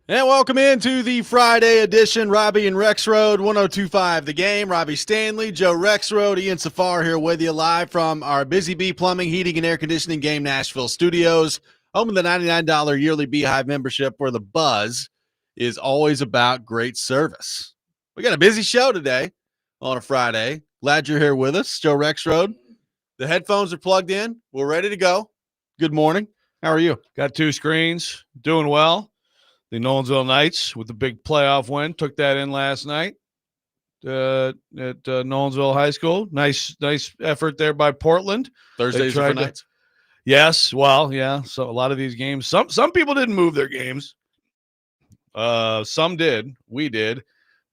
And welcome into the Friday edition. Robby and Rexrode, 102.5 The Game. Robby Stanley, Joe Rexrode, Ian Safar here with you live from our Busy Bee Plumbing, Heating, and Air Conditioning Game Nashville studios. Home of the $99 yearly Beehive membership, where the buzz is always about great service. We got a busy show today on a Friday. Glad you're here with us. Joe Rexrode. The headphones are plugged in. We're ready to go. Good morning. How are you? Got two screens. Doing well. The Nolensville Knights with the big playoff win took that in last night at Nolensville High School. Nice effort there by Portland. Thursdays are for Knights. Yes, well, yeah. So a lot of these games, some people didn't move their games. Some did. We did.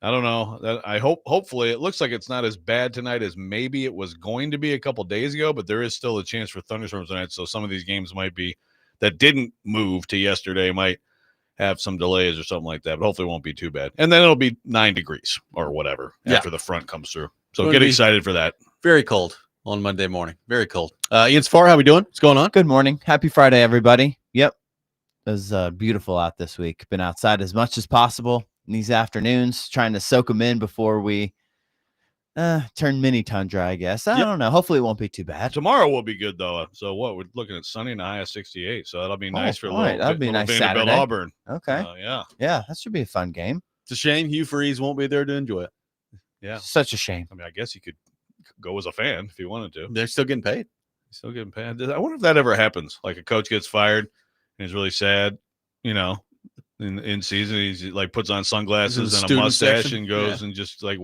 I don't know. Hopefully it looks like it's not as bad tonight as maybe it was going to be a couple days ago, but there is still a chance for thunderstorms tonight. So some of these games might be that didn't move to yesterday might have some delays or something like that, but hopefully it won't be too bad. And then it'll be 9 degrees or whatever after the front comes through. So get excited for that. Very cold on Monday morning. Very cold. Ian Safar, how we doing? What's going on? Good morning. Happy Friday, everybody. Yep. It was beautiful out this week. Been outside as much as possible in these afternoons, trying to soak them in before we turn mini tundra, I guess. I don't know. Hopefully it won't be too bad. Tomorrow will be good, though. So what? We're looking at sunny and a high of 68. So that'll be nice for a little, that'll be nice Vanderbilt Saturday. Auburn. Okay. Yeah, that should be a fun game. It's a shame Hugh Freeze won't be there to enjoy it. Yeah. Such a shame. I mean, I guess you could go as a fan if you wanted to. They're still getting paid. Still getting paid. I wonder if that ever happens. Like a coach gets fired and he's really sad, in season, he's like puts on sunglasses and a mustache section. And goes and just like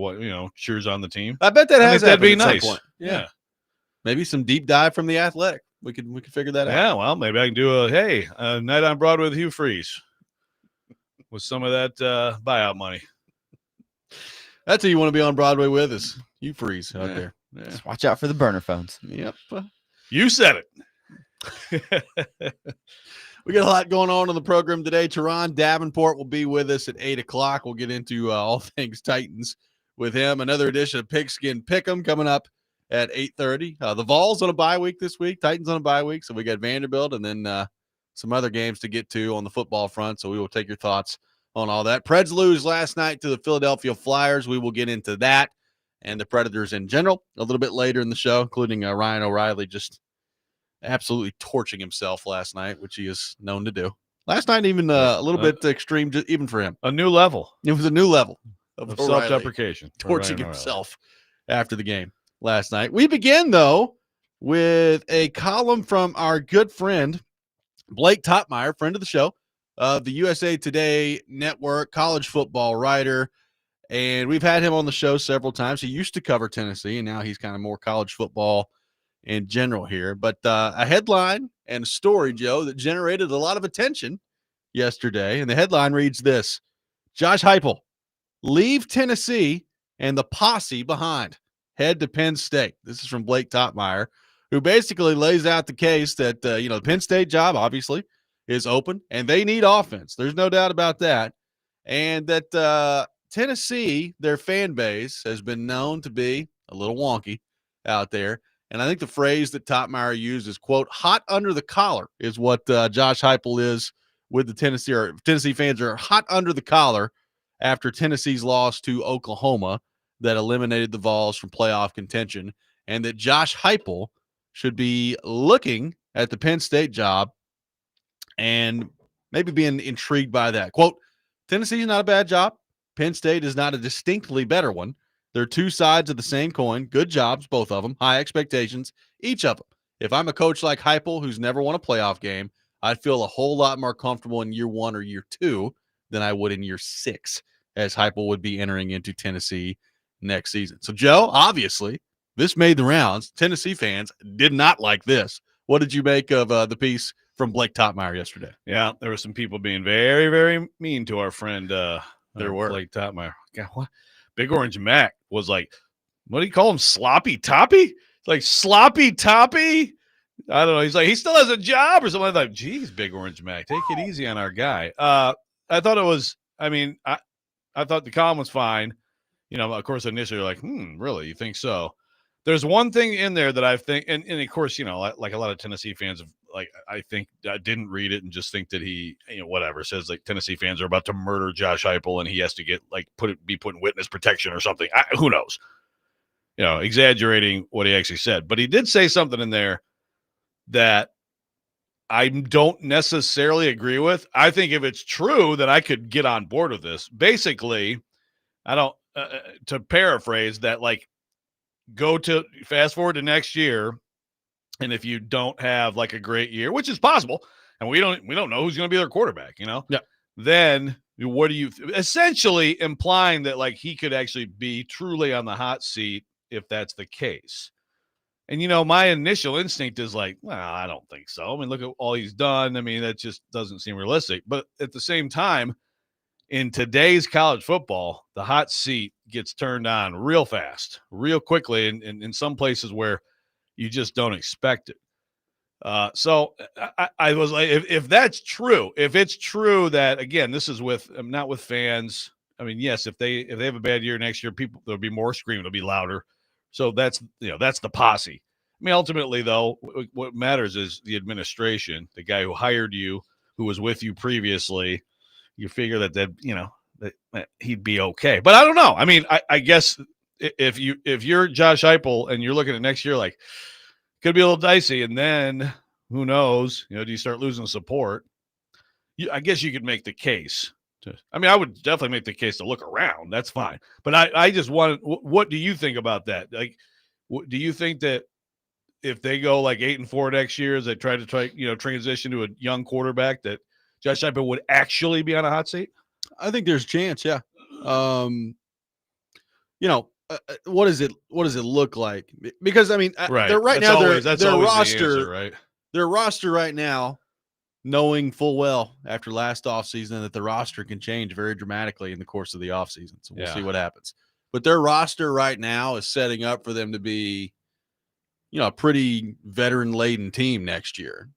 cheers on the team. I bet that has that'd be at nice. Some point. Yeah. Maybe some deep dive from the Athletic. We could figure that out. Yeah, well, maybe I can do a night on Broadway with Hugh Freeze with some of that buyout money. That's who you want to be on Broadway with is Hugh Freeze out there. Yeah. Just watch out for the burner phones. Yep. You said it. We got a lot going on the program today. Teron Davenport will be with us at 8 o'clock. We'll get into all things Titans with him. Another edition of Pigskin Pick'em coming up at 8:30. The Vols on a bye week this week. Titans on a bye week. So we got Vanderbilt and then some other games to get to on the football front. So we will take your thoughts on all that. Preds lose last night to the Philadelphia Flyers. We will get into that and the Predators in general a little bit later in the show, including Ryan O'Reilly just absolutely torching himself last night, which he is known to do. Last night, even a little bit extreme, even for him. A new level. It was a new level of self-deprecation. Torching himself after the game last night. We begin, though, with a column from our good friend, Blake Topmeyer, friend of the show, of the USA Today Network, college football writer. And we've had him on the show several times. He used to cover Tennessee, and now he's kind of more college football in general here. But a headline and a story, Joe, that generated a lot of attention yesterday. And the headline reads this: Josh Heupel, leave Tennessee and the posse behind. Head to Penn State. This is from Blake Topmeyer, who basically lays out the case that, the Penn State job obviously is open and they need offense. There's no doubt about that. And that Tennessee, their fan base, has been known to be a little wonky out there. And I think the phrase that Topmeyer used is, quote, hot under the collar is what Josh Heupel is with the Tennessee, or Tennessee fans are hot under the collar after Tennessee's loss to Oklahoma that eliminated the Vols from playoff contention, and that Josh Heupel should be looking at the Penn State job and maybe being intrigued by that. Quote, Tennessee's not a bad job. Penn State is not a distinctly better one. They're two sides of the same coin. Good jobs, both of them. High expectations, each of them. If I'm a coach like Heupel, who's never won a playoff game, I'd feel a whole lot more comfortable in year 1 or year 2 than I would in year 6, as Heupel would be entering into Tennessee next season. So, Joe, obviously, this made the rounds. Tennessee fans did not like this. What did you make of the piece from Blake Topmeyer yesterday? Yeah, there were some people being very, very mean to our friend there were. Blake Topmeyer. God, what? Big Orange Mac was like, what do you call him? Sloppy Toppy? Like Sloppy Toppy? I don't know. He's like, he still has a job or something. I thought, geez, Big Orange Mac, take it easy on our guy. I thought it was, I thought the column was fine. Of course, initially you're like, really? You think so? There's one thing in there that I think, and of course, like a lot of Tennessee fans, I think I didn't read it and just think that he, whatever, says like Tennessee fans are about to murder Josh Heupel and he has to get be put in witness protection or something. Who knows? Exaggerating what he actually said, but he did say something in there that I don't necessarily agree with. I think if it's true, then I could get on board with this. Basically, I don't, to paraphrase that, like, go to fast forward to next year. And if you don't have like a great year, which is possible, and we don't know who's going to be their quarterback, Yeah. Then what do you essentially implying that like he could actually be truly on the hot seat if that's the case. And my initial instinct is like, well, I don't think so. I mean, look at all he's done. I mean, that just doesn't seem realistic. But at the same time, in today's college football, the hot seat gets turned on real fast, real quickly, and in some places where you just don't expect it. So I was like, if that's true, if it's true that, again, this is not with fans. I mean, yes, if they have a bad year next year, there'll be more screaming, it'll be louder. So that's the posse. I mean, ultimately, though, what matters is the administration, the guy who hired you, who was with you previously. You figure that he'd be okay, but I don't know. I mean, I guess if you're Josh Heupel and you're looking at next year, like, could be a little dicey, and then who knows? Do you start losing support? I guess you could make the case. I would definitely make the case to look around. That's fine, but I just want. What do you think about that? Like, do you think that if they go like 8-4 next year, as they try to transition to a young quarterback, that Josh Heupel would actually be on a hot seat? I think there's a chance, yeah. What does it look like? Because I mean, right. They're right that's now always, their roster, the answer, right? Their roster right now, knowing full well after last offseason that the roster can change very dramatically in the course of the offseason. So we'll see what happens. But their roster right now is setting up for them to be, a pretty veteran-laden team next year,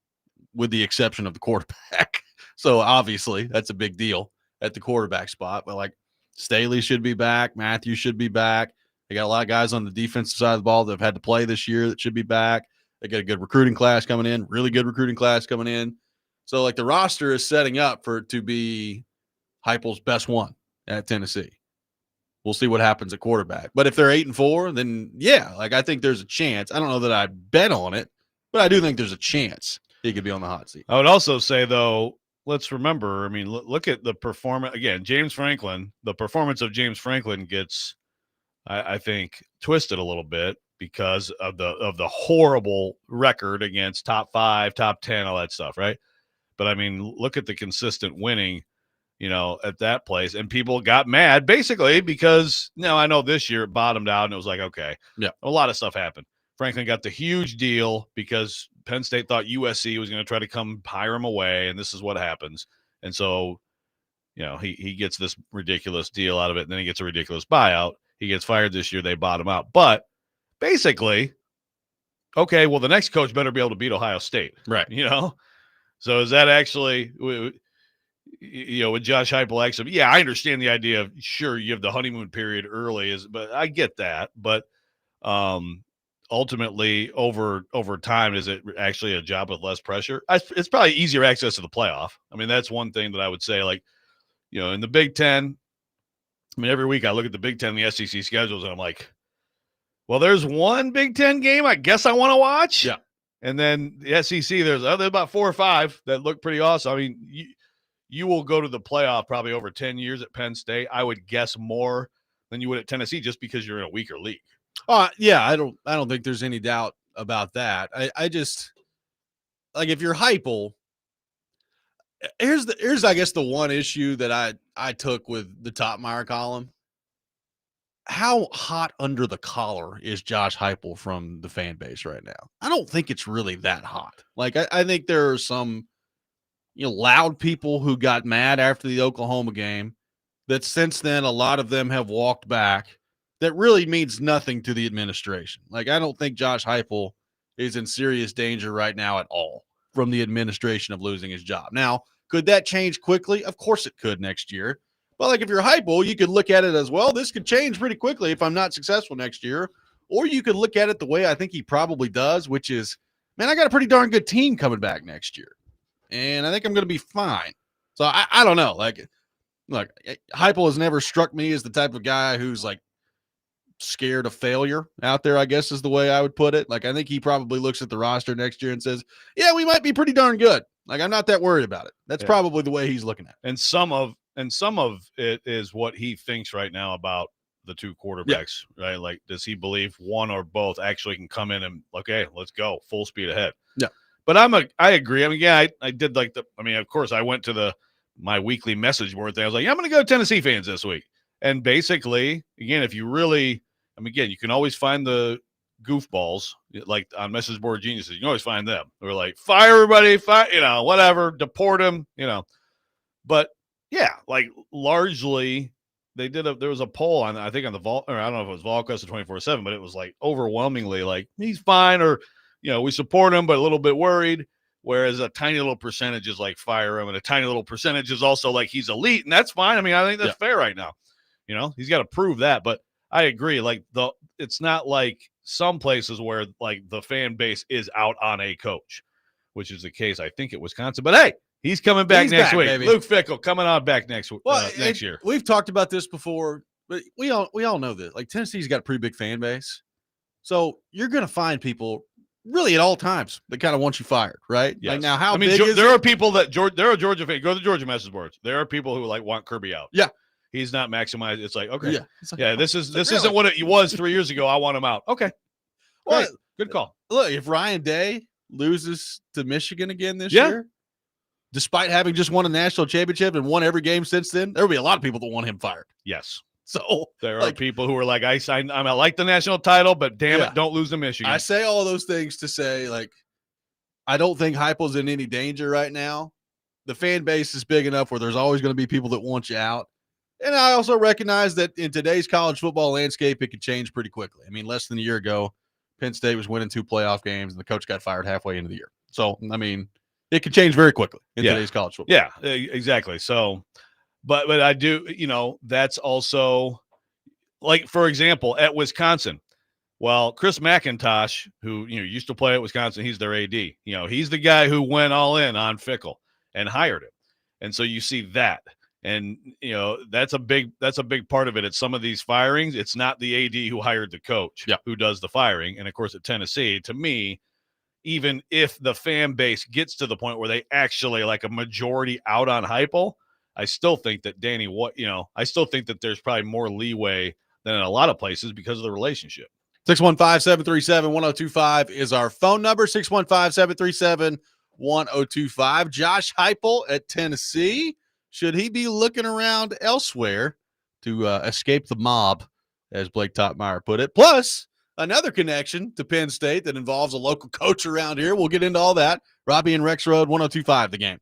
with the exception of the quarterback. So obviously that's a big deal at the quarterback spot. But like Staley should be back. Matthews should be back. They got a lot of guys on the defensive side of the ball that have had to play this year that should be back. They got a good recruiting class coming in, really good recruiting class coming in. So like the roster is setting up for it to be Heupel's best one at Tennessee. We'll see what happens at quarterback. But if they're 8-4, then yeah, like I think there's a chance. I don't know that I bet on it, but I do think there's a chance he could be on the hot seat. I would also say, though, let's remember, I mean, look at the performance. Again, the performance of James Franklin gets, I think, twisted a little bit because of the horrible record against top 5, top 10, all that stuff, right? But, I mean, look at the consistent winning, at that place. And people got mad, basically, because, I know this year it bottomed out and it was like, okay. Yeah. A lot of stuff happened. Franklin got the huge deal because Penn State thought USC was going to try to come hire him away, and this is what happens. And so, he gets this ridiculous deal out of it, and then he gets a ridiculous buyout. He gets fired this year. They bottom out. But basically, okay, well, the next coach better be able to beat Ohio State. Right. So is that actually, with Josh Heupel actually, yeah, I understand the idea of, sure, you have the honeymoon period early, but I get that. But, ultimately, over time, is it actually a job with less pressure? It's probably easier access to the playoff. I mean, that's one thing that I would say. Like, in the Big Ten, I mean, every week I look at the Big Ten and the SEC schedules, and I'm like, well, there's one Big Ten game I guess I want to watch. Yeah. And then the SEC, there's about 4 or 5 that look pretty awesome. I mean, you will go to the playoff probably over 10 years at Penn State. I would guess more than you would at Tennessee, just because you're in a weaker league. Yeah, I don't think there's any doubt about that. I just, like, if you're Heupel, here's I guess the one issue that I took with the Topmeyer column. How hot under the collar is Josh Heupel from the fan base right now? I don't think it's really that hot. Like, I think there are some, loud people who got mad after the Oklahoma game that since then a lot of them have walked back. That really means nothing to the administration. Like, I don't think Josh Heupel is in serious danger right now at all from the administration of losing his job. Now, could that change quickly? Of course it could next year. But, like, if you're Heupel, you could look at it as, well, this could change pretty quickly if I'm not successful next year, Or you could look at it the way I think he probably does, which is, man, I got a pretty darn good team coming back next year. And I think I'm going to be fine. So I don't know. Like, look, Heupel has never struck me as the type of guy who's like scared of failure out there, I guess is the way I would put it. Like, I think he probably looks at the roster next year and says, yeah, we might be pretty darn good. Like, I'm not that worried about it. That's probably the way he's looking at it. And some of it is what he thinks right now about the two quarterbacks, right? Like, does he believe one or both actually can come in and, okay, let's go full speed ahead? Yeah. But I agree. I mean, yeah, I did like of course I went to my weekly message board thing. I was like, yeah, I'm going to go Tennessee fans this week. And basically, again, if you really, again, you can always find the goofballs like on message board geniuses. You can always find them. They're like, fire everybody, whatever, deport them, But yeah, like largely there was a poll on, I think on the Vol, or I don't know if it was VolQuest or 24/7, but it was like overwhelmingly like he's fine, or we support him but a little bit worried, whereas a tiny little percentage is like fire him, and a tiny little percentage is also like he's elite, and that's fine. I mean, I think that's fair right now. He's got to prove that, but I agree. Like it's not like some places where like the fan base is out on a coach, which is the case I think at Wisconsin. But hey, he's coming back next week. Baby. Luke Fickell coming on back next year. We've talked about this before, but we all know this. Like, Tennessee's got a pretty big fan base, so you're going to find people really at all times that kind of want you fired, right? Yes. Like, now, how big is there it? are people that there are Georgia fans. Go to the Georgia message boards. There are people who like want Kirby out. Yeah. He's not maximized. It's like, okay, yeah, this isn't what it was 3 years ago. I want him out. Okay, well, good call. Look, if Ryan Day loses to Michigan again this year, despite having just won a national championship and won every game since then, there will be a lot of people that want him fired. Yes. So there are people who are like, I like the national title, but damn it, don't lose to Michigan. I say all those things to say, like, I don't think Heupel's in any danger right now. The fan base is big enough where there's always going to be people that want you out. And I also recognize that in today's college football landscape, it could change pretty quickly. I mean, less than a year ago, Penn State was winning 2 playoff games, and the coach got fired halfway into the year. So, I mean, it could change very quickly in today's college football. Yeah, exactly. So, but I do, that's also, like, for example, at Wisconsin, well, Chris McIntosh, who, used to play at Wisconsin, he's their AD. He's the guy who went all in on Fickell and hired him. And so you see that. And, that's a big part of it. At some of these firings, it's not the AD who hired the coach who does the firing. And, of course, at Tennessee, to me, even if the fan base gets to the point where they actually like a majority out on Heupel, I still think that I still think that there's probably more leeway than in a lot of places because of the relationship. 615-737-1025 is our phone number, 615-737-1025. Josh Heupel at Tennessee. Should he be looking around elsewhere to escape the mob, as Blake Topmeyer put it? Plus, another connection to Penn State that involves a local coach around here. We'll get into all that. Robby and Rexrode, 1025, The Game.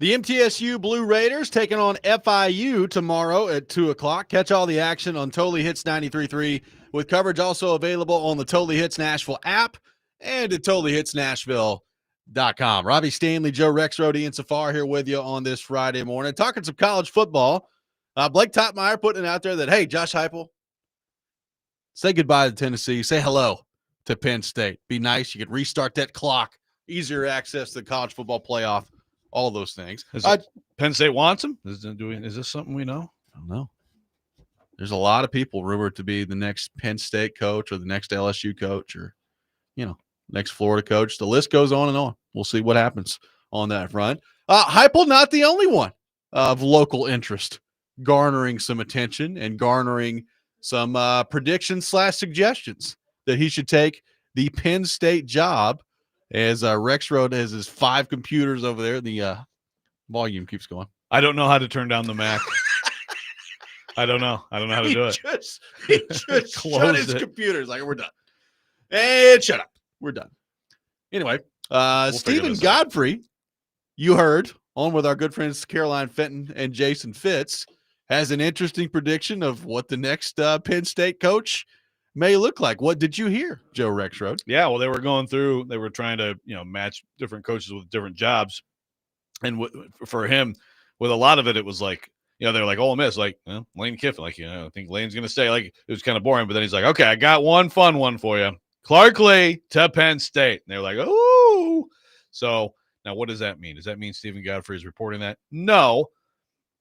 The MTSU Blue Raiders taking on FIU tomorrow at 2 o'clock. Catch all the action on Totally Hits 93.3 with coverage also available on the Totally Hits Nashville app and at TotallyHitsNashville.com. Robbie Stanley, Joe Rexrode, Ian Safar here with you on this Friday morning. Talking some college football. Blake Topmeyer putting it out there that, hey, Josh Heupel, say goodbye to Tennessee. Say hello to Penn State. Be nice. You could restart that clock. Easier access to the college football playoff. All those things. Penn State wants him? Is this something we know? I don't know. There's a lot of people rumored to be the next Penn State coach or the next LSU coach or, next Florida coach. The list goes on and on. We'll see what happens on that front. Heupel, not the only one of local interest, garnering some attention and garnering some predictions/suggestions that he should take the Penn State job. As Rexrode has his 5 computers over there, the volume keeps going. I don't know how to turn down the Mac. I don't know how to do it. He just shut his computers. Like, we're done. And shut up. We're done. Anyway, Stephen Godfrey, you heard, on with our good friends Caroline Fenton and Jason Fitz, has an interesting prediction of what the next Penn State coach may look like. What did you hear, Joe Rexrode? Yeah, well, they were trying to, match different coaches with different jobs. And for him, with a lot of it, it was like, they were like, Ole Miss, like, Lane Kiffin, like, I think Lane's going to stay. Like, it was kind of boring. But then he's like, okay, I got one fun one for you. Clark Lee to Penn State. And they were like, ooh. So now what does that mean? Does that mean Stephen Godfrey is reporting that? No.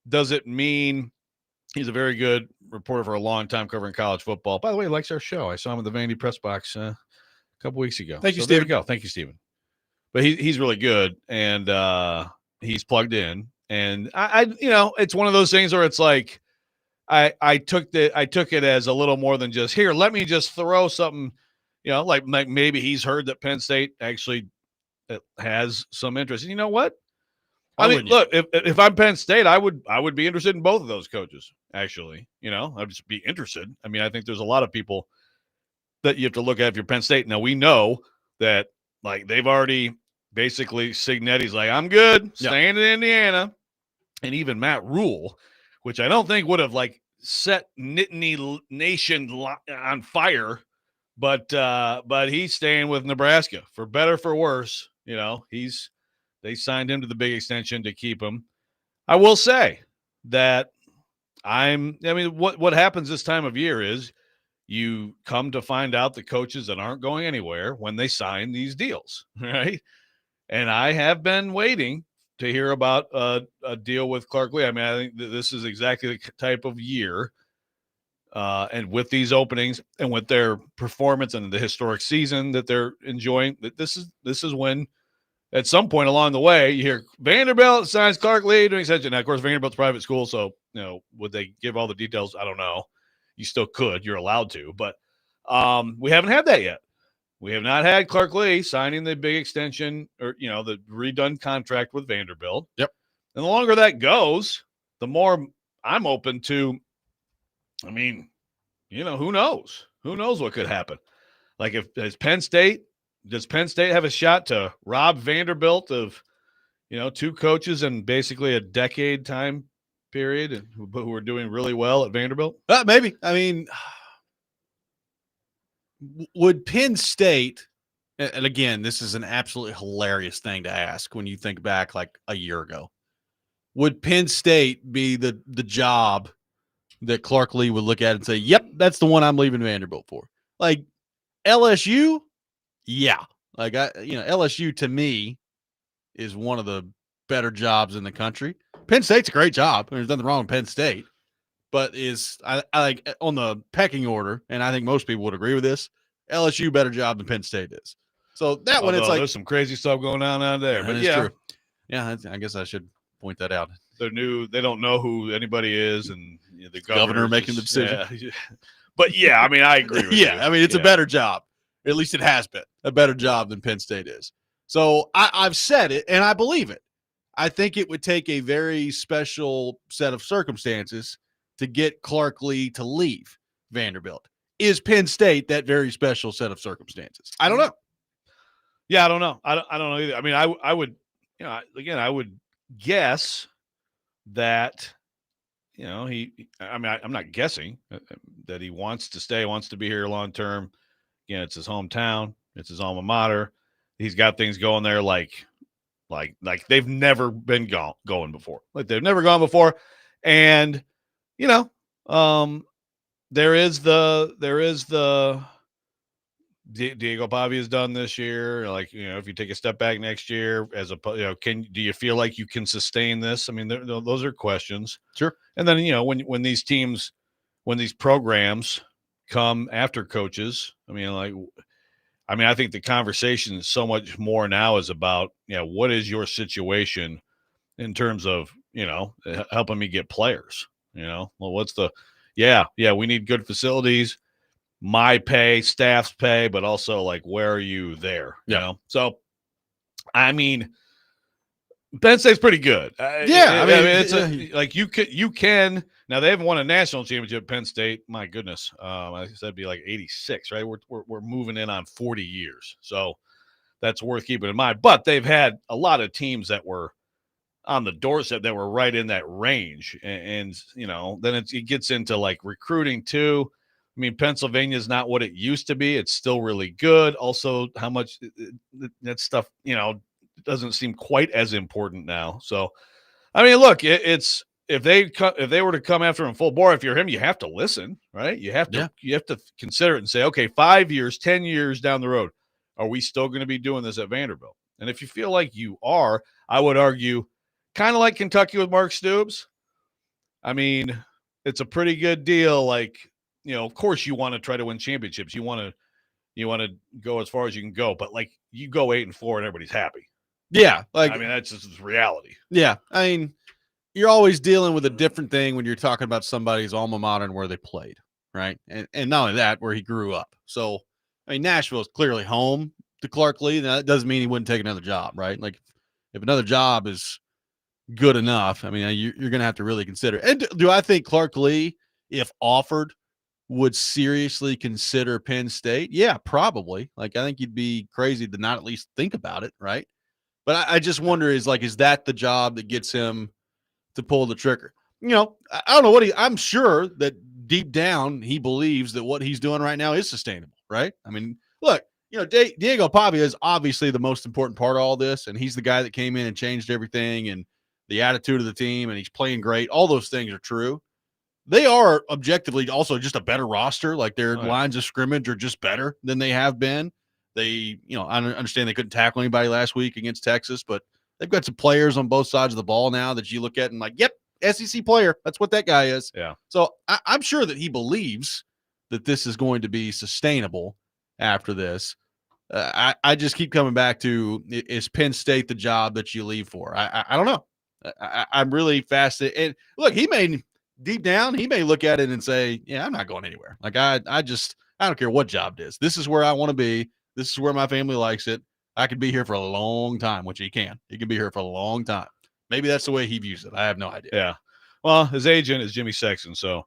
Does it mean he's a very good reporter for a long time covering college football? By the way, he likes our show. I saw him in the Vandy press box a couple weeks ago. Thank you, so Stephen. There you go. Thank you, Stephen. But he's really good, and he's plugged in. And I it's one of those things where it's like I took it as a little more than just here. Let me just throw something, like maybe he's heard that Penn State actually has some interest. And you know what? I mean, look, if I'm Penn State, I would be interested in both of those coaches, actually. I'd just be interested. I mean, I think there's a lot of people that you have to look at if you're Penn State. Now, we know that, like, they've already basically Cignetti's like, I'm good, staying in Indiana. And even Matt Rule, which I don't think would have, like, set Nittany Nation on fire, but he's staying with Nebraska, for better, for worse. They signed him to the big extension to keep him. I will say that what happens this time of year is you come to find out the coaches that aren't going anywhere when they sign these deals, right? And I have been waiting to hear about a deal with Clark Lee. I mean, I think this is exactly the type of year, and with these openings and with their performance and the historic season that they're enjoying, that this is when, at some point along the way, you hear Vanderbilt signs Clark Lee to an extension. Now, of course, Vanderbilt's a private school, so would they give all the details? I don't know. You still could. You're allowed to, but we haven't had that yet. We have not had Clark Lee signing the big extension or the redone contract with Vanderbilt. Yep. And the longer that goes, the more I'm open to. I mean, who knows? Who knows what could happen? Like, does Penn State have a shot to rob Vanderbilt of, 2 coaches in basically a decade time period, and who are doing really well at Vanderbilt? Maybe. I mean, would Penn State, and again, this is an absolutely hilarious thing to ask when you think back like a year ago, would Penn State be the job that Clark Lee would look at and say, yep, that's the one I'm leaving Vanderbilt for? Like, LSU, yeah. Like, LSU to me is one of the better jobs in the country. Penn State's a great job. There's nothing wrong with Penn State, but I like on the pecking order, and I think most people would agree with this, LSU better job than Penn State is. So that one, it's like there's some crazy stuff going on out there. But true. Yeah, I guess I should point that out. They're new. They don't know who anybody is, and the governor making the decision. Yeah. But yeah, I mean, I agree with you. I mean, it's a better job. At least it has been a better job than Penn State is. So I've said it, and I believe it. I think it would take a very special set of circumstances to get Clark Lee to leave Vanderbilt. Is Penn State that very special set of circumstances? I don't know. Yeah, I don't know. I don't know either. I mean, I would, again, I would guess that, I'm not guessing that he wants to stay, wants to be here long term. Again, it's his hometown, it's his alma mater. He's got things going there like they've never been going before. Like they've never gone before. And, there is the Diego Pavia has done this year. Like, if you take a step back next year, do you feel like you can sustain this? I mean, those are questions. Sure. And then, when these teams, when these programs come after coaches, I think the conversation is so much more now is about, what is your situation in terms of, helping me get players, well, what's we need good facilities, my pay, staff's pay, but also like, where are you there? So, Penn State's pretty good. You can now. They haven't won a national championship. Penn State, my goodness, I said it'd be like 86, right? We're moving in on 40 years, so that's worth keeping in mind. But they've had a lot of teams that were on the doorstep that were right in that range, and then it gets into like recruiting too. I mean, Pennsylvania is not what it used to be. It's still really good. Also, how much that stuff, doesn't seem quite as important now. So, look, it's if they were to come after him full bore, if you're him, you have to listen, right? You have to consider it and say, okay, 5 years, 10 years down the road, are we still going to be doing this at Vanderbilt? And if you feel like you are, I would argue, kind of like Kentucky with Mark Stoops. It's a pretty good deal. Like, of course you want to try to win championships. You want to go as far as you can go, but like you go 8-4 and everybody's happy. Yeah. That's just reality. Yeah. You're always dealing with a different thing when you're talking about somebody's alma mater and where they played. Right. And not only that, where he grew up. So, Nashville is clearly home to Clark Lee. Now, that doesn't mean he wouldn't take another job, right? Like if another job is good enough, you're going to have to really consider. And do I think Clark Lee, if offered, would seriously consider Penn State? Yeah, probably. Like, I think you'd be crazy to not at least think about it, right? But I just wonder is that the job that gets him to pull the trigger? I don't know I'm sure that deep down he believes that what he's doing right now is sustainable, right? Look, Diego Pavia is obviously the most important part of all this, and he's the guy that came in and changed everything and the attitude of the team, and he's playing great. All those things are true. They are objectively also just a better roster. Like their lines of scrimmage are just better than they have been. They, I understand they couldn't tackle anybody last week against Texas, but they've got some players on both sides of the ball now that you look at and like, yep, SEC player. That's what that guy is. Yeah. So I'm sure that he believes that this is going to be sustainable after this. I just keep coming back to, is Penn State the job that you leave for? I don't know. I'm really fascinated. And look, deep down, he may look at it and say, yeah, I'm not going anywhere. Like I don't care what job it is. This is where I want to be. This is where my family likes it. I could be here for a long time, which he can. He can be here for a long time. Maybe that's the way he views it. I have no idea. Yeah. Well, his agent is Jimmy Sexton, so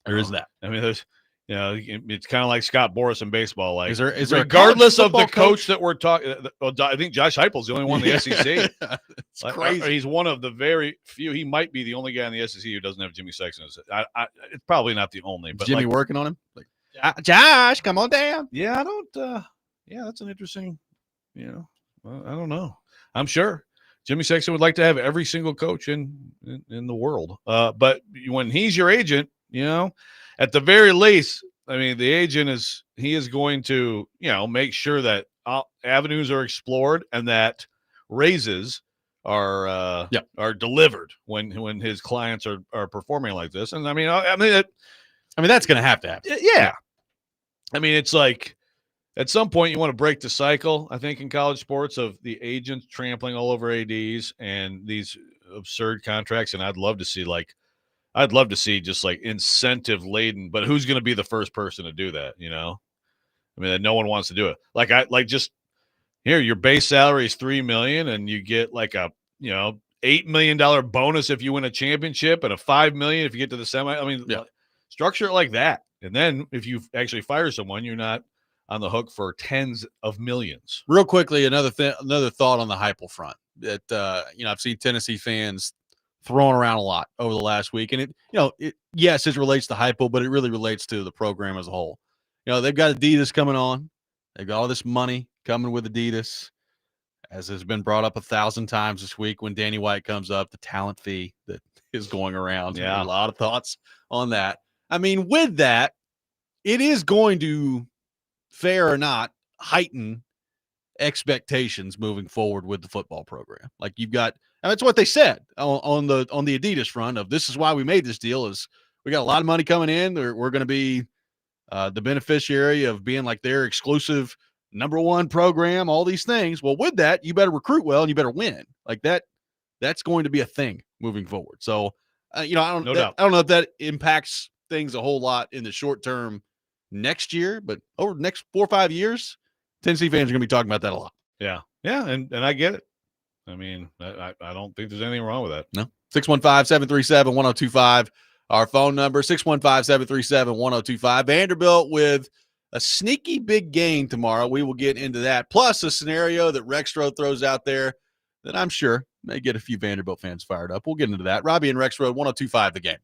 there is that. There's, it's kind of like Scott Boras in baseball. Like, is there regardless of the coach that we're talking, I think Josh Heupel's the only one in the SEC. It's crazy. He's one of the very few. He might be the only guy in the SEC who doesn't have Jimmy Sexton. It's probably not the only. But Jimmy working on him. Like, Josh, come on down. Yeah, I don't. Yeah, that's an interesting. I don't know. I'm sure Jimmy Sexton would like to have every single coach in the world. But when he's your agent, at the very least, the agent is going to, make sure that avenues are explored and that raises are delivered when his clients are performing like this. And that's going to happen. Yeah. It's like at some point you want to break the cycle, I think, in college sports of the agents trampling all over ADs and these absurd contracts. And I'd love to see just like incentive laden, but who's going to be the first person to do that? That no one wants to do it. Just here, your base salary is $3 million and you get like a, $8 million bonus if you win a championship and a $5 million if you get to the semi. Structure it like that. And then if you actually fire someone, you're not on the hook for tens of millions. Real quickly, another thought on the Heupel front. that I've seen Tennessee fans throwing around a lot over the last week, and yes, it relates to Hypo, but it really relates to the program as a whole. They've got Adidas coming on. They've got all this money coming with Adidas, as has been brought up 1,000 times this week when Danny White comes up, the talent fee that is going around. Yeah. A lot of thoughts on that. I mean, with that, it is going to, fair or not, heighten expectations moving forward with the football program. Like you've got, and that's what they said on the Adidas front of, this is why we made this deal, is we got a lot of money coming in. We're going to be the beneficiary of being like their exclusive #1 program, all these things. Well, with that, you better recruit well and you better win. Like that's going to be a thing moving forward. So, I don't know if that impacts things a whole lot in the short term next year, but over the next 4 or 5 years, Tennessee fans are going to be talking about that a lot. Yeah. Yeah. And I get it. I mean, I don't think there's anything wrong with that. No. 615-737-1025. Our phone number, 615-737-1025. Vanderbilt with a sneaky big game tomorrow. We will get into that. Plus a scenario that Rexrode throws out there that I'm sure may get a few Vanderbilt fans fired up. We'll get into that. Robby and Rexrode, 1025 The Game.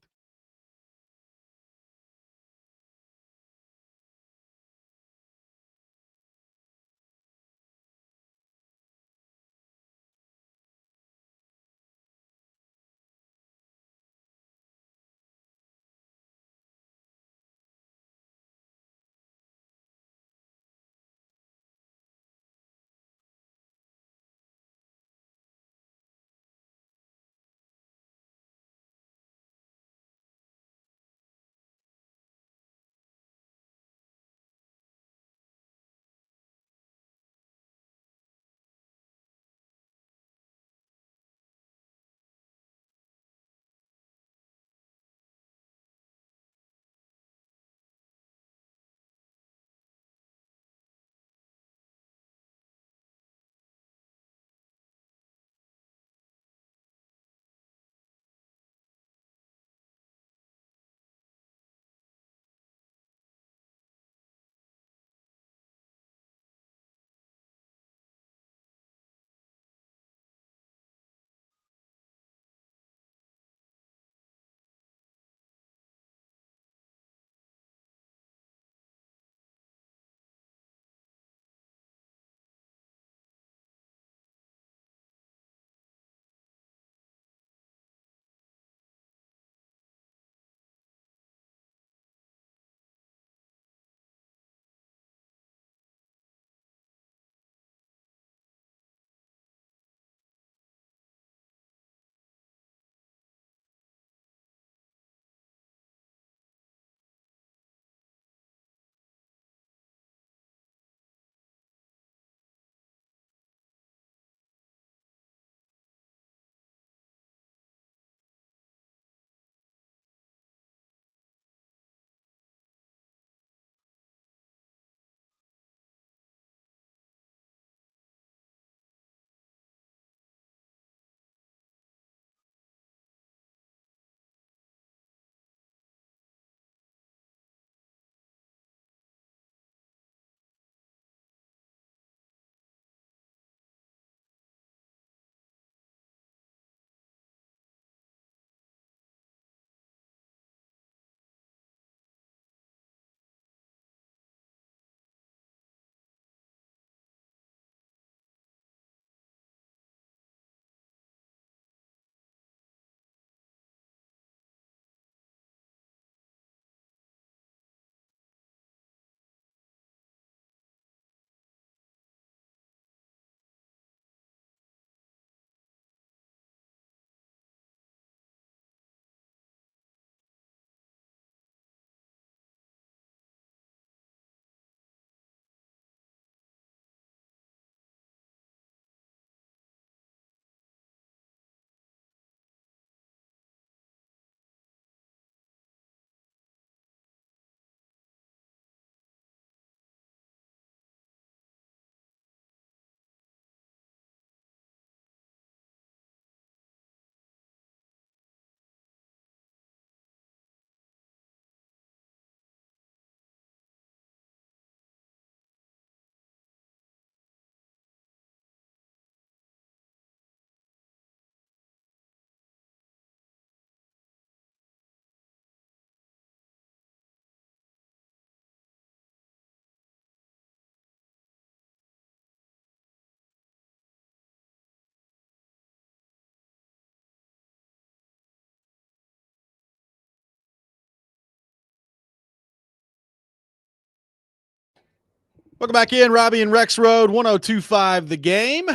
Welcome back in, Robby and Rexrode, 1025 The Game.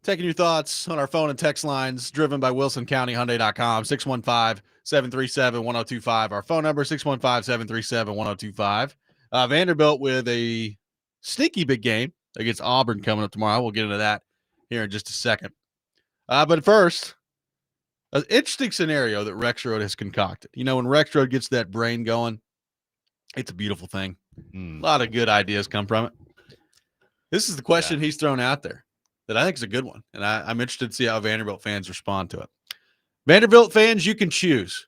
Taking your thoughts on our phone and text lines, driven by WilsonCountyHyundai.com, 615-737-1025. Our phone number, 615-737-1025. Vanderbilt with a sneaky big game against Auburn coming up tomorrow. We'll get into that here in just a second. But first, an interesting scenario that Rexrode has concocted. You know, when Rexrode gets that brain going, it's a beautiful thing. A lot of good ideas come from it. This is the question he's thrown out there that I think is a good one, and I'm interested to see how Vanderbilt fans respond to it. Vanderbilt fans, you can choose.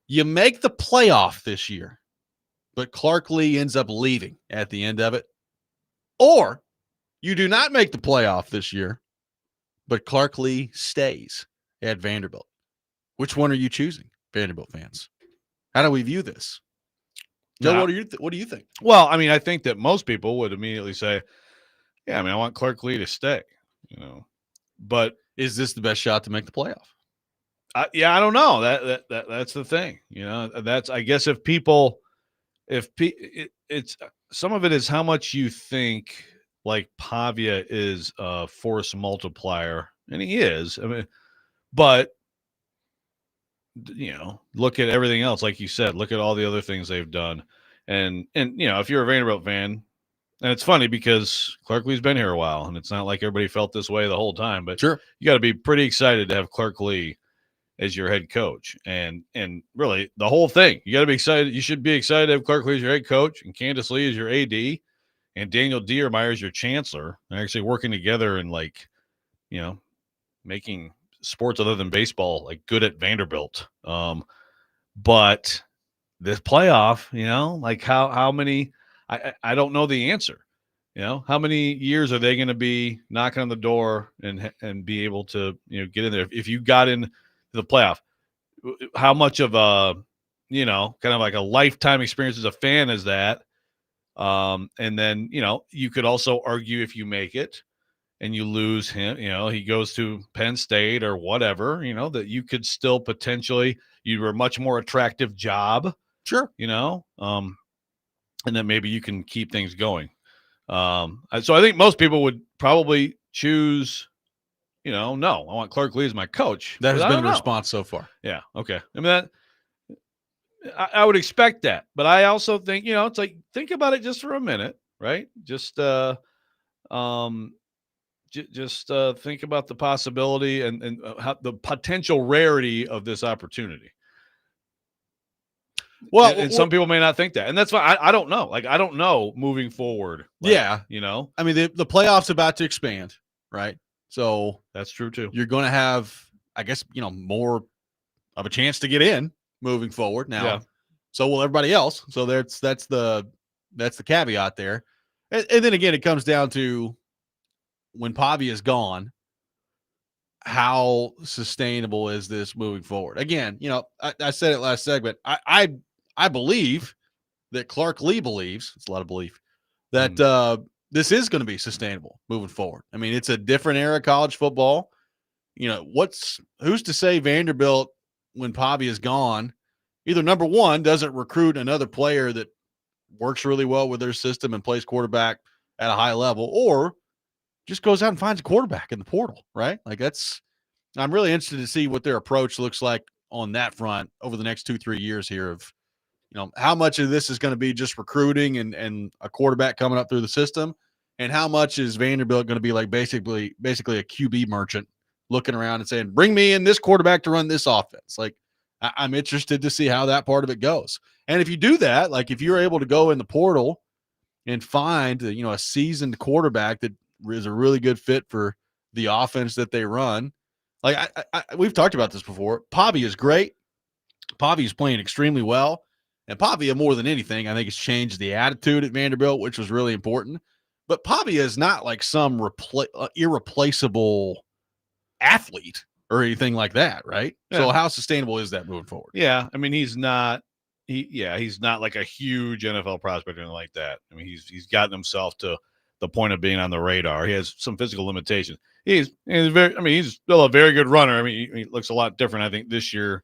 You make the playoff this year, but Clark Lee ends up leaving at the end of it. Or you do not make the playoff this year, but Clark Lee stays at Vanderbilt. Which one are you choosing, Vanderbilt fans? How do we view this? Joe, what do you think? Well, I mean, I think that most people would immediately say, yeah, I mean, I want Clark Lee to stay, you know. But is this the best shot to make the playoff? Yeah, I don't know. That's the thing, you know. That's, I guess, it's some of it is how much you think like Pavia is a force multiplier, and he is. I mean, but you know, look at everything else, like you said. Look at all the other things they've done, and you know, if you're a Vanderbilt fan, and it's funny because Clark Lee's been here a while, and it's not like everybody felt this way the whole time. But sure, you got to be pretty excited to have Clark Lee as your head coach, and really the whole thing. You got to be excited. You should be excited to have Clark Lee as your head coach, and Candace Lee as your AD, and Daniel Diermeyer as your chancellor. They're actually working together and, like, you know, making sports other than baseball like good at Vanderbilt. But this playoff, you know, like how many? I don't know the answer. You know, how many years are they going to be knocking on the door and be able to, you know, get in there? If you got in the playoff, how much of a, you know, kind of like a lifetime experience as a fan is that? And then, you know, you could also argue if you make it and you lose him, you know, he goes to Penn State or whatever, you know, that you could still potentially, you were a much more attractive job. Sure. You know, and then maybe you can keep things going. So I think most people would probably choose, you know, no, I want Clark Lee as my coach. That has been the response so far. Yeah. Okay. I mean, I would expect that, but I also think, you know, it's like, think about it just for a minute, right? Just think about the possibility and how the potential rarity of this opportunity. Well, and some people may not think that, and that's why I don't know. Like, I don't know moving forward. Like, yeah, you know, I mean, the playoffs about to expand, right? So that's true too. You're going to have, I guess, you know, more of a chance to get in moving forward now. Yeah. So will everybody else. So that's the caveat there, and then again, it comes down to when Pavia is gone, how sustainable is this moving forward? Again, you know, I said it last segment. I believe that Clark Lee believes, it's a lot of belief, that this is going to be sustainable moving forward. I mean, it's a different era of college football. You know, who's to say Vanderbilt, when Pavia is gone, either number one, doesn't recruit another player that works really well with their system and plays quarterback at a high level, or just goes out and finds a quarterback in the portal, right? Like, I'm really interested to see what their approach looks like on that front over the next 2-3 years here of, you know, how much of this is going to be just recruiting and a quarterback coming up through the system, and how much is Vanderbilt going to be like basically a QB merchant looking around and saying, bring me in this quarterback to run this offense. Like, I'm interested to see how that part of it goes. And if you do that, like if you're able to go in the portal and find, you know, a seasoned quarterback that is a really good fit for the offense that they run. Like we've talked about this before. Pavia is great. Pavia is playing extremely well. And Pavia, more than anything, I think has changed the attitude at Vanderbilt, which was really important. But Pavia is not like some irreplaceable athlete or anything like that, right? Yeah. So how sustainable is that moving forward? Yeah, I mean, he's not like a huge NFL prospect or anything like that. I mean, he's gotten himself to the point of being on the radar. He has some physical limitations. He's still a very good runner. I mean, he looks a lot different, I think, this year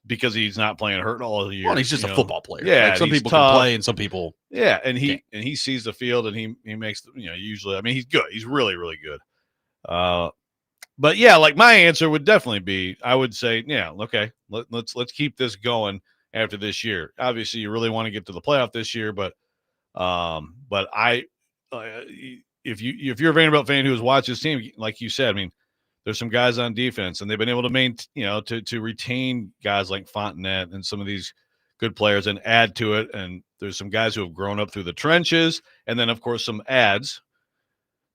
because he's not playing hurt all year. Well, he's just a football player. Yeah, like some he's people tough. can play and some people. Yeah, and can't. he sees the field and he makes usually. I mean, he's good. He's really really good. But yeah, like my answer would definitely be, I would say, yeah, okay, let's keep this going after this year. Obviously, you really want to get to the playoff this year, but I, if you're a Vanderbilt fan who has watched this team, like you said, I mean, there's some guys on defense, and they've been able to to retain guys like Fontenette and some of these good players and add to it. And there's some guys who have grown up through the trenches, and then of course some ads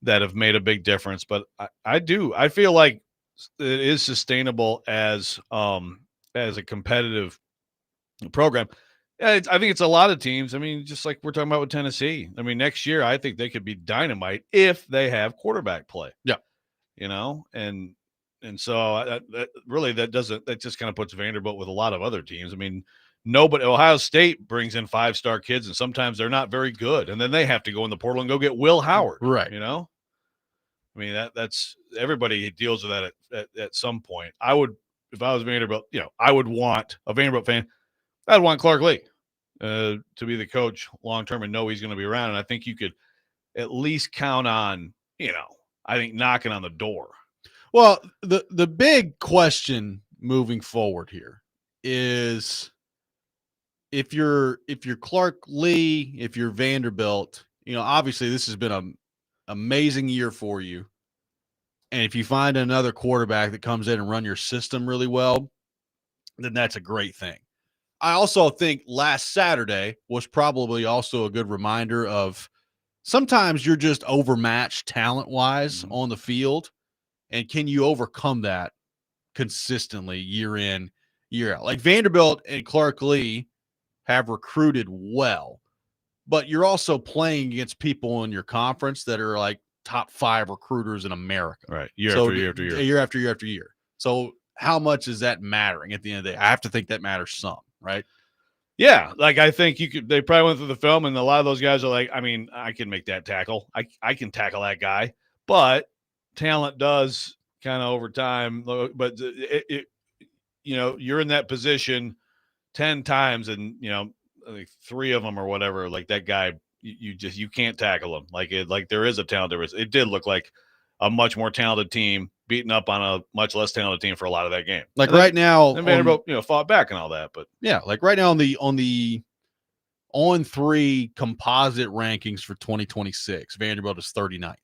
that have made a big difference. But I feel like it is sustainable as a competitive program. I think it's a lot of teams. I mean, just like we're talking about with Tennessee. I mean, next year I think they could be dynamite if they have quarterback play. Yeah, and so that just kind of puts Vanderbilt with a lot of other teams. I mean, Ohio State brings in 5-star kids, and sometimes they're not very good, and then they have to go in the portal and go get Will Howard. right? I mean, that's everybody deals with that at some point. I would, if I was Vanderbilt, I would want a Vanderbilt fan. I'd want Clark Lee to be the coach long term and know he's going to be around. And I think you could at least count on, I think knocking on the door. Well, the big question moving forward here is if you're Clark Lee, if you're Vanderbilt, obviously this has been an amazing year for you. And if you find another quarterback that comes in and run your system really well, then that's a great thing. I also think last Saturday was probably also a good reminder of sometimes you're just overmatched talent-wise on the field, and can you overcome that consistently year in, year out? Like Vanderbilt and Clark Lee have recruited well, but you're also playing against people in your conference that are like top 5 recruiters in America. Right. Year after year after year. So how much is that mattering at the end of the day? I have to think that matters some, right? Yeah. Like I think they probably went through the film, and a lot of those guys are like, I mean, I can make that tackle. I can tackle that guy, but talent does kind of over time, but you're in that position 10 times and, like 3 of them or whatever, like that guy, you can't tackle him. Like there is a talent difference. It did look like a much more talented team beating up on a much less talented team for a lot of that game. Like right now, and Vanderbilt, fought back and all that, but yeah, like right now on the On3 composite rankings for 2026, Vanderbilt is 39th,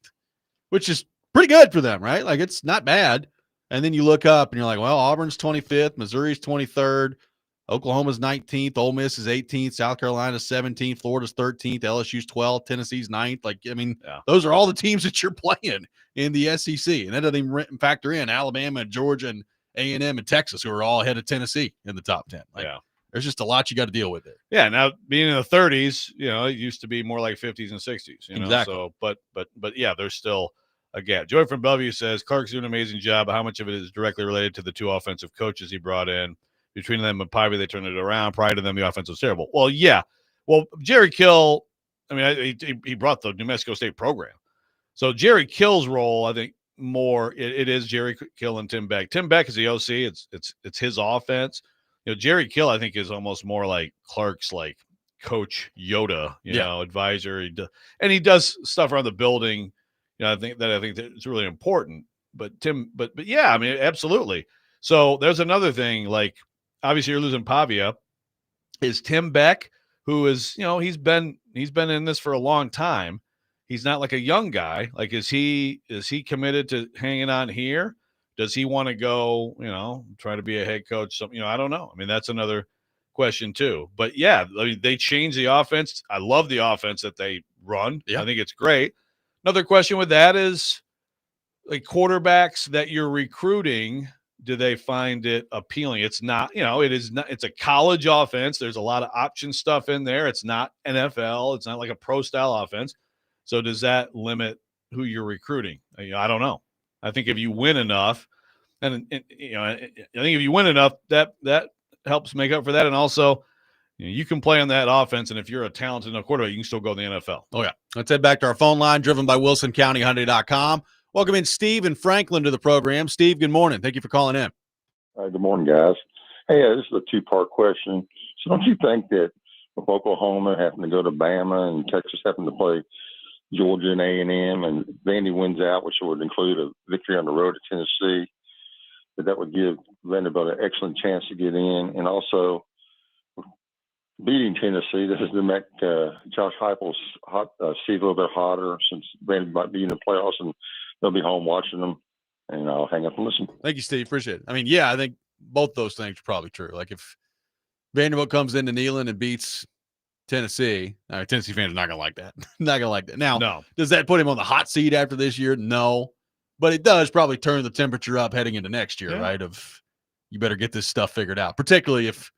which is pretty good for them, right? Like it's not bad. And then you look up and you're like, well, Auburn's 25th, Missouri's 23rd, Oklahoma's 19th, Ole Miss is 18th, South Carolina's 17th, Florida's 13th, LSU's 12th, Tennessee's 9th. Like, I mean, Those are all the teams that you're playing in the SEC. And that doesn't even factor in Alabama, Georgia, and A&M and Texas, who are all ahead of Tennessee in the top 10. There's just a lot you got to deal with there. Yeah, now being in the 30s, it used to be more like 50s and 60s. Exactly. So, but yeah, there's still a gap. Joy from Bellevue says Clark's doing an amazing job. But how much of it is directly related to the 2 offensive coaches he brought in? Between them and Pivy, they turned it around. Prior to them, the offense was terrible. Well, yeah. Well, Jerry Kill, I mean, he brought the New Mexico State program. So Jerry Kill's role, I think, more it is Jerry Kill and Tim Beck. Tim Beck is the OC. It's his offense. Jerry Kill, I think, is almost more like Clark's like Coach Yoda, advisor. He does stuff around the building. I think that it's really important. But yeah, I mean, absolutely. So there's another thing. Like obviously, you're losing Pavia. Is Tim Beck, who is he's been in this for a long time. He's not like a young guy. Like is he committed to hanging on here? Does he want to go, try to be a head coach? Something, I don't know. I mean, that's another question too. But yeah, they changed the offense. I love the offense that they run. Yeah. I think it's great. Another question with that is like quarterbacks that you're recruiting, do they find it appealing? It's not, it is not, it's a college offense. There's a lot of option stuff in there. It's not NFL. It's not like a pro style offense. So does that limit who you're recruiting? I don't know. I think if you win enough, and I think if you win enough, that helps make up for that. And also, you can play on that offense, and if you're a talented enough quarterback, you can still go to the NFL. Oh, yeah. Let's head back to our phone line, driven by WilsonCountyHyundai.com. Welcome in Steve and Franklin to the program. Steve, good morning. Thank you for calling in. Good morning, guys. Hey, this is a two-part question. So don't you think that with Oklahoma having to go to Bama and Texas having to play Georgia and A&M, and Vandy wins out, which would include a victory on the road at Tennessee, that would give Vanderbilt an excellent chance to get in? And also, beating Tennessee, this is to make Josh Heupel's seat a little bit hotter, since Vandy might be in the playoffs and they'll be home watching them. And I'll hang up and listen. Thank you, Steve. Appreciate it. I mean, yeah, I think both those things are probably true. Like if Vanderbilt comes into Neyland and beats Tennessee, Tennessee fans are not going to like that. Not going to like that. Now, No. does that put him on the hot seat after this year? No. But it does probably turn the temperature up heading into next year, right? Of you better get this stuff figured out, particularly if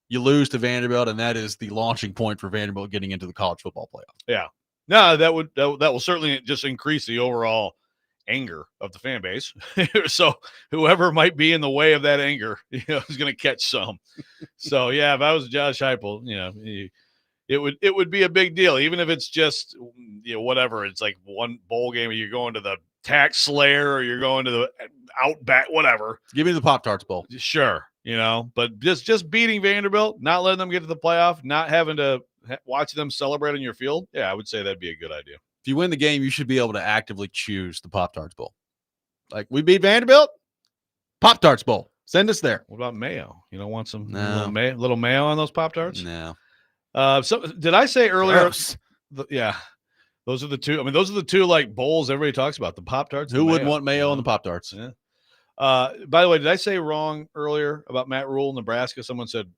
you lose to Vanderbilt, and that is the launching point for Vanderbilt getting into the college football playoff. Yeah. No, that will certainly just increase the overall anger of the fan base. So whoever might be in the way of that anger, is going to catch some. So yeah, if I was Josh Heupel, it would be a big deal, even if it's just whatever. It's like one bowl game, or you're going to the Tax Slayer, or you're going to the Outback, whatever. Give me the Pop-Tarts Bowl. Sure, but just beating Vanderbilt, not letting them get to the playoff, not having to watch them celebrate on your field. Yeah, I would say that'd be a good idea. If you win the game, you should be able to actively choose the Pop-Tarts Bowl. Like, we beat Vanderbilt, Pop-Tarts Bowl. Send us there. What about mayo? You don't want some No. little mayo on those Pop-Tarts? No. So did I say earlier? Gross. Yeah. Those are the two. I mean, those are the two like bowls everybody talks about, the Pop-Tarts. Who wouldn't want mayo on the Pop-Tarts? Yeah. By the way, did I say wrong earlier about Matt Rule, Nebraska? Someone said,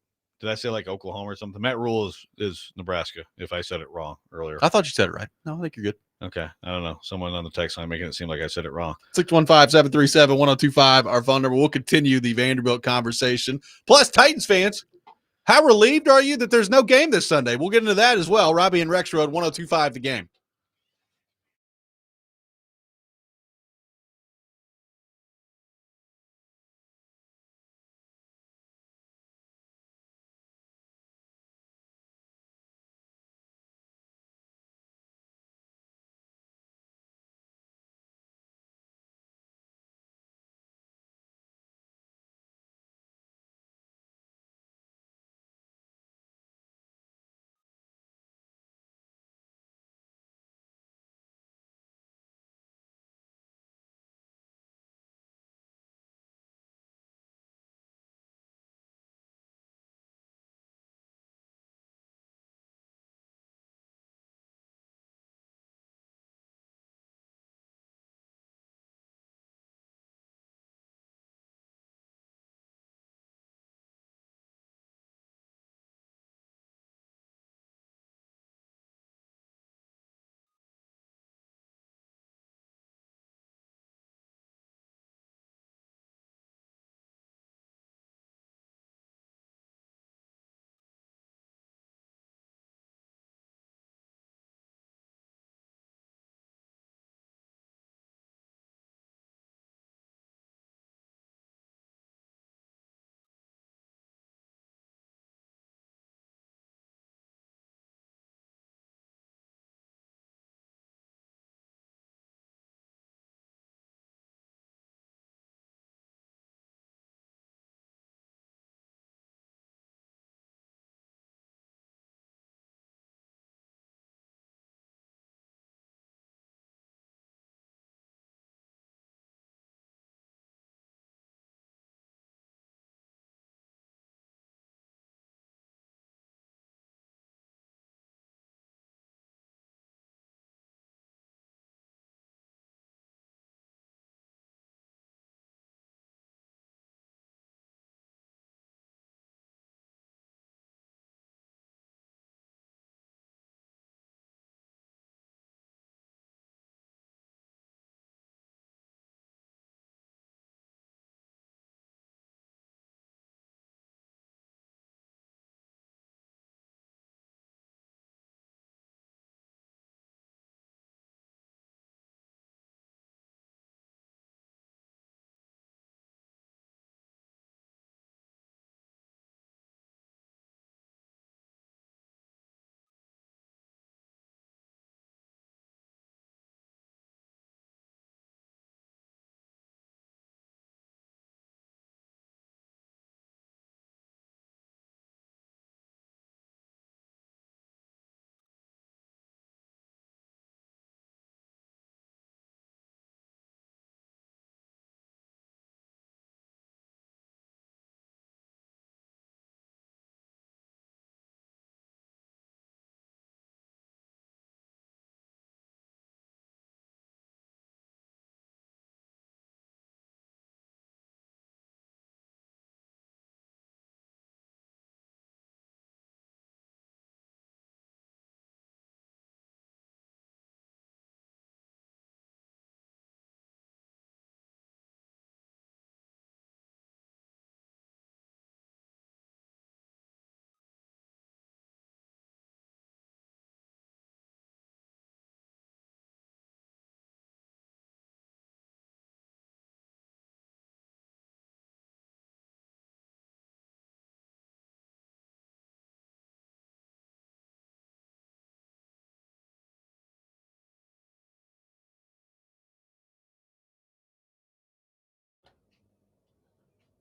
did I say like Oklahoma or something? Matt Rule is Nebraska, if I said it wrong earlier. I thought you said it right. No, I think you're good. Okay. I don't know. Someone on the text line making it seem like I said it wrong. 615-737-1025, our phone number. We'll continue the Vanderbilt conversation. Plus, Titans fans, how relieved are you that there's no game this Sunday? We'll get into that as well. Robby and Rexrode, 1025 The Game.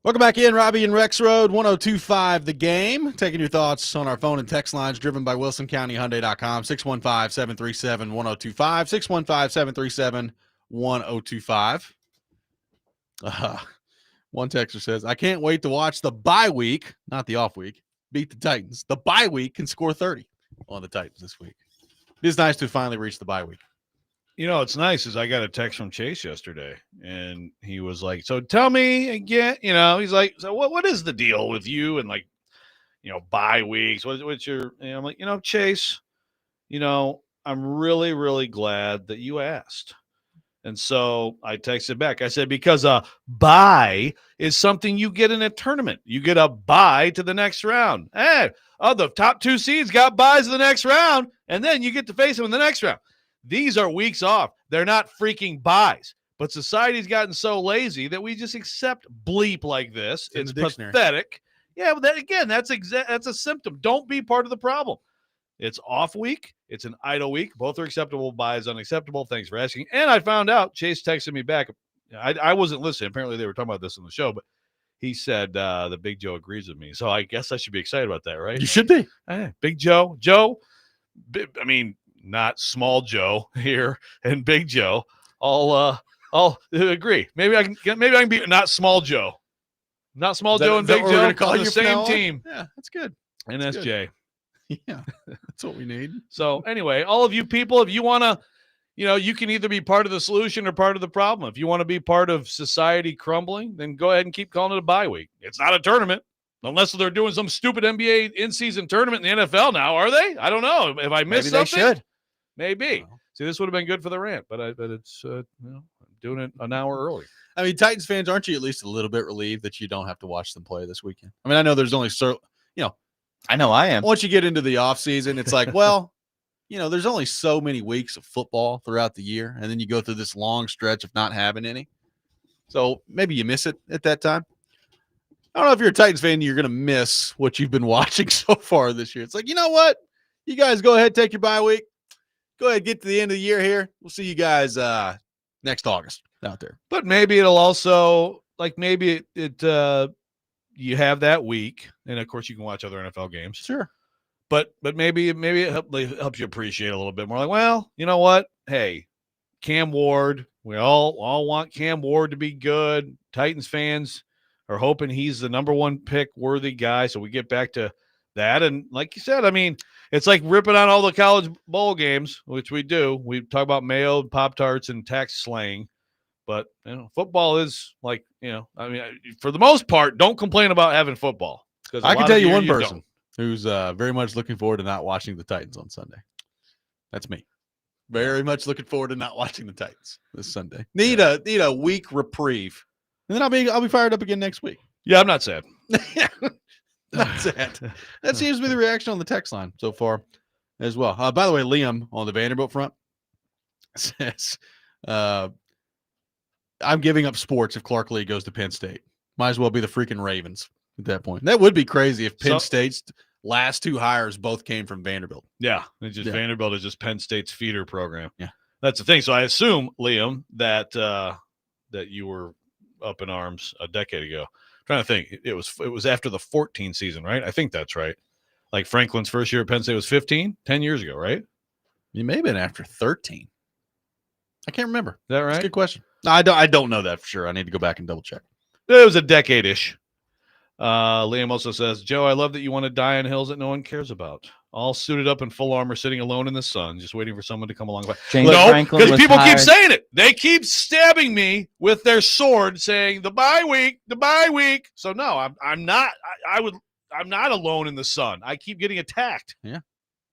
Welcome back in, Robby and Rexrode, 102.5 The Game. Taking your thoughts on our phone and text lines driven by WilsonCountyHyundai.com, 615-737-1025, 615-737-1025. One texter says, I can't wait to watch the bye week, not the off week, beat the Titans. The bye week can score 30 on the Titans this week. It is nice to finally reach the bye week. You know, it's nice is I got a text from Chase yesterday, and he was like, so tell me again, he's like, so what is the deal with you and like, bye weeks? What's your, and I'm like, Chase, I'm really, really glad that you asked. And so I texted back. I said, because a bye is something you get in a tournament. You get a bye to the next round. Hey, the top 2 seeds got byes in the next round, and then you get to face them in the next round. These are weeks off. They're not freaking buys. But society's gotten so lazy that we just accept bleep like this. It's pathetic. Yeah, but that's a symptom. Don't be part of the problem. It's off week. It's an idle week. Both are acceptable. Buys unacceptable. Thanks for asking. And I found out, Chase texted me back. I wasn't listening. Apparently they were talking about this on the show, but he said that Big Joe agrees with me. So I guess I should be excited about that, right? You should be. Big Joe. Joe, not small Joe here and Big Joe. I'll agree. Maybe I can be not small Joe. Not small Joe and Big Joe on the same team. Yeah, that's good. NSJ. Yeah, that's what we need. So anyway, all of you people, if you want to, you can either be part of the solution or part of the problem. If you want to be part of society crumbling, then go ahead and keep calling it a bye week. It's not a tournament. Unless they're doing some stupid NBA in-season tournament in the NFL now, are they? I don't know. If I missed something, they should. Maybe. See, this would have been good for the rant, but it's I'm doing it an hour early. I mean, Titans fans, aren't you at least a little bit relieved that you don't have to watch them play this weekend? I mean, I know there's only I know I am. Once you get into the offseason, it's like, well, there's only so many weeks of football throughout the year, and then you go through this long stretch of not having any. So maybe you miss it at that time. I don't know if you're a Titans fan, you're going to miss what you've been watching so far this year. It's like, you know what? You guys go ahead, take your bye week. Go ahead, get to the end of the year here. We'll see you guys next August out there. But maybe it'll also, maybe it you have that week, and of course you can watch other NFL games. Sure. But maybe it helps you appreciate a little bit more. Like, well, you know what? Hey, Cam Ward, we all want Cam Ward to be good. Titans fans are hoping he's the number 1 pick worthy guy. So we get back to that. And like you said, I mean, it's like ripping on all the college bowl games, which we do. We talk about mayo, Pop-Tarts, and tax slang. But, football is for the most part, don't complain about having football. I can tell you one person who's very much looking forward to not watching the Titans on Sunday. That's me. Very much looking forward to not watching the Titans this Sunday. Need a week reprieve. And then I'll be fired up again next week. Yeah, I'm not sad. Not sad. That seems to be the reaction on the text line so far as well. By the way, Liam on the Vanderbilt front says, I'm giving up sports if Clark Lee goes to Penn State. Might as well be the freaking Ravens at that point. That would be crazy if Penn State's last 2 hires both came from Vanderbilt. Yeah, Vanderbilt is just Penn State's feeder program. Yeah, that's the thing. So I assume, Liam, that you were up in arms a decade ago. I'm trying to think, it was after the 14 season, right? I think that's right. Like Franklin's first year at Penn State was 15, 10 years ago, right? You may have been after 13. I can't remember. Is that right? That's a good question. No, I don't know that for sure. I need to go back and double check. It was a decade-ish. Liam also says, Joe, I love that you want to die on hills that no one cares about. All suited up in full armor, sitting alone in the sun, just waiting for someone to come along. No, because people keep saying it. They keep stabbing me with their sword, saying the bye week. So no, I'm not. I'm not alone in the sun. I keep getting attacked. Yeah.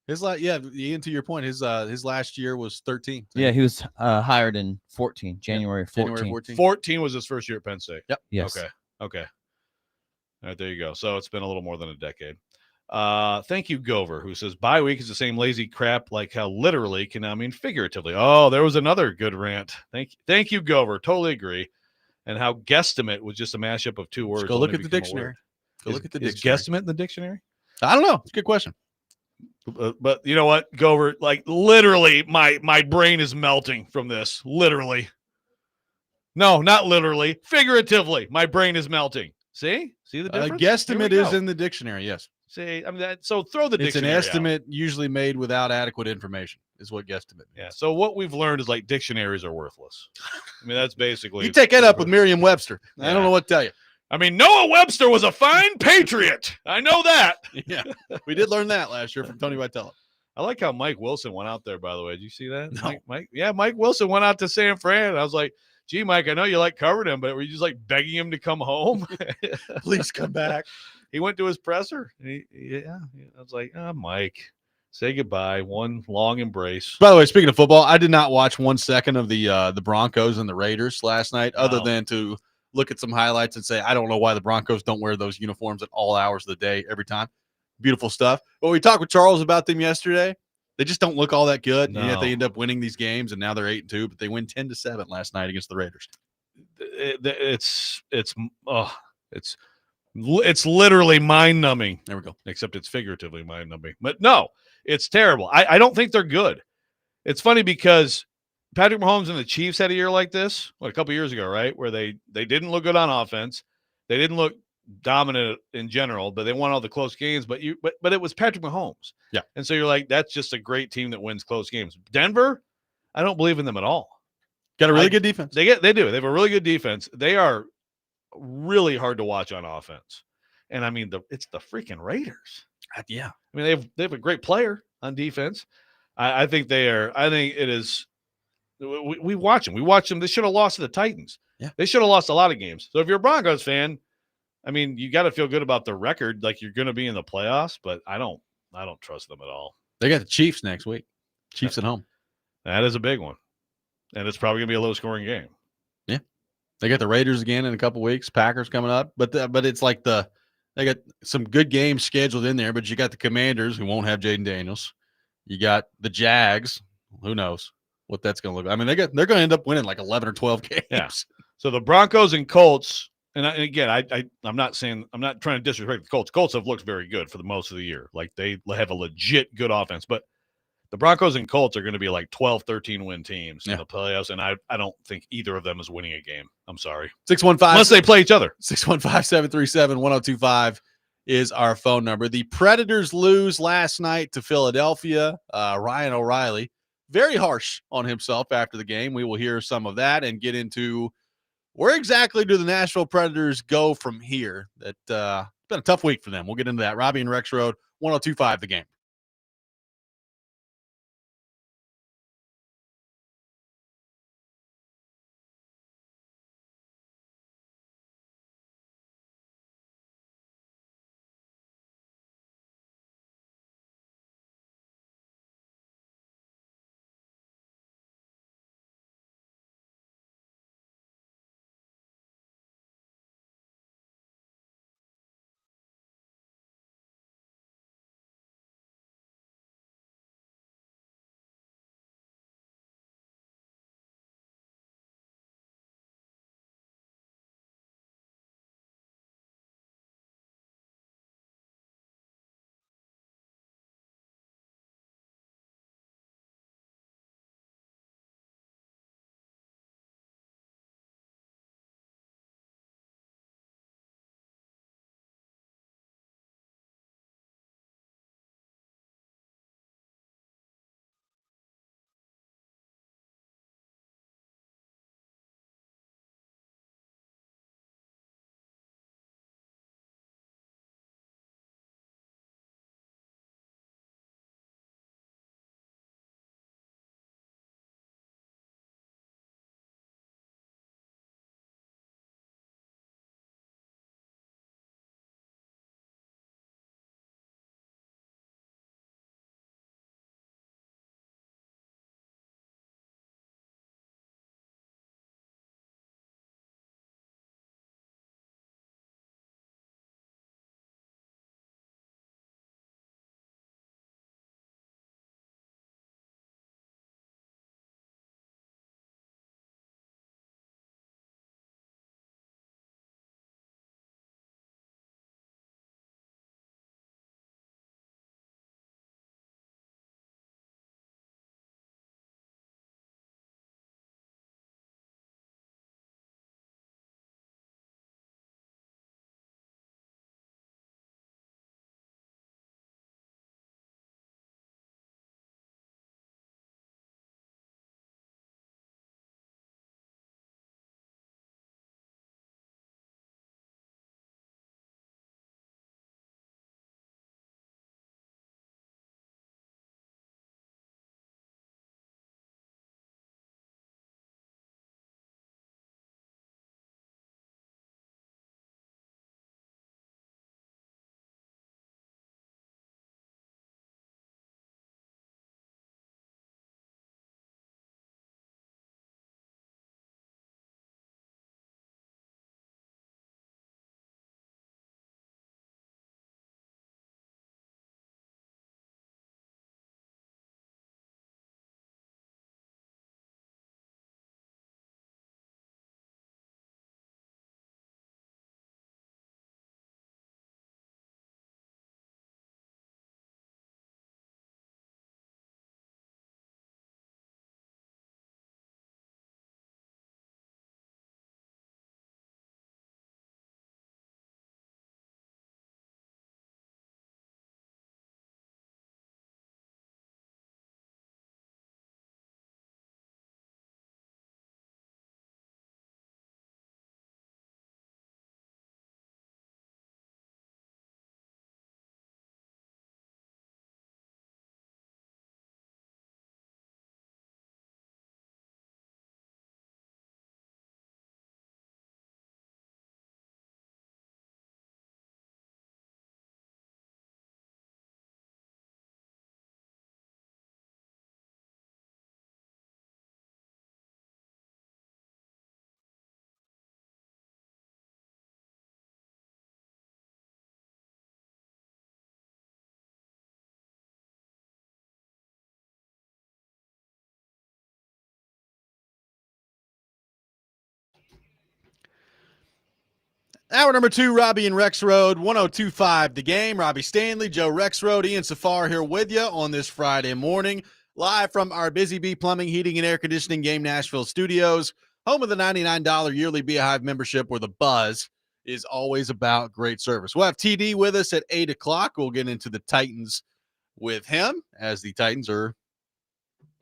Ian, to your point, his last year was 13. Yeah, he was hired in 14, January 14. 14 was his first year at Penn State. Yep. Yes. Okay. All right, there you go. So it's been a little more than a decade. Thank you, Gover, who says bye week is the same lazy crap like how literally can now mean figuratively. Oh, there was another good rant. Thank you, Gover. Totally agree. And how guesstimate was just a mashup of 2 words. Go look at the dictionary. Is guesstimate in the dictionary? I don't know. It's a good question. But you know what, Gover? Like literally, my brain is melting from this. Literally. No, not literally. Figuratively, my brain is melting. See the difference? Here we Guesstimate is go. in the dictionary. Yes. See, I mean, so throw the It's an dictionary out. estimate usually made without adequate information is what guesstimate means. Yeah. So what we've learned is like dictionaries are worthless. I mean, that's basically. You take that up with Merriam-Webster. I don't know what to tell you. I mean, Noah Webster was a fine patriot. I know that. Yeah, we did learn that last year from Tony Vitello. I like how Mike Wilson went out there, by the way. Did you see that? No. Mike Wilson went out to San Fran. I was like, gee, Mike, I know you like covering him, but were you just like begging him to come home? Please come back. He went to his presser. I was like, Mike, say goodbye. One long embrace. By the way, speaking of football, I did not watch 1 second of the Broncos and the Raiders last night, other than to look at some highlights and say, I don't know why the Broncos don't wear those uniforms at all hours of the day every time. Beautiful stuff. But we talked with Charles about them yesterday. They just don't look all that good, and yet they end up winning these games, and now they're 8-2, but they win 10-7 last night against the Raiders. It's literally mind-numbing. There we go. Except it's figuratively mind-numbing. But no, it's terrible. I don't think they're good. It's funny because Patrick Mahomes and the Chiefs had a year like this, a couple years ago, right? Where they didn't look good on offense. They didn't look dominant in general, but they won all the close games. But it was Patrick Mahomes. Yeah. And so you're like, that's just a great team that wins close games. Denver, I don't believe in them at all. Got a really good defense. They do. They have a really good defense. They are really hard to watch on offense. And I mean, it's the freaking Raiders. Yeah. I mean, they have a great player on defense. I think they are. I think it is. We watch them. We watch them. They should have lost to the Titans. Yeah. They should have lost a lot of games. So if you're a Broncos fan, I mean, you got to feel good about the record. Like you're going to be in the playoffs, but I don't trust them at all. They got the Chiefs next week. Chiefs at home. That is a big one. And it's probably going to be a low scoring game. Yeah. They got the Raiders again in a couple weeks. Packers coming up. But it's like they got some good games scheduled in there, but you got the Commanders who won't have Jaden Daniels. You got the Jags. Who knows what that's going to look like. I mean, they're going to end up winning like 11 or 12 games. Yeah. So the Broncos and Colts, and again, I'm not trying to disrespect the Colts. Colts have looked very good for the most of the year. Like they have a legit good offense, but the Broncos and Colts are going to be like 12, 13 win teams in the playoffs, and I don't think either of them is winning a game. I'm sorry. 615 unless they play each other. 615-737-1025 is our phone number. The Predators lose last night to Philadelphia. Ryan O'Reilly, very harsh on himself after the game. We will hear some of that and get into where exactly do the Nashville Predators go from here. It's been a tough week for them. We'll get into that. Robby and Rexrode, 1025 The Game. Hour number 2, Robby and Rexrode, 102.5 The Game. Robby Stanley, Joe Rexrode, Ian Safar here with you on this Friday morning, live from our Busy Bee Plumbing, Heating, and Air Conditioning Game Nashville studios, home of the $99 yearly Beehive membership where the buzz is always about great service. We'll have TD with us at 8 o'clock. We'll get into the Titans with him as the Titans are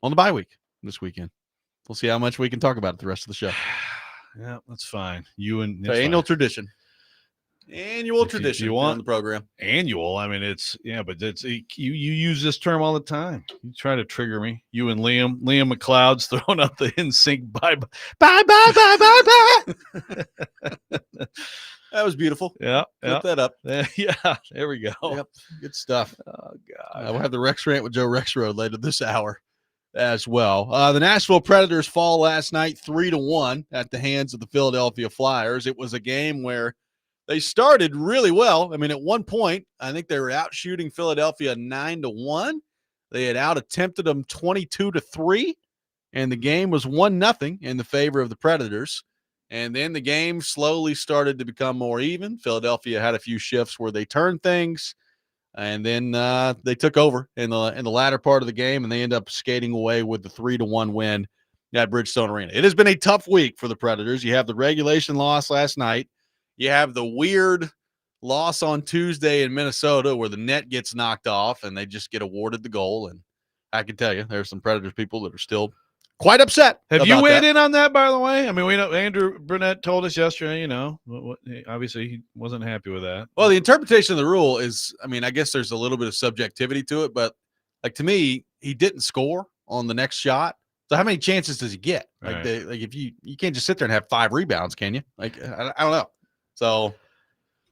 on the bye week this weekend. We'll see how much we can talk about it the rest of the show. Yeah, that's fine. Annual tradition. Annual tradition you want on the program. Annual. I mean, but it's you use this term all the time. You try to trigger me. You and Liam McLeod's throwing up the in sync bye. That was beautiful. Yeah, Flip that up. Yeah, there we go. Yep, good stuff. Oh God, we'll have the Rex Rant with Joe Rexrode later this hour as well. The Nashville Predators fall last night 3-1 at the hands of the Philadelphia Flyers. It was a game where they started really well. I mean, at one point, I think they were out shooting Philadelphia 9-1. They had out attempted them 22-3, and the game was 1-0 in the favor of the Predators. And then the game slowly started to become more even. Philadelphia had a few shifts where they turned things, and then they took over in the latter part of the game, and they end up skating away with the 3-1 win at Bridgestone Arena. It has been a tough week for the Predators. You have the regulation loss last night. You have the weird loss on Tuesday in Minnesota where the net gets knocked off and they just get awarded the goal. And I can tell you, there's some Predators people that are still quite upset. Have you weighed in on that, by the way? I mean, we know Andrew Burnett told us yesterday, obviously he wasn't happy with that. Well, the interpretation of the rule is, I mean, I guess there's a little bit of subjectivity to it, but like to me, he didn't score on the next shot. So how many chances does he get? Like, right. If you can't just sit there and have 5 rebounds, can you? Like, I don't know. So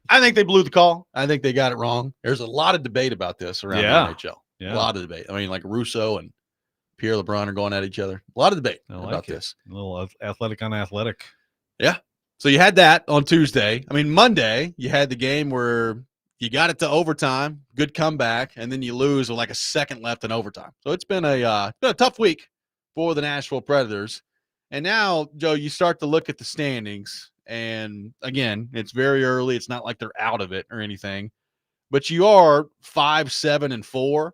I think they blew the call. I think they got it wrong. There's a lot of debate about this around the NHL. Yeah. A lot of debate. I mean, like Russo and Pierre LeBrun are going at each other. A lot of debate about this. A little athletic on athletic. Yeah. So you had that on Tuesday. I mean, Monday, you had the game where you got it to overtime, good comeback, and then you lose with like a second left in overtime. So it's been a tough week for the Nashville Predators. And now, Joe, you start to look at the standings. And again, it's very early. It's not like they're out of it or anything, but you are 5-7-4,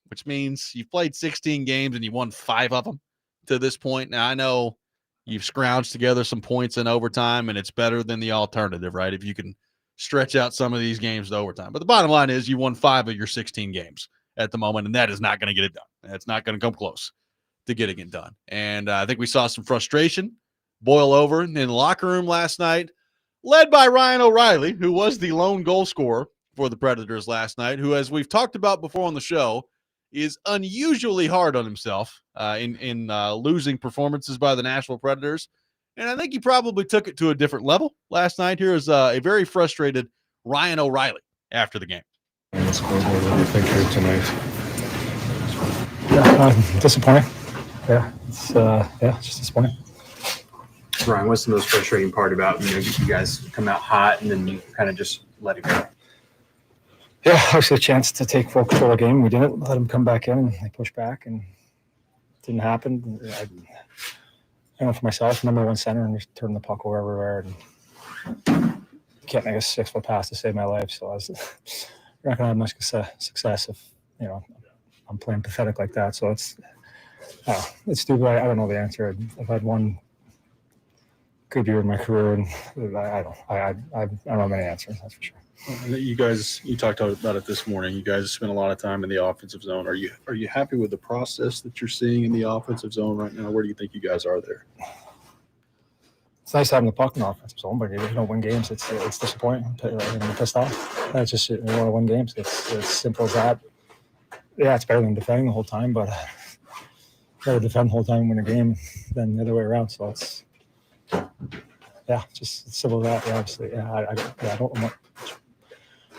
which means you've played 16 games and you won 5 of them to this point. Now I know you've scrounged together some points in overtime and it's better than the alternative, right? If you can stretch out some of these games to overtime, but the bottom line is you won 5 of your 16 games at the moment. And that is not going to get it done. That's not going to come close to getting it done. And I think we saw some frustration boil over in the locker room last night, led by Ryan O'Reilly, who was the lone goal scorer for the Predators last night, who, as we've talked about before on the show, is unusually hard on himself in losing performances by the Nashville Predators. And I think he probably took it to a different level last night. Here is a very frustrated Ryan O'Reilly after the game. The scoreboard, what do you think here tonight? Yeah, disappointing. Yeah, it's just disappointing. Ryan, what's the most frustrating part about, you guys come out hot and then you kind of just let it go? Yeah, actually a chance to take full control of the game. We didn't let them come back in and they pushed back and it didn't happen. I know for myself, number one center and just turn the puck over everywhere. And can't make a 6-foot pass to save my life. So you're not going to have much success if, I'm playing pathetic like that. So it's stupid. I don't know the answer. I've had one good year in my career, and I don't have any answers. That's for sure. You talked about it this morning. You guys spent a lot of time in the offensive zone. Are you happy with the process that you're seeing in the offensive zone right now? Where do you think you guys are there? It's nice having the puck in the offensive zone, but you don't win games. It's disappointing. I'm pissed off. That's just you want to win games. It's as simple as that. Yeah, it's better than defending the whole time, but better defend the whole time and win a game than the other way around. So it's. Yeah, just simple as that. Yeah, obviously, I don't know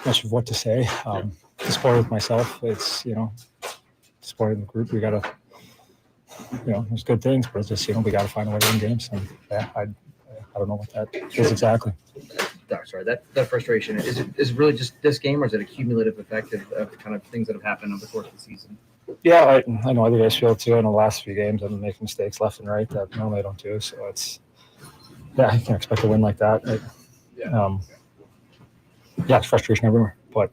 much of what to say. Disappointed with myself. It's disappointed in the group. We gotta, there's good things, but it's just we gotta find a way to win games. And I don't know what that is exactly. Sorry, that frustration is it really just this game, or is it a cumulative effect of kind of things that have happened over the course of the season? Yeah, I know other guys feel it too. In the last few games, I've been making mistakes left and right that normally I don't do. So it's. Yeah, I can't expect a win like that. yeah, it's frustration everywhere. But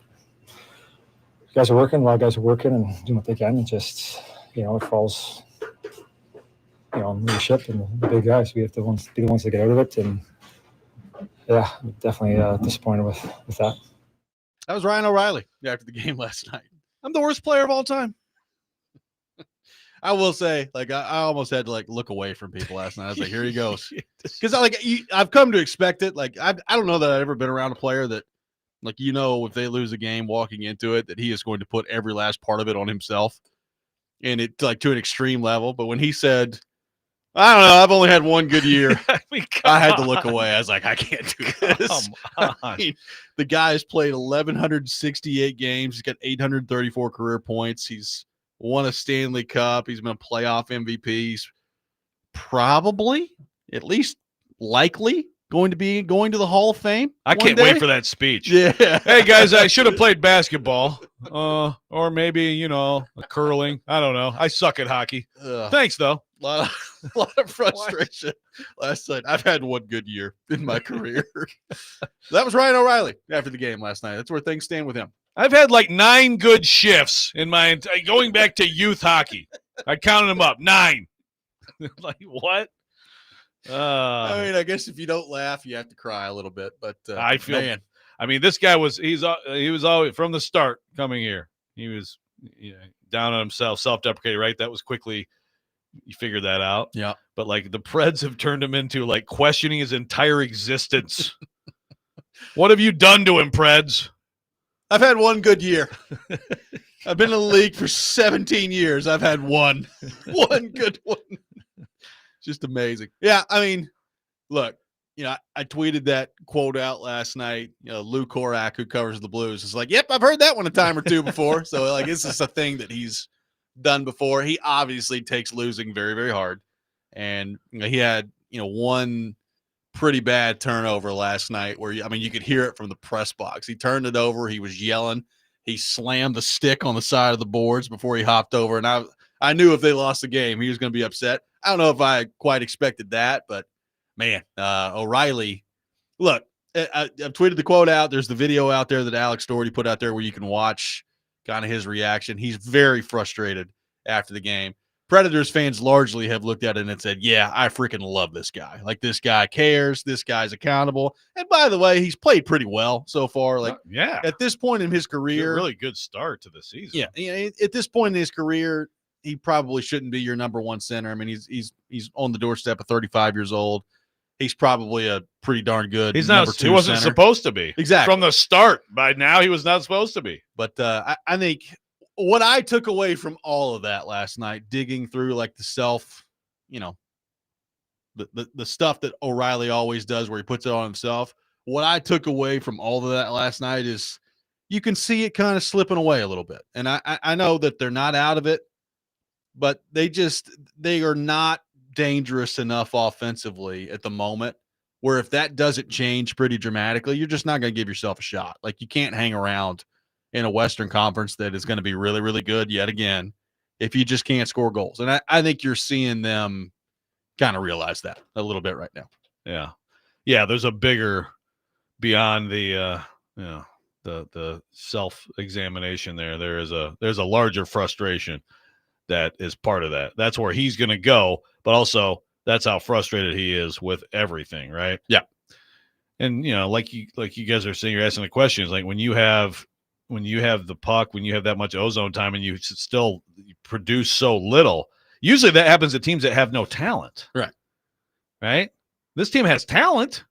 guys are working. A lot of guys are working and doing what they can. And just it falls on leadership and the big guys. We have to be the ones to get out of it. And yeah, definitely disappointed with that. That was Ryan O'Reilly after the game last night. I'm the worst player of all time. I will say, like, I almost had to look away from people last night. I was like, here he goes. Because I've come to expect it. Like, I don't know that I've ever been around a player that, like, if they lose a game walking into it, that he is going to put every last part of it on himself, and it to an extreme level. But when he said, I don't know, I've only had one good year, I had to look away. I was like, I can't do this. The guy has played 1,168 games. He's got 834 career points. He's won a Stanley Cup. He's been a playoff MVP. He's probably, at least likely, going to the Hall of Fame. I can't wait for that speech. Yeah. Hey, guys, I should have played basketball or maybe, curling. I don't know. I suck at hockey. Thanks, though. A lot of frustration last night. I've had one good year in my career. That was Ryan O'Reilly after the game last night. That's where things stand with him. I've had like 9 good shifts in my going back to youth hockey. I counted them up. 9. Like what? I mean, I guess if you don't laugh, you have to cry a little bit. But I feel. Man. I mean, this guy he was always from the start coming here. He was down on himself, self-deprecating. Right? That was quickly. You figured that out. Yeah. But like the Preds have turned him into like questioning his entire existence. What have you done to him, Preds? I've had one good year. I've been in the league for 17 years. I've had one good one. Just amazing. Yeah. I mean, look, I tweeted that quote out last night. Lou Korak, who covers the Blues, is like, yep, I've heard that one a time or two before. So like, this is a thing that he's done before. He obviously takes losing very, very hard. And he had, one pretty bad turnover last night where, you could hear it from the press box. He turned it over. He was yelling. He slammed the stick on the side of the boards before he hopped over. And I knew if they lost the game, he was going to be upset. I don't know if I quite expected that, but man, O'Reilly, look, I've tweeted the quote out. There's the video out there that Alex Doherty put out there where you can watch kind of his reaction. He's very frustrated after the game. Predators fans largely have looked at it and said, yeah, I freaking love this guy. Like, this guy cares. This guy's accountable. And by the way, he's played pretty well so far. Like, yeah, at this point in his career, really good start to the season. Yeah. At this point in his career, he probably shouldn't be your number one center. I mean, he's on the doorstep of 35 years old. He's probably a pretty darn good. He's not. He wasn't supposed to be. Exactly. From the start. By now, he was not supposed to be. But I think what I took away from all of that last night, digging through like the the stuff that O'Reilly always does where he puts it on himself. What I took away from all of that last night is you can see it kind of slipping away a little bit. And I know that they're not out of it, but they are not dangerous enough offensively at the moment where if that doesn't change pretty dramatically, you're just not going to give yourself a shot. Like, you can't hang around in a Western Conference that is going to be really, really good yet again if you just can't score goals. And I think you're seeing them kind of realize that a little bit right now. Yeah. Yeah, there's a bigger beyond the self-examination there. There's a larger frustration that is part of that. That's where he's going to go, but also that's how frustrated he is with everything, right? Yeah. And like you guys are saying, you're asking the questions, like when you have the puck, when you have that much ozone time and you still produce so little, usually that happens to teams that have no talent. Right? This team has talent.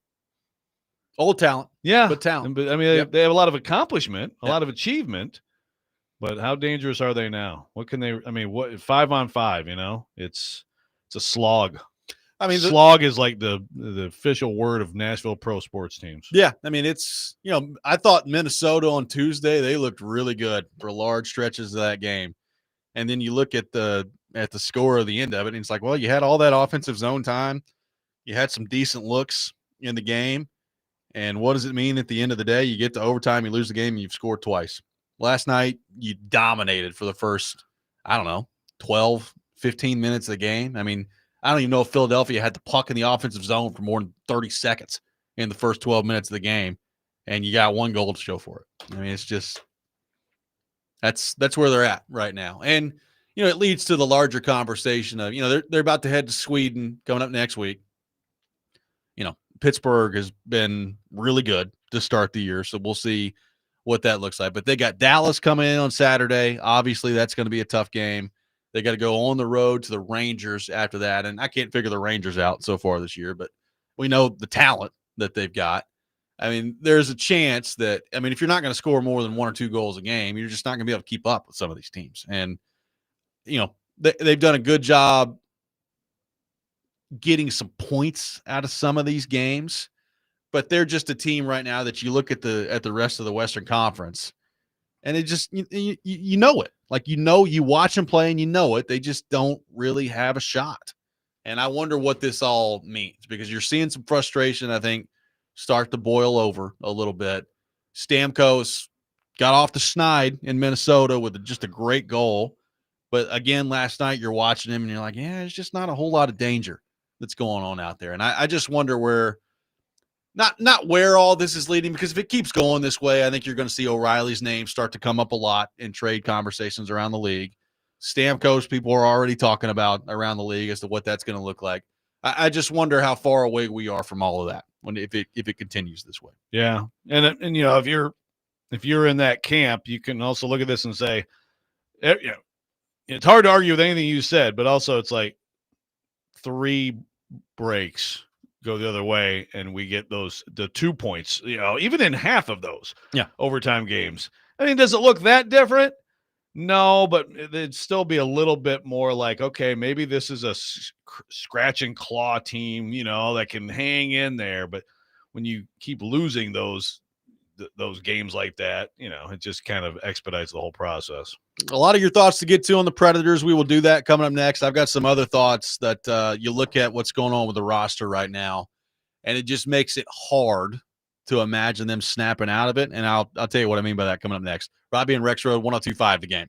Old talent. Yeah. But talent. But I mean, they have a lot of accomplishment, a lot of achievement. But how dangerous are they now? What can they? I mean, what 5-on-5? It's a slog. I mean, slog is like the official word of Nashville pro sports teams. Yeah, I mean, it's I thought Minnesota on Tuesday, they looked really good for large stretches of that game, and then you look at the score of the end of it, and it's like, well, you had all that offensive zone time, you had some decent looks in the game, and what does it mean at the end of the day? You get to overtime, you lose the game, and you've scored twice. Last night, you dominated for the first, 12, 15 minutes of the game. I mean, I don't even know if Philadelphia had the puck in the offensive zone for more than 30 seconds in the first 12 minutes of the game. and you got 1 goal to show for it. I mean, it's just that's where they're at right now. And it leads to the larger conversation of, they're about to head to Sweden coming up next week. Pittsburgh has been really good to start the year, so we'll see what that looks like. But they got Dallas coming in on Saturday. Obviously, that's going to be a tough game. They got to go on the road to the Rangers after that, and I can't figure the Rangers out so far this year, but we know the talent that they've got. I mean, there's a chance that, if you're not going to score more than 1 or 2 goals a game, you're just not going to be able to keep up with some of these teams. And, they've done a good job getting some points out of some of these games, but they're just a team right now that you look at the rest of the Western Conference, and it just you know it. Like, you watch them play and you know it. They just don't really have a shot. And I wonder what this all means, because you're seeing some frustration, I think, start to boil over a little bit. Stamkos got off the schneid in Minnesota with just a great goal. But again, last night you're watching him and you're like, yeah, there's just not a whole lot of danger that's going on out there. And I just wonder where, not where all this is leading, because if it keeps going this way, I think you're going to see O'Reilly's name start to come up a lot in trade conversations around the league. Stamkos, people are already talking about around the league as to what that's going to look like. I just wonder how far away we are from all of that if it continues this way. Yeah, and if you're in that camp, you can also look at this and say, it's hard to argue with anything you said, but also it's like 3 breaks go the other way, and we get the 2 points. Even in half of those overtime games. I mean, does it look that different? No, but it'd still be a little bit more like, okay, maybe this is a scratch and claw team, that can hang in there. But when you keep losing those games like that, it just kind of expedites the whole process. A lot of your thoughts to get to on the Predators. We will do that coming up next. I've got some other thoughts that you look at what's going on with the roster right now, and it just makes it hard to imagine them snapping out of it. And I'll tell you what I mean by that coming up next. Robby and Rexrode, 102.5 The Game.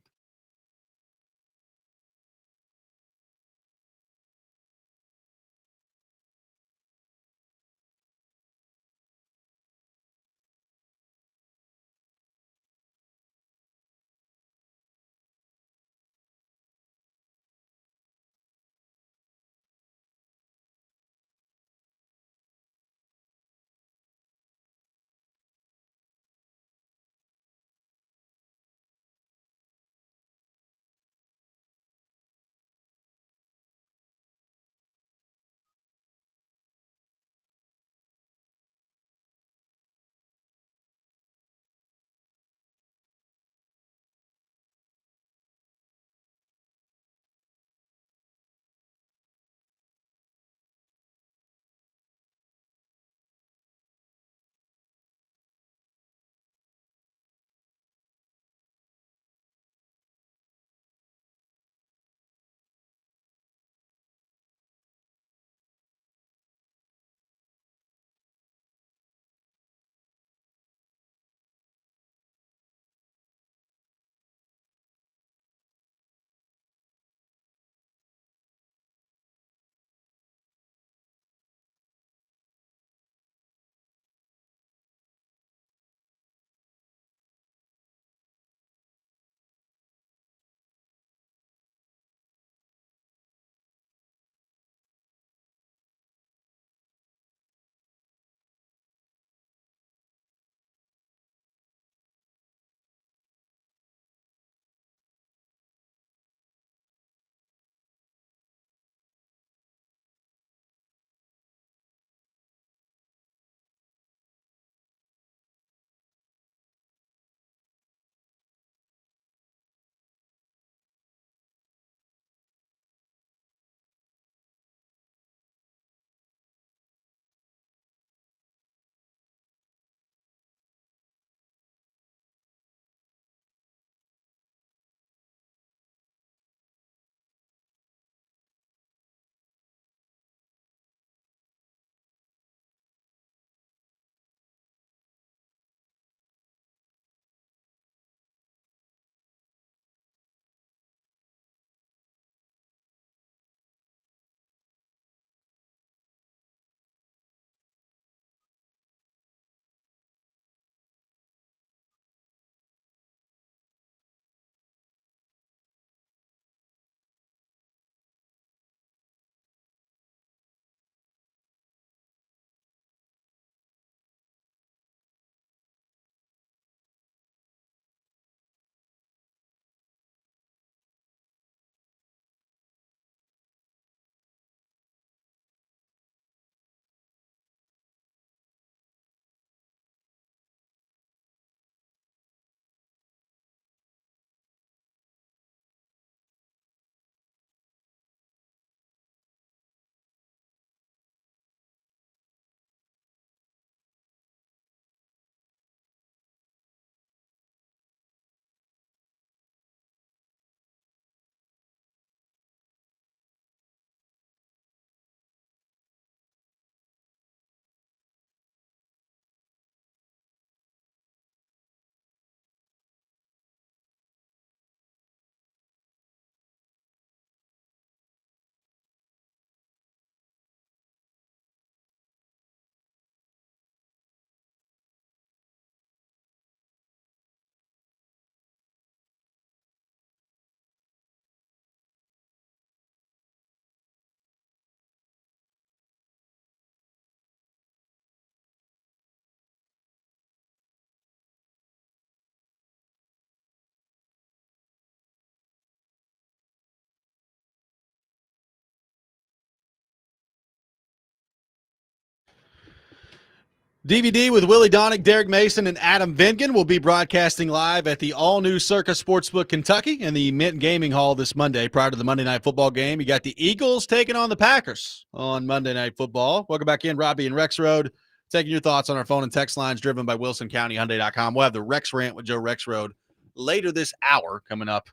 DVD with Willie Donick, Derek Mason, and Adam Vingan will be broadcasting live at the all-new Circa Sportsbook Kentucky in the Mint Gaming Hall this Monday prior to the Monday Night Football game. You got the Eagles taking on the Packers on Monday Night Football. Welcome back in, Robby and Rexrode. Taking your thoughts on our phone and text lines driven by WilsonCountyHyundai.com. We'll have the Rex Rant with Joe Rexrode later this hour coming up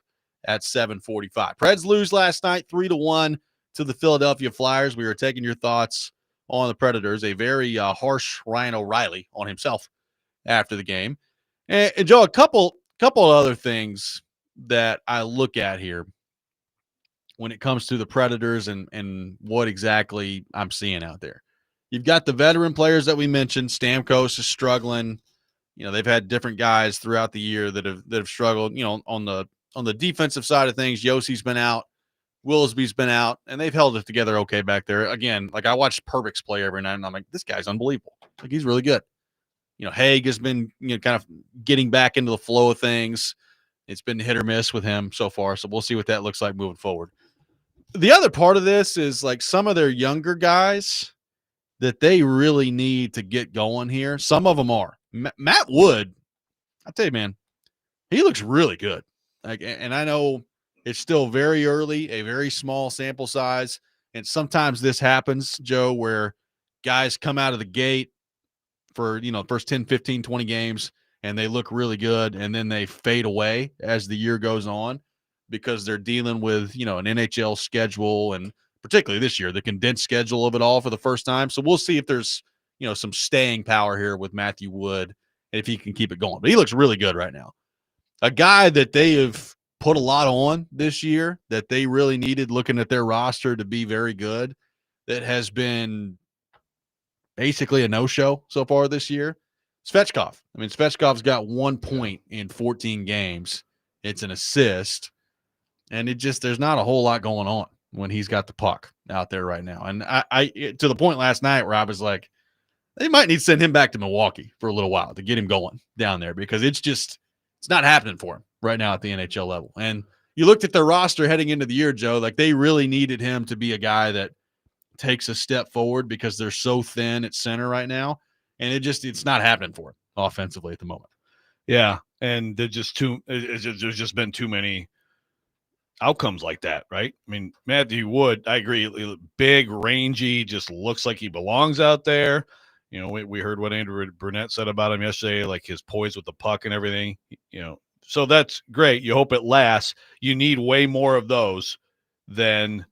at 7:45. Preds lose last night 3-1 to the Philadelphia Flyers. We were taking your thoughts on the Predators, a very harsh Ryan O'Reilly on himself after the game. And Joe, a couple other things that I look at here when it comes to the Predators and what exactly I'm seeing out there. You've got the veteran players that we mentioned. Stamkos is struggling. You know, they've had different guys throughout the year that have struggled, you know, on the defensive side of things. Yossi's been out. Willisby's been out, and they've held it together okay back there. Again, like I watch Perbix play every night, and I'm like, this guy's unbelievable. Like, he's really good. You know, Haig has been, you know, kind of getting back into the flow of things. It's been hit or miss with him so far, so we'll see what that looks like moving forward. The other part of this is like some of their younger guys that they really need to get going here. Some of them are. Matt Wood, I tell you, man, he looks really good. Like, and I know it's still very early, a very small sample size. And sometimes this happens, Joe, where guys come out of the gate for, you know, first 10, 15, 20 games, and they look really good, and then they fade away as the year goes on because they're dealing with, you know, an NHL schedule, and particularly this year, the condensed schedule of it all for the first time. So we'll see if there's, you know, some staying power here with Matthew Wood and if he can keep it going. But he looks really good right now. A guy that they have put a lot on this year that they really needed looking at their roster to be very good, that has been basically a no-show so far this year. Svechkov. I mean, Svechkov's got 1 point in 14 games. It's an assist. And there's not a whole lot going on when he's got the puck out there right now. And I to the point last night where I was like, they might need to send him back to Milwaukee for a little while to get him going down there, because it's not happening for him right now at the NHL level. And you looked at their roster heading into the year, Joe, like they really needed him to be a guy that takes a step forward because they're so thin at center right now. And it's not happening for him offensively at the moment. Yeah. And there's just been too many outcomes like that, right? I mean, Matthew Wood, I agree, big, rangy, just looks like he belongs out there. You know, we heard what Andrew Brunette said about him yesterday, like his poise with the puck and everything, you know. So that's great. You hope it lasts. You need way more of those than,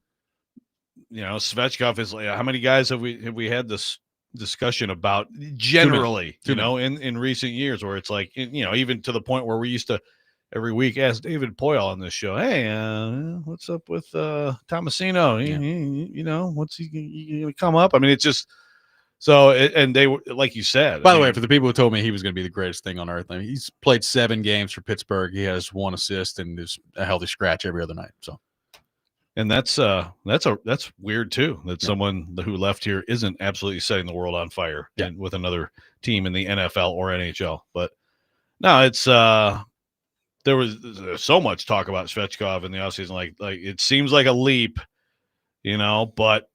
you know, Svechkov is like, how many guys have we had this discussion about generally, Too many. In recent years, where it's like, you know, even to the point where we used to every week ask David Poyle on this show, hey, what's up with Tomasino? Yeah. You know, what's he gonna come up? I mean, it's just so, and they were, like you said. By the way, for the people who told me he was going to be the greatest thing on earth, I mean, he's played 7 games for Pittsburgh. He has 1 assist and is a healthy scratch every other night. So, and that's weird too. That someone who left here isn't absolutely setting the world on fire with another team in the NFL or NHL. But no, it's there's so much talk about Svechkov in the offseason. Like it seems like a leap, you know, but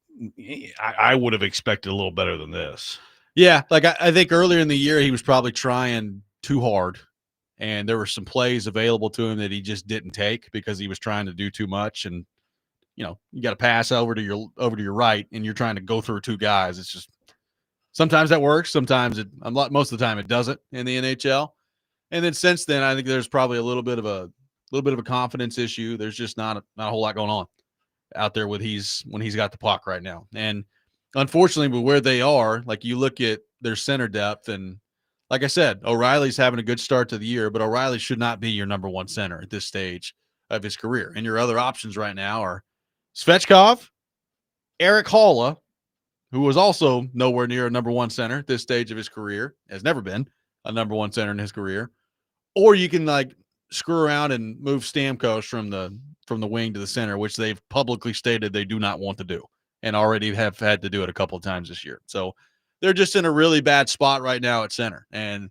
I would have expected a little better than this. Yeah, like I think earlier in the year he was probably trying too hard, and there were some plays available to him that he just didn't take because he was trying to do too much. And you know, you got to pass over to your right, and you're trying to go through 2 guys. It's just sometimes that works, sometimes most of the time it doesn't in the NHL. And then since then, I think there's probably a little bit of a confidence issue. There's just not a whole lot going on out there when he's got the puck right now. And unfortunately, with where they are, like you look at their center depth, and like I said, O'Reilly's having a good start to the year, but O'Reilly should not be your number 1 center at this stage of his career. And your other options right now are Svechkov, Eric Haula, who was also nowhere near a number 1 center at this stage of his career, has never been a number 1 center in his career. Or you can like screw around and move Stamkos from the wing to the center, which they've publicly stated they do not want to do, and already have had to do it a couple of times this year. So they're just in a really bad spot right now at center. And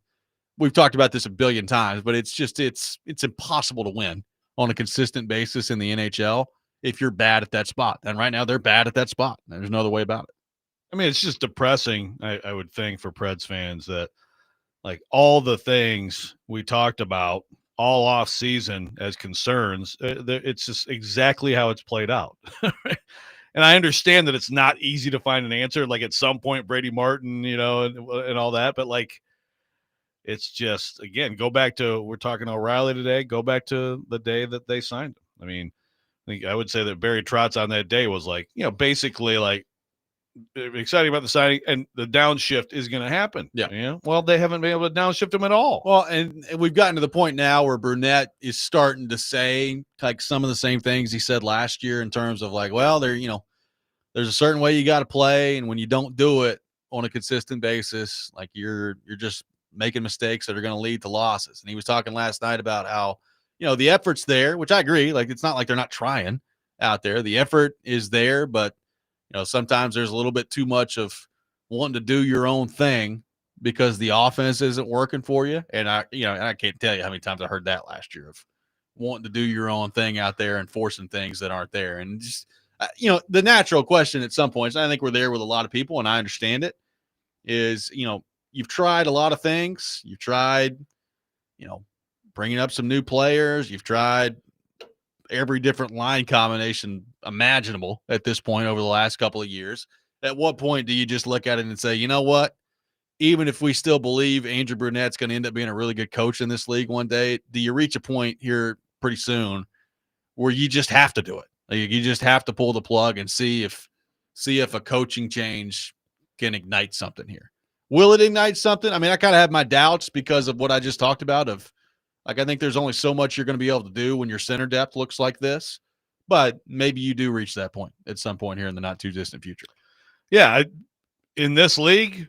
we've talked about this a billion times, but it's impossible to win on a consistent basis in the NHL if you're bad at that spot. And right now they're bad at that spot. There's no other way about it. I mean, it's just depressing, I would think, for Preds fans that like all the things we talked about all off season as concerns, it's just exactly how it's played out. And I understand that it's not easy to find an answer. Like at some point, Brady Martin, and all that, but like, it's just, again, go back to, we're talking O'Reilly today, go back to the day that they signed him. I mean, I would say that Barry Trotz on that day was like, basically like exciting about the signing, and the downshift is going to happen. Yeah. Well, they haven't been able to downshift him at all. Well, and we've gotten to the point now where Brunette is starting to say like some of the same things he said last year in terms of like, well, there's a certain way you got to play, and when you don't do it on a consistent basis, like you're just making mistakes that are going to lead to losses. And he was talking last night about how, the effort's there, which I agree. Like, it's not like they're not trying out there. The effort is there, but sometimes there's a little bit too much of wanting to do your own thing because the offense isn't working for you. And I can't tell you how many times I heard that last year of wanting to do your own thing out there and forcing things that aren't there. And just, the natural question at some points, I think we're there with a lot of people, and I understand it, is, you've tried a lot of things. You've tried, bringing up some new players. You've tried every different line combination imaginable at this point over the last couple of years. At what point do you just look at it and say, you know what? Even if we still believe Andrew Brunette's going to end up being a really good coach in this league one day, do you reach a point here pretty soon where you just have to do it? Like, you just have to pull the plug and see if a coaching change can ignite something here. Will it ignite something? I mean, I kind of have my doubts because of what I just talked about of, like, I think there's only so much you're going to be able to do when your center depth looks like this, but maybe you do reach that point at some point here in the not too distant future. Yeah. In this league,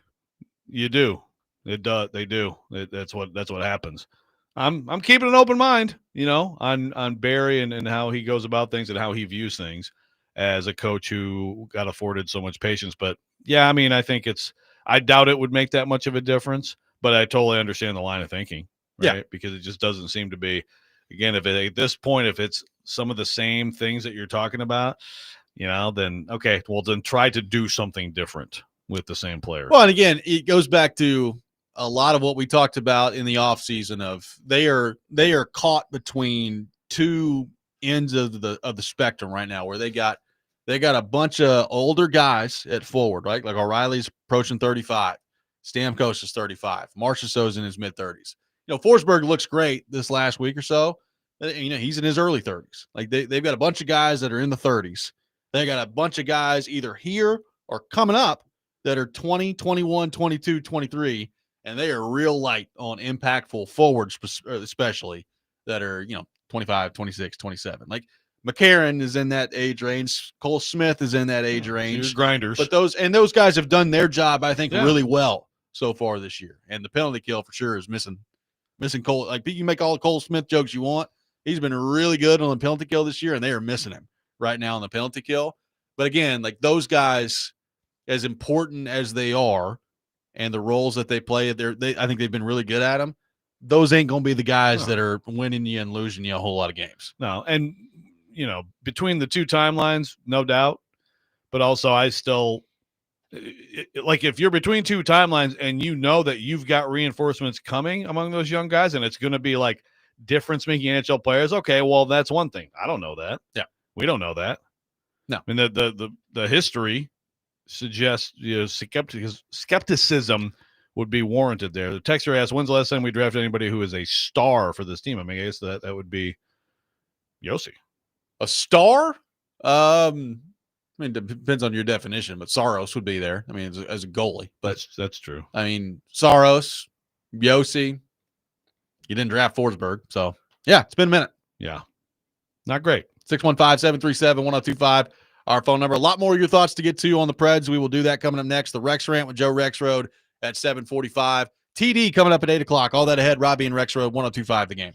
you do. It does. They do. That's what happens. I'm keeping an open mind, on Barry and how he goes about things and how he views things as a coach who got afforded so much patience. But yeah, I mean, I doubt it would make that much of a difference, but I totally understand the line of thinking, right? Yeah. Because it just doesn't seem to be, again, at this point, if it's some of the same things that you're talking about, then okay, well then try to do something different with the same players. Well, and again, it goes back to a lot of what we talked about in the offseason of they are caught between two ends of the spectrum right now, where they got a bunch of older guys at forward, right? Like O'Reilly's approaching 35, Stamkos is 35, Marchessault's in his mid 30s. Forsberg looks great this last week or so. He's in his early 30s. Like they've got a bunch of guys that are in the 30s. They got a bunch of guys either here or coming up that are 20, 21, 22, 23, and they are real light on impactful forwards, especially that are, 25, 26, 27. Like McCarron is in that age range. Cole Smith is in that age range. Grinders. But those guys have done their job, I think, really well so far this year. And the penalty kill for sure is missing Cole. Like, you make all the Cole Smith jokes you want. He's been really good on the penalty kill this year, and they are missing him right now on the penalty kill. But again, like those guys, as important as they are and the roles that they play, I think they've been really good at them. Those ain't going to be the guys that are winning you and losing you a whole lot of games. No. And, between the two timelines, no doubt. But also I still like if you're between two timelines and that you've got reinforcements coming among those young guys and it's going to be like difference making NHL players. Okay, well, that's one thing. I don't know that. Yeah. We don't know that. No. I mean, the history suggests skepticism would be warranted there. The texter asked, when's the last time we drafted anybody who is a star for this team? I mean, I guess that would be Yossi. A star? I mean, it depends on your definition, but Saros would be there. I mean, as a goalie. But that's true. I mean, Saros, Yossi. You didn't draft Forsberg. So, yeah, it's been a minute. Yeah. Not great. 615-737-1025. Our phone number. A lot more of your thoughts to get to on the Preds. We will do that coming up next. The Rex Rant with Joe Rexrode at 7:45. TD coming up at 8 o'clock. All that ahead. Robby and Rexrode, 102.5 The Game.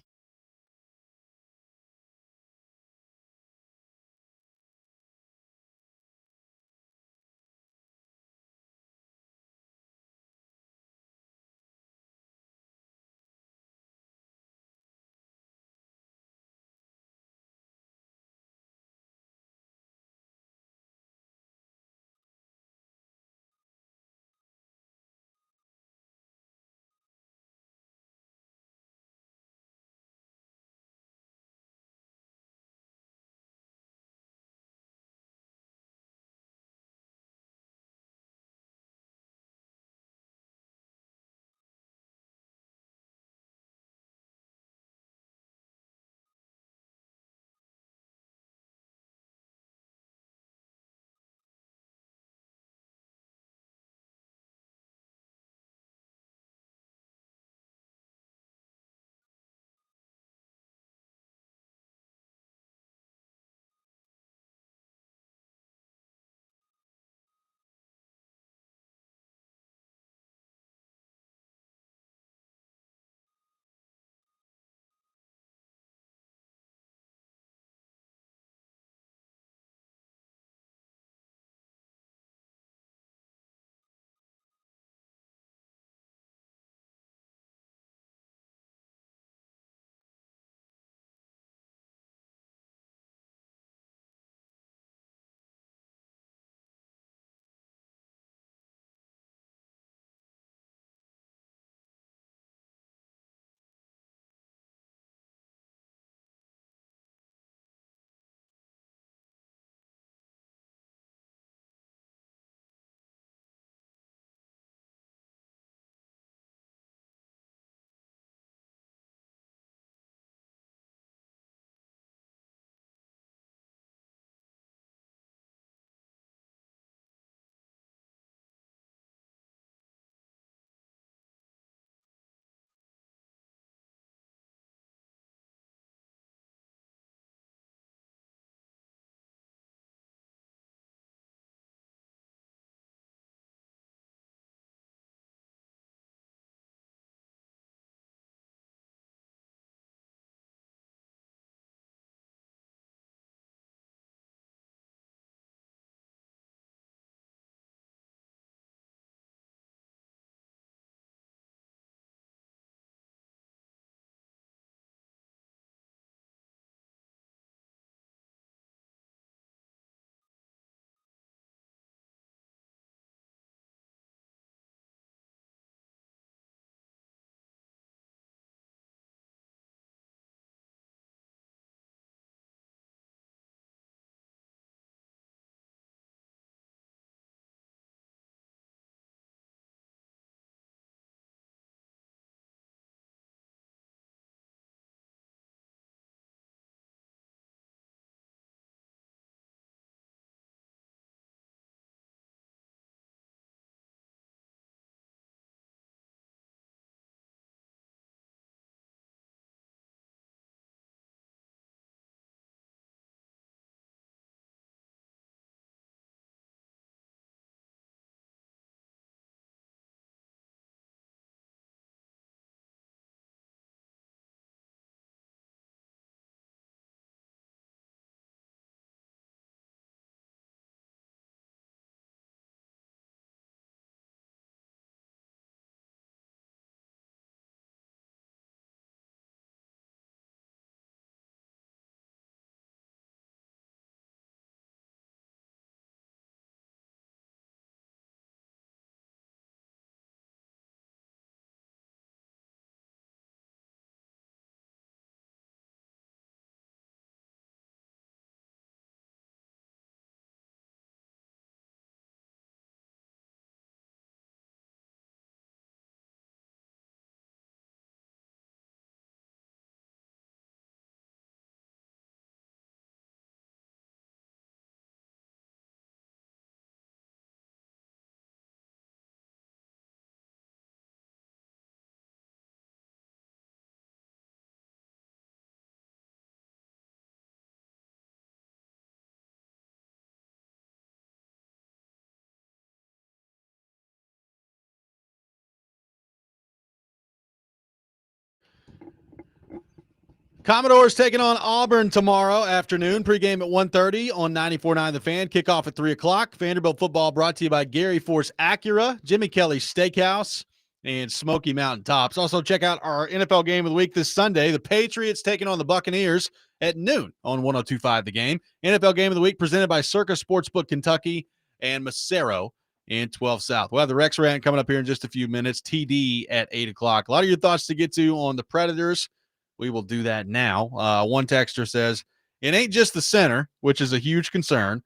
Commodores taking on Auburn tomorrow afternoon. Pregame at 1:30 on 94.9 The Fan. Kickoff at 3 o'clock. Vanderbilt football brought to you by Gary Force Acura, Jimmy Kelly's Steakhouse, and Smoky Mountain Tops. Also, check out our NFL game of the week this Sunday. The Patriots taking on the Buccaneers at noon on 102.5 The Game. NFL game of the week presented by Circus Sportsbook Kentucky and Macero in 12 South. We'll have the Rex Rant coming up here in just a few minutes. TD at 8 o'clock. A lot of your thoughts to get to on the Predators. We will do that now. One texter says, it ain't just the center, which is a huge concern.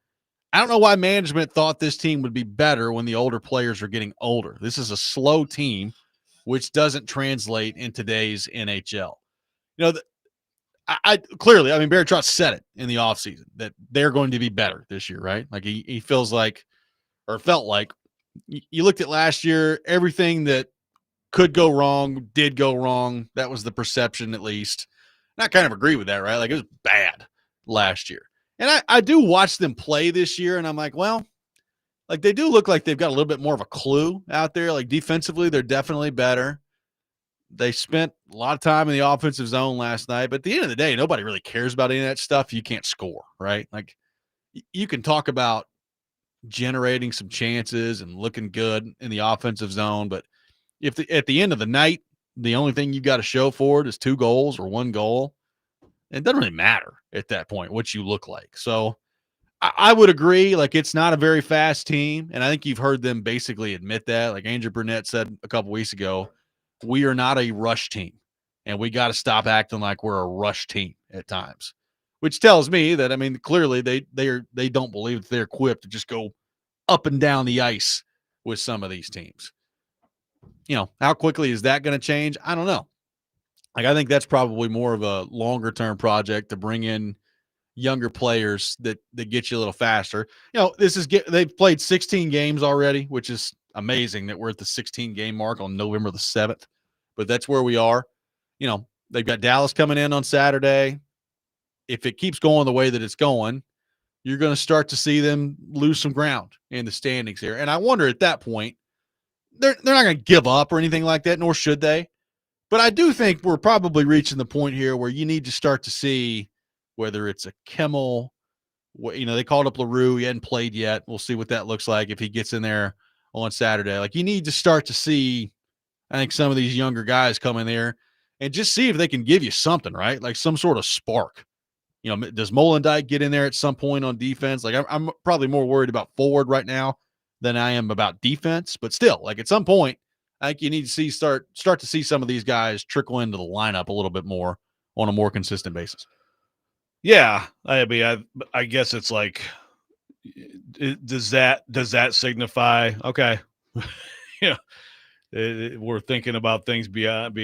I don't know why management thought this team would be better when the older players are getting older. This is a slow team, which doesn't translate in today's NHL. You know, I clearly, I mean, Barry Trotz said it in the offseason that they're going to be better this year, right? Like he feels like, or felt like, you looked at last year, everything that could go wrong, did go wrong. That was the perception, at least. And I kind of agree with that, right? Like, it was bad last year. And I do watch them play this year, and I'm like, well, like, they do look like they've got a little bit more of a clue out there. Like, defensively, they're definitely better. They spent a lot of time in the offensive zone last night, but at the end of the day, nobody really cares about any of that stuff. You can't score, right? Like, you can talk about generating some chances and looking good in the offensive zone, but if at the end of the night, the only thing you got to show for it is 2 goals or 1 goal, it doesn't really matter at that point what you look like. So I would agree, like, it's not a very fast team, and I think you've heard them basically admit that. Like Andrew Burnett said a couple weeks ago, we are not a rush team, and we got to stop acting like we're a rush team at times, which tells me that, I mean, clearly they don't believe that they're equipped to just go up and down the ice with some of these teams. You know, how quickly is that going to change? I don't know. Like, I think that's probably more of a longer term project to bring in younger players that get you a little faster. You know, they've played 16 games already, which is amazing that we're at the 16 game mark on November the 7th, but that's where we are. You know, they've got Dallas coming in on Saturday. If it keeps going the way that it's going, you're going to start to see them lose some ground in the standings here. And I wonder at that point, they're not going to give up or anything like that, nor should they. But I do think we're probably reaching the point here where you need to start to see whether it's a Kimmel. You know, they called up LaRue. He hadn't played yet. We'll see what that looks like if he gets in there on Saturday. Like, you need to start to see, I think, some of these younger guys come in there and just see if they can give you something, right? Like some sort of spark. You know, does Molendijk get in there at some point on defense? Like, I'm probably more worried about forward right now than I am about defense, but still, like, at some point, I think you need to start to see some of these guys trickle into the lineup a little bit more on a more consistent basis. Yeah, I mean, I guess it's like, does that signify, okay, yeah, we're thinking about things beyond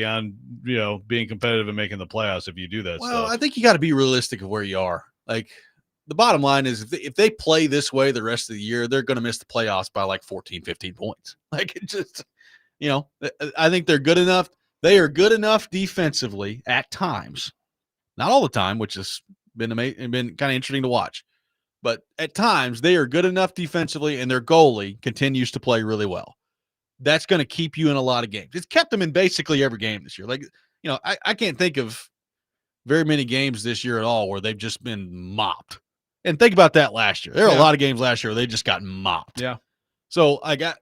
you know, being competitive and making the playoffs if you do that. Well, stuff. I think you got to be realistic of where you are. Like, the bottom line is if they play this way the rest of the year, they're going to miss the playoffs by like 14, 15 points. Like, it just, you know, I think they're good enough. They are good enough defensively at times, not all the time, which has been amazing and been kind of interesting to watch. But at times they are good enough defensively, and their goalie continues to play really well. That's going to keep you in a lot of games. It's kept them in basically every game this year. Like, you know, I can't think of very many games this year at all where they've just been mopped. And think about that last year. There were a lot of games last year where they just got mopped. Yeah. So I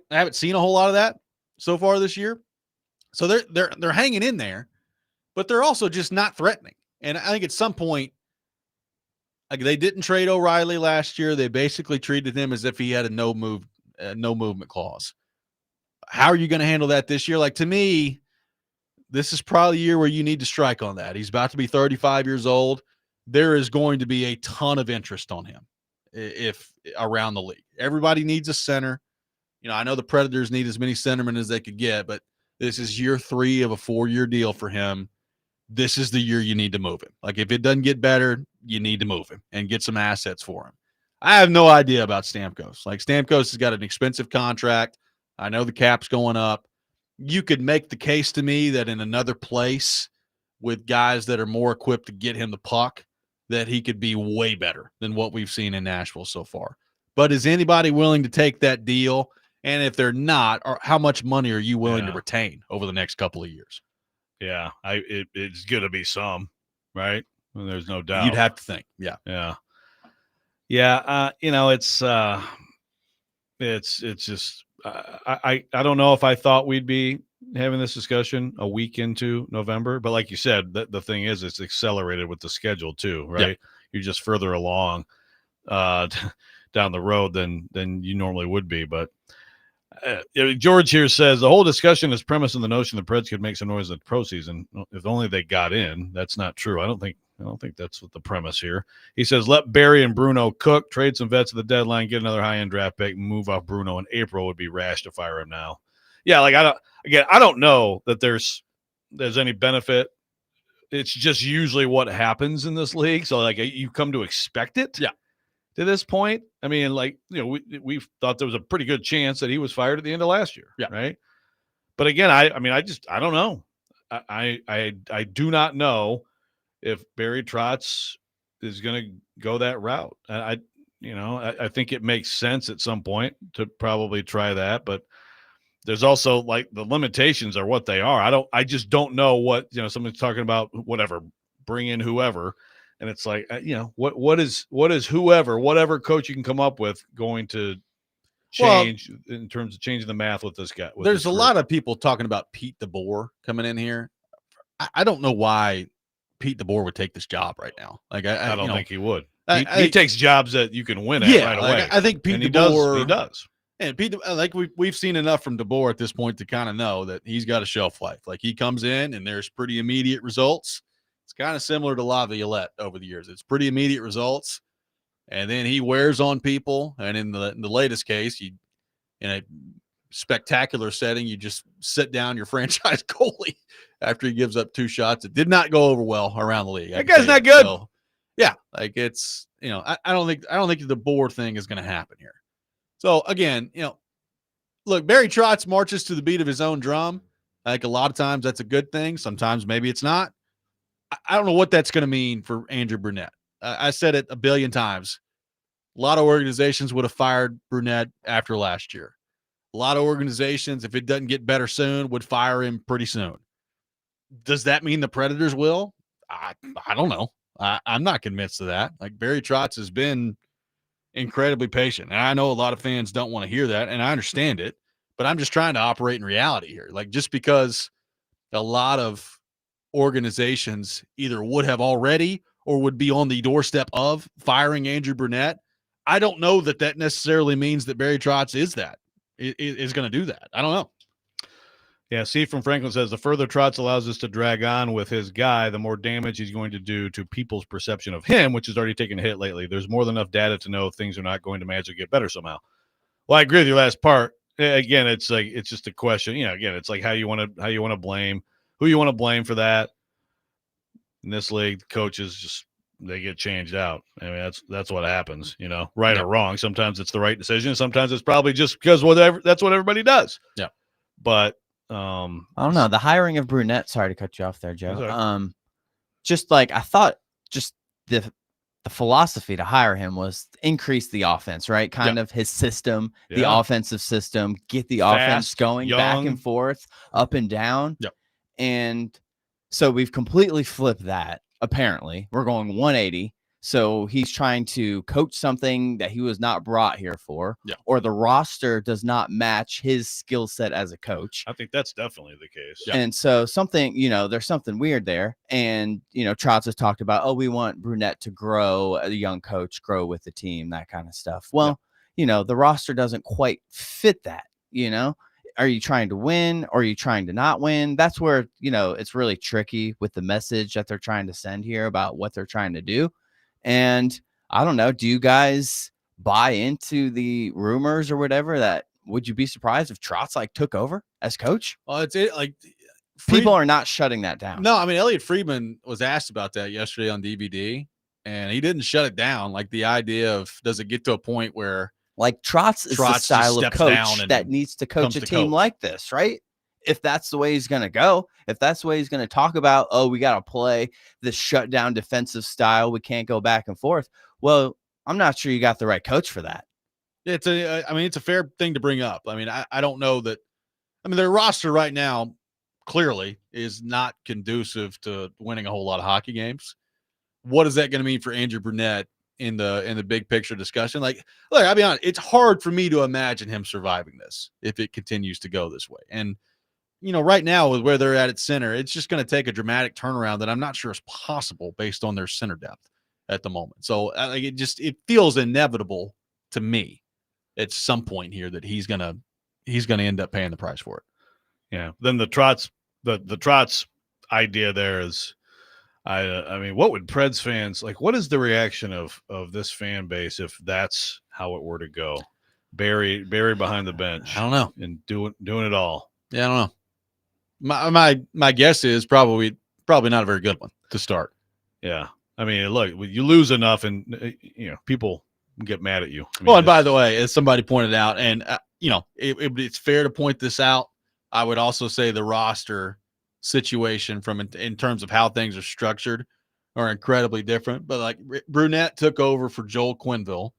haven't seen a whole lot of that so far this year. So they're hanging in there, but they're also just not threatening. And I think at some point, like, they didn't trade O'Reilly last year. They basically treated him as if he had a no movement clause. How are you going to handle that this year? Like, to me, this is probably the year where you need to strike on that. He's about to be 35 years old. There is going to be a ton of interest on him if around the league. Everybody needs a center. You know, I know the Predators need as many centermen as they could get, but this is year 3 of a 4-year deal for him. This is the year you need to move him. Like, if it doesn't get better, you need to move him and get some assets for him. I have no idea about Stamkos. Like, Stamkos has got an expensive contract. I know the cap's going up. You could make the case to me that in another place with guys that are more equipped to get him the puck, that he could be way better than what we've seen in Nashville so far. But is anybody willing to take that deal? And if they're not, or how much money are you willing to retain over the next couple of years? Yeah, it's going to be some. right? And there's no doubt. You'd have to think. Yeah. Yeah. Yeah. It's just, I don't know if I thought we'd be having this discussion a week into November, but like you said, the thing is, it's accelerated with the schedule too, right? Yeah. You're just further along down the road than you normally would be. But George here says the whole discussion is premised on the notion the Preds could make some noise in the pro season. If only they got in. That's not true. I don't think that's what the premise here. He says let Barry and Bruno cook, trade some vets at the deadline, get another high-end draft pick, move off Bruno in April. Would be rash to fire him now. Yeah, like I don't know that there's any benefit. It's just usually what happens in this league. So like you come to expect it. Yeah. To this point, I mean, like, we thought there was a pretty good chance that he was fired at the end of last year. Yeah. Right. But again, I don't know. I do not know if Barry Trotz is going to go that route. I think it makes sense at some point to probably try that, but there's also like the limitations are what they are. I just don't know what, someone's talking about whatever, bring in whoever. And it's like, what is whatever coach you can come up with going to change in terms of changing the math with this guy? There's a lot of people talking about Pete DeBoer coming in here. I don't know why Pete DeBoer would take this job right now. Like I don't think he would. I He takes jobs that you can win at right away. I think Pete and DeBoer he does. And Pete, like we've seen enough from DeBoer at this point to kind of know that he's got a shelf life. Like he comes in and there's pretty immediate results. It's kind of similar to Laviolette over the years. It's pretty immediate results, and then he wears on people. And in the latest case, in a spectacular setting, you just sit down your franchise goalie after he gives up 2 shots. It did not go over well around the league. That guy's not good. So, yeah, like it's I don't think the DeBoer thing is going to happen here. So again, look, Barry Trotz marches to the beat of his own drum. Like a lot of times that's a good thing. Sometimes maybe it's not. I don't know what that's going to mean for Andrew Brunette. I said it a billion times. A lot of organizations would have fired Brunette after last year. A lot of organizations, if it doesn't get better soon, would fire him pretty soon. Does that mean the Predators will? I don't know. I'm not convinced of that. Like Barry Trotz has been incredibly patient. And I know a lot of fans don't want to hear that, and I understand it, but I'm just trying to operate in reality here. Like just because a lot of organizations either would have already or would be on the doorstep of firing Andrew Brunette, I don't know that necessarily means that Barry Trotz is going to do that. I don't know. Yeah, Steve from Franklin says the further Trotz allows us to drag on with his guy, the more damage he's going to do to people's perception of him, which has already taken a hit lately. There's more than enough data to know things are not going to magically get better somehow. Well, I agree with your last part. Again, it's just a question. Again, it's like how you want to blame, who you want to blame for that. In this league, the coaches they get changed out. I mean, that's what happens, right or wrong. Sometimes it's the right decision. Sometimes it's probably just because that's what everybody does. Yeah. But I don't know. The hiring of Brunette, sorry to cut you off there, Joe. Right. Just like I thought just the philosophy to hire him was increase the offense, right? Kind of his system, the offensive system, get the offense going back and forth, up and down. Yep. And so we've completely flipped that. Apparently, we're going 180. So he's trying to coach something that he was not brought here for, or the roster does not match his skill set as a coach. I think that's definitely the case. Yeah. And so something, there's something weird there. And, Trotz has talked about, we want Brunette to grow, a young coach, grow with the team, that kind of stuff. Well, the roster doesn't quite fit that, Are you trying to win or are you trying to not win? That's where, it's really tricky with the message that they're trying to send here about what they're trying to do. And I don't know, do you guys buy into the rumors or whatever that would you be surprised if Trotz took over as coach? Well, People are not shutting that down. No, I mean, Elliot Friedman was asked about that yesterday on DVD and he didn't shut it down. Like the idea of, does it get to a point where Trotz is the style of coach that needs to coach a team like this, right? If that's the way he's going to go, if that's the way he's going to talk about, we got to play this shutdown defensive style, we can't go back and forth. Well, I'm not sure you got the right coach for that. It's a fair thing to bring up. I mean, I don't know that. I mean, their roster right now clearly is not conducive to winning a whole lot of hockey games. what is that going to mean for Andrew Brunette in the big picture discussion? Like, look, I'll be honest, it's hard for me to imagine him surviving this if it continues to go this way. And right now with where they're at center, it's just going to take a dramatic turnaround that I'm not sure is possible based on their center depth at the moment. So it feels inevitable to me at some point here that he's gonna end up paying the price for it. Yeah. Then the Trotz idea there is, I mean, what would Preds fans like? What is the reaction of this fan base if that's how it were to go? Barry behind the bench. I don't know. And doing it all. Yeah, I don't know. My guess is probably not a very good one to start. Yeah. I mean, look, you lose enough, and people get mad at you. I mean, well, and by the way, as somebody pointed out, and it's fair to point this out. I would also say the roster situation in terms of how things are structured are incredibly different. But like Brunette took over for Joel Quenneville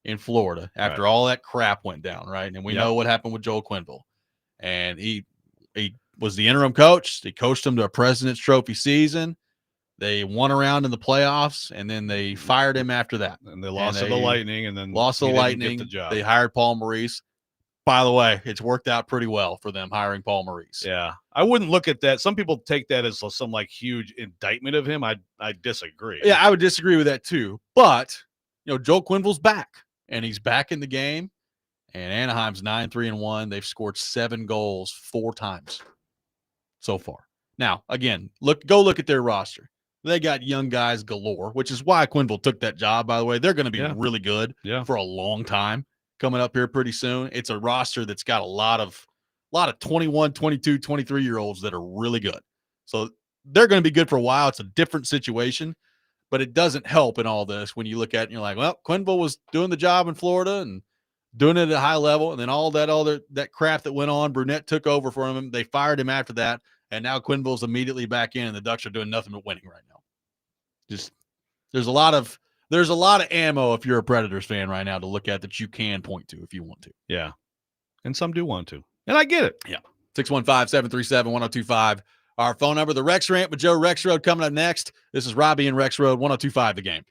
in Florida after all that crap went down, right? And we know what happened with Joel Quenneville, and he was the interim coach. He coached him to a President's Trophy season. They won around in the playoffs, and then they fired him after that. And they lost to the Lightning, and then lost to the Lightning. Get the job. They hired Paul Maurice. By the way, it's worked out pretty well for them hiring Paul Maurice. Yeah, I wouldn't look at that. Some people take that as some like huge indictment of him. I disagree. Yeah, I would disagree with that too. But Joel Quenneville's back, and he's back in the game. And Anaheim's 9-3-1. They've scored 7 goals 4 times so far. Now, again, go look at their roster. They got young guys galore, which is why Quenneville took that job, by the way. They're going to be really good for a long time coming up here pretty soon. It's a roster that's got a lot of 21, 22, 23-year-olds that are really good. So they're going to be good for a while. It's a different situation, but it doesn't help in all this when you look at it and you're like, well, Quenneville was doing the job in Florida and doing it at a high level, and then all that crap that went on, Brunette took over for him. They fired him after that, and now Quenneville's immediately back in, and the Ducks are doing nothing but winning right now. Just there's a lot of ammo if you're a Predators fan right now to look at that you can point to if you want to. Yeah, and some do want to, and I get it. Yeah, 615-737-1025. Our phone number. The Rex Rant with Joe Rexrode coming up next. This is Robby and Rexrode 1025 The Game.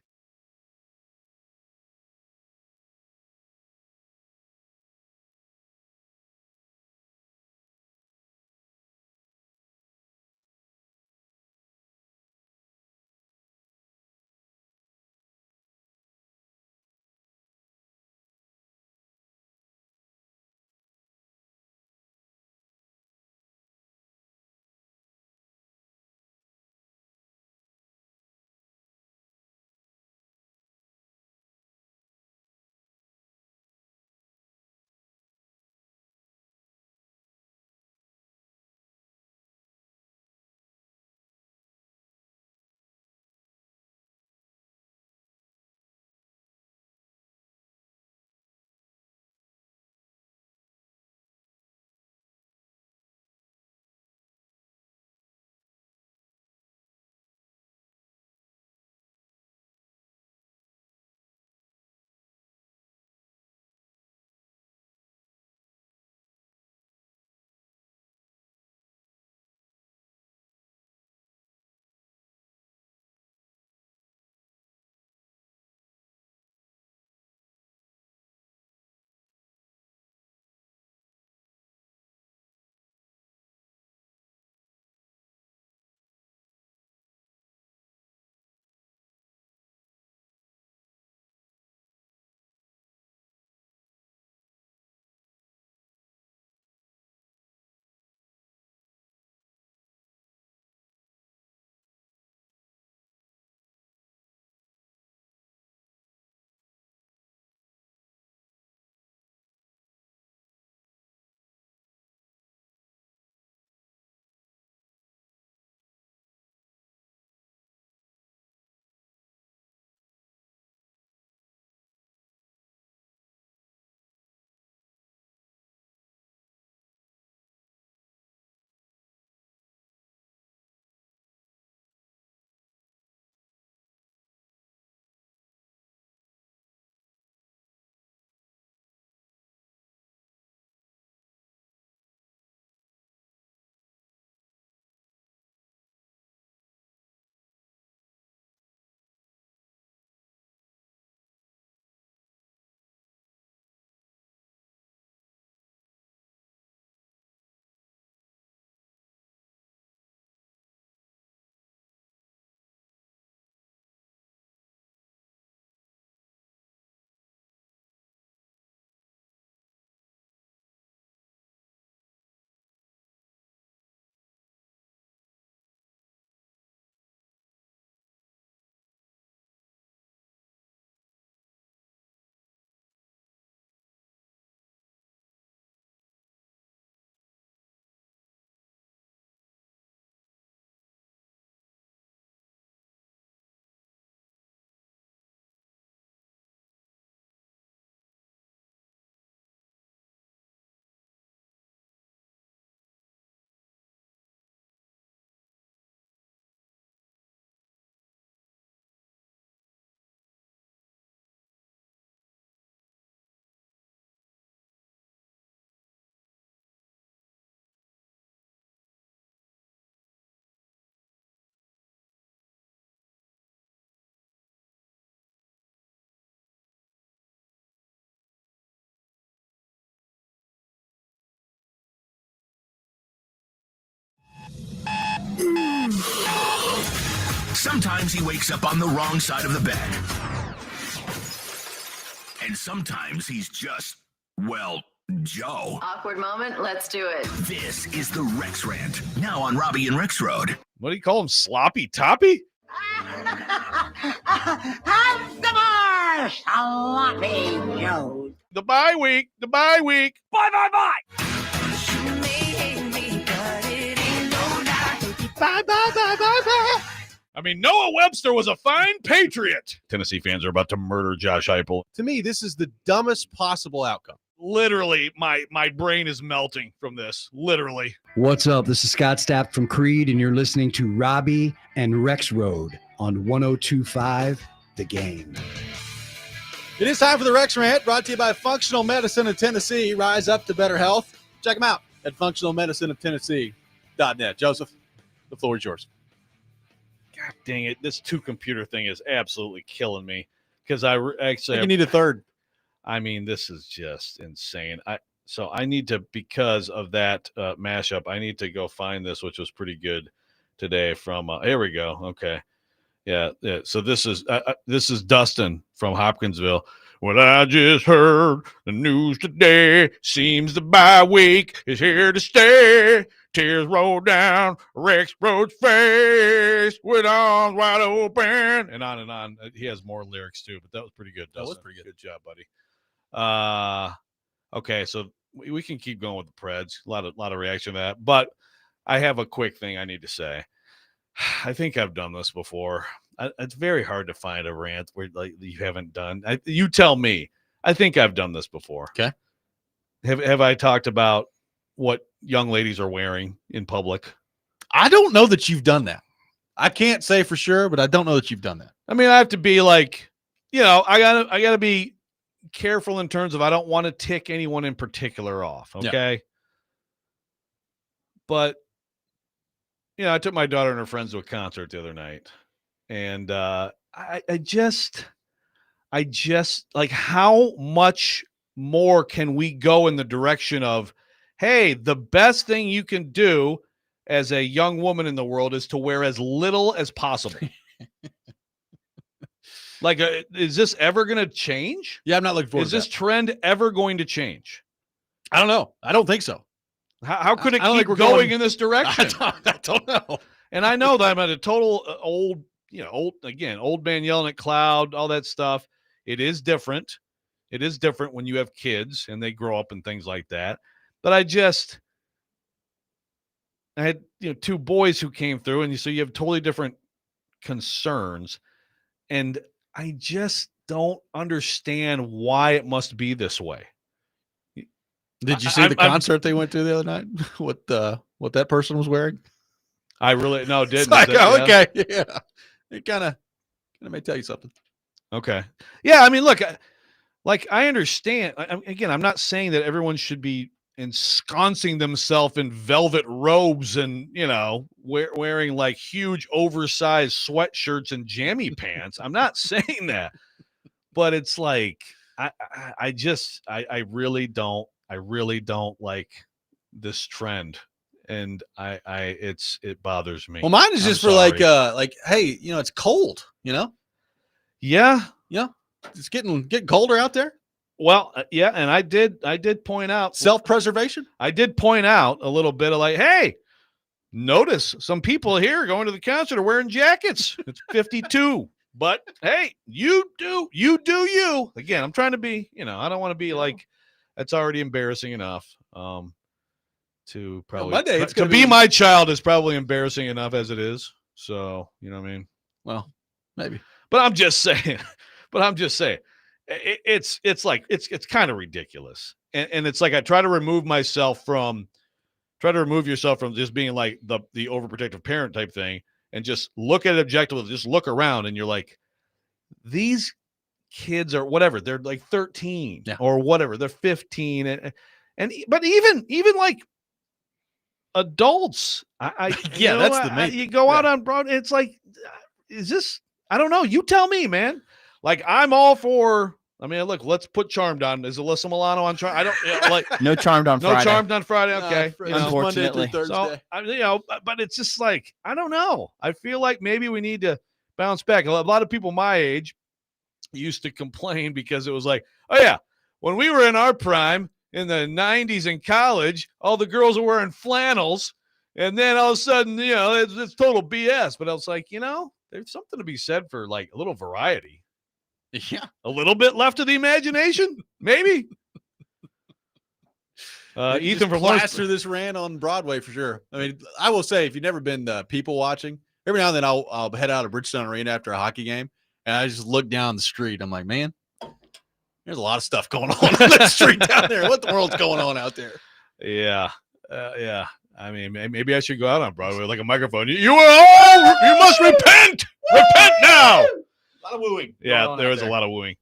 Sometimes he wakes up on the wrong side of the bed. And sometimes he's just, well, Joe. Awkward moment. Let's do it. This is the Rex Rant, now on Robby and Rexrode. What do you call him? Sloppy Toppy? Have the bar, Sloppy Joe. The bye week. Bye. Bye. I mean, Noah Webster was a fine patriot. Tennessee fans are about to murder Josh Heupel. To me, this is the dumbest possible outcome. Literally, my brain is melting from this. Literally. What's up? This is Scott Stapp from Creed, and you're listening to Robby and Rexrode on 102.5 The Game. It is time for the Rex Rant, brought to you by Functional Medicine of Tennessee. Rise up to better health. Check them out at functionalmedicineoftennessee.net. Joseph, the floor is yours. God dang it. This two-computer thing is absolutely killing me because I You need a third. I mean, this is just insane. So I need to, because of that mashup, I need to go find this, which was pretty good today from, here we go. Okay. Yeah. So this is Dustin from Hopkinsville. Well, I just heard the news today. Seems the bye week is here to stay. Tears roll down Rexrode's face with arms wide open. And on and on. He has more lyrics too, but that was pretty good, Dustin. That was pretty good. Good job, buddy. Okay, so we can keep going with the Preds. A lot of reaction to that, but I have a quick thing I need to say. I think I've done this before. It's very hard to find a rant where like you haven't done. You tell me. I think I've done this before. Okay. Have I talked about what young ladies are wearing in public? I don't know that you've done that. I can't say for sure, but I don't know that you've done that. I mean, I have to be like, I gotta be careful in terms of I don't want to tick anyone in particular off. Okay. Yeah. But I took my daughter and her friends to a concert the other night, and I just like, how much more can we go in the direction of, hey, the best thing you can do as a young woman in the world is to wear as little as possible. Like, is this ever going to change? Yeah, I'm not looking forward to that. Is this trend ever going to change? I don't know. I don't think so. How could it keep going in this direction? I don't know. And I know that I'm at a total old man yelling at cloud, all that stuff. It is different. It is different when you have kids and they grow up and things like that. But I had two boys who came through, and so you have totally different concerns. And I just don't understand why it must be this way. Did you see the concert they went to the other night? What that person was wearing? I really didn't. Like, okay, yeah. It kind of may tell you something. Okay, yeah. I mean, look, I understand. Again, I'm not saying that everyone should be ensconcing themselves in velvet robes and wearing like huge oversized sweatshirts and jammy pants. I'm not saying that, but it's like I really don't like this trend, and it bothers me. Well, mine is just for like hey, it's cold, Yeah, it's getting colder out there. Well, yeah, and I did point out self-preservation. I did point out a little bit of like, hey, notice some people here going to the concert are wearing jackets. It's 52, but hey, you do you. Again, I'm trying to be, I don't want to be like, that's already embarrassing enough. To probably Monday, to be my child is probably embarrassing enough as it is. So you know what I mean. Well, maybe, but I'm just saying. It's kind of ridiculous. And it's like, I try to remove yourself from just being like the overprotective parent type thing and just look at it objectively, just look around and you're like, these kids are whatever. They're like 13 or whatever. They're 15. But even like adults, that's the main. You go out on Broad. It's like, is this, I don't know. You tell me, man. Like, I'm all for, I mean, look, let's put Charmed on. Is Alyssa Milano on Charmed? I don't like no Charmed on Friday. No Charmed on Friday. Okay. Unfortunately. So, but it's just like, I don't know. I feel like maybe we need to bounce back. A lot of people my age used to complain because it was like, oh yeah, when we were in our prime in the 90s in college, all the girls were wearing flannels, and then all of a sudden, it's total BS. But I was like, there's something to be said for like a little variety. Yeah. A little bit left of the imagination, maybe. Ethan from plaster this rant on Broadway for sure. I mean, I will say, if you've never been people watching, every now and then I'll head out of Bridgestone Arena after a hockey game, and I just look down the street. I'm like, man, there's a lot of stuff going on that street down there. What the world's going on out there? Yeah. Yeah. I mean, maybe I should go out on Broadway with like a microphone. You must repent. Repent now. A lot of wooing. Yeah, there was a lot of wooing.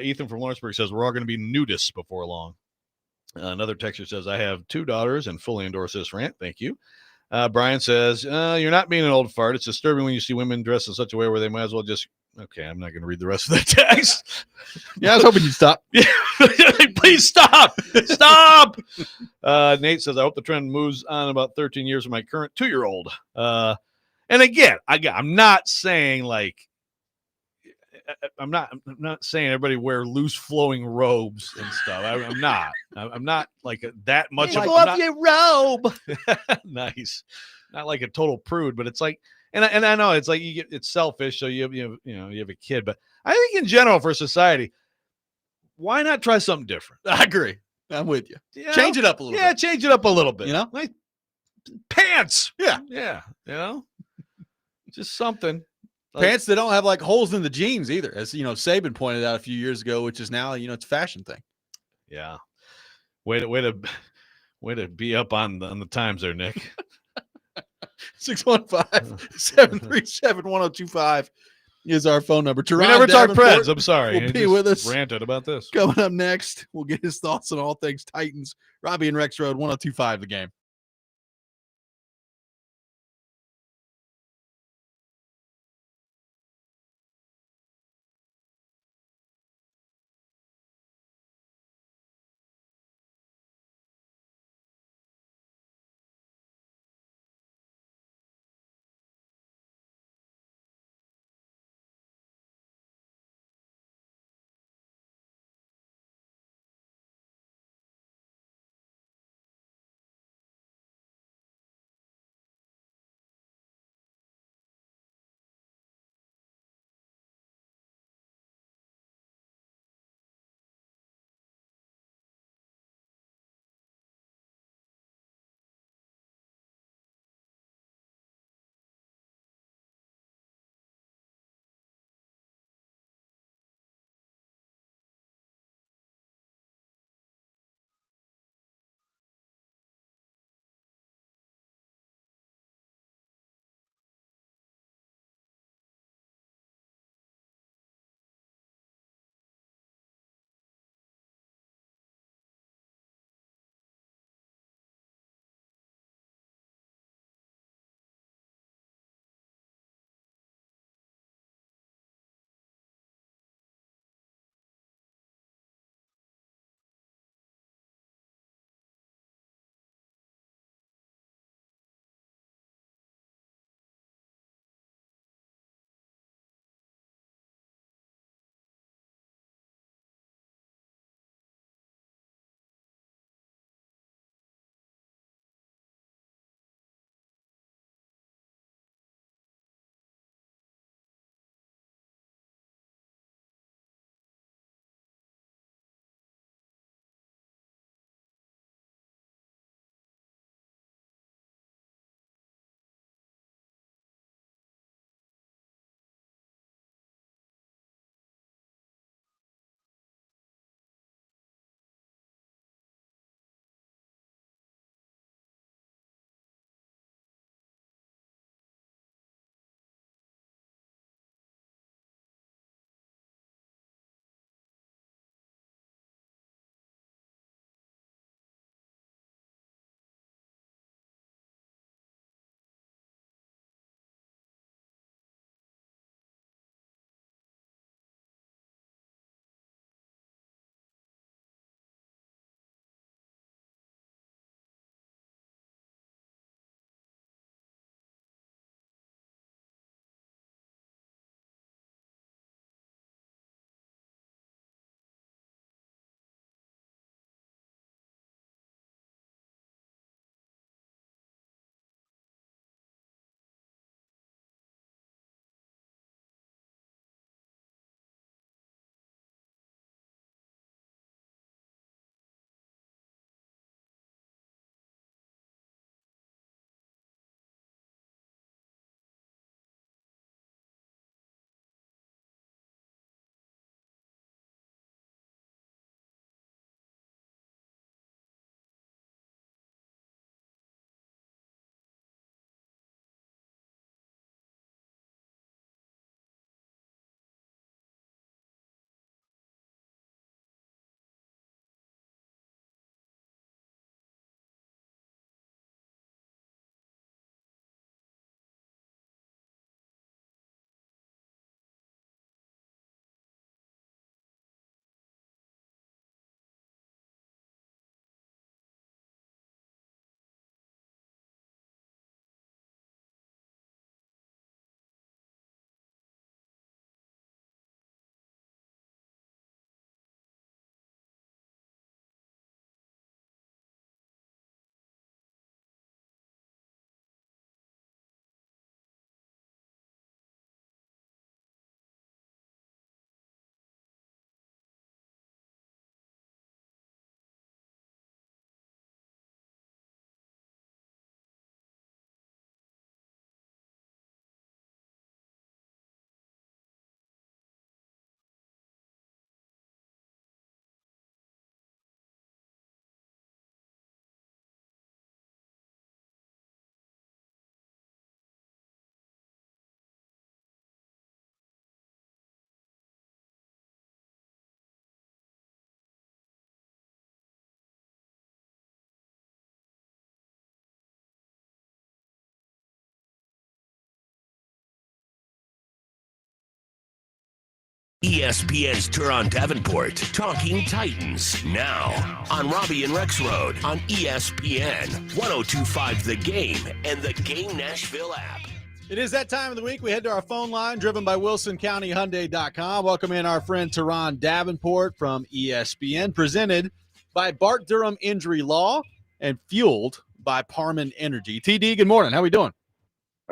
Ethan from Lawrenceburg says we're all going to be nudists before long. Another texter says, I have 2 daughters and fully endorse this rant. Thank you. Brian says, you're not being an old fart. It's disturbing when you see women dressed in such a way where they might as well just. Okay, I'm not going to read the rest of the text. Yeah, I was hoping you'd stop. Please stop. Stop. Nate says, I hope the trend moves on about 13 years with my current 2-year-old. And again, I'm not saying like, I'm not saying everybody wear loose flowing robes and stuff. I'm not like that much. Love your robe. Nice. Not like a total prude, but it's like, and I know it's like it's selfish. So you have a kid, but I think in general for society, why not try something different? I agree. I'm with you. Change it up a little bit. Yeah, change it up a little bit. Like pants. Yeah. Yeah. Just something. Pants that don't have like holes in the jeans either, as Saban pointed out a few years ago, which is now it's a fashion thing. Yeah, way to be up on the times there, Nick. 615-737-1025 is our phone number. We never talked Preds. I'm sorry. Will be with us. Ranted about this. Coming up next, we'll get his thoughts on all things Titans. Robby and Rexrode, 1025 The Game. ESPN's Turon Davenport, Talking Titans, now on Robby and Rexrode on ESPN 102.5 The Game and the Game Nashville app. It is that time of the week. We head to our phone line, driven by WilsonCountyHyundai.com. Welcome in our friend Turon Davenport from ESPN, presented by Bart Durham Injury Law and fueled by Parman Energy. TD, good morning. How we doing?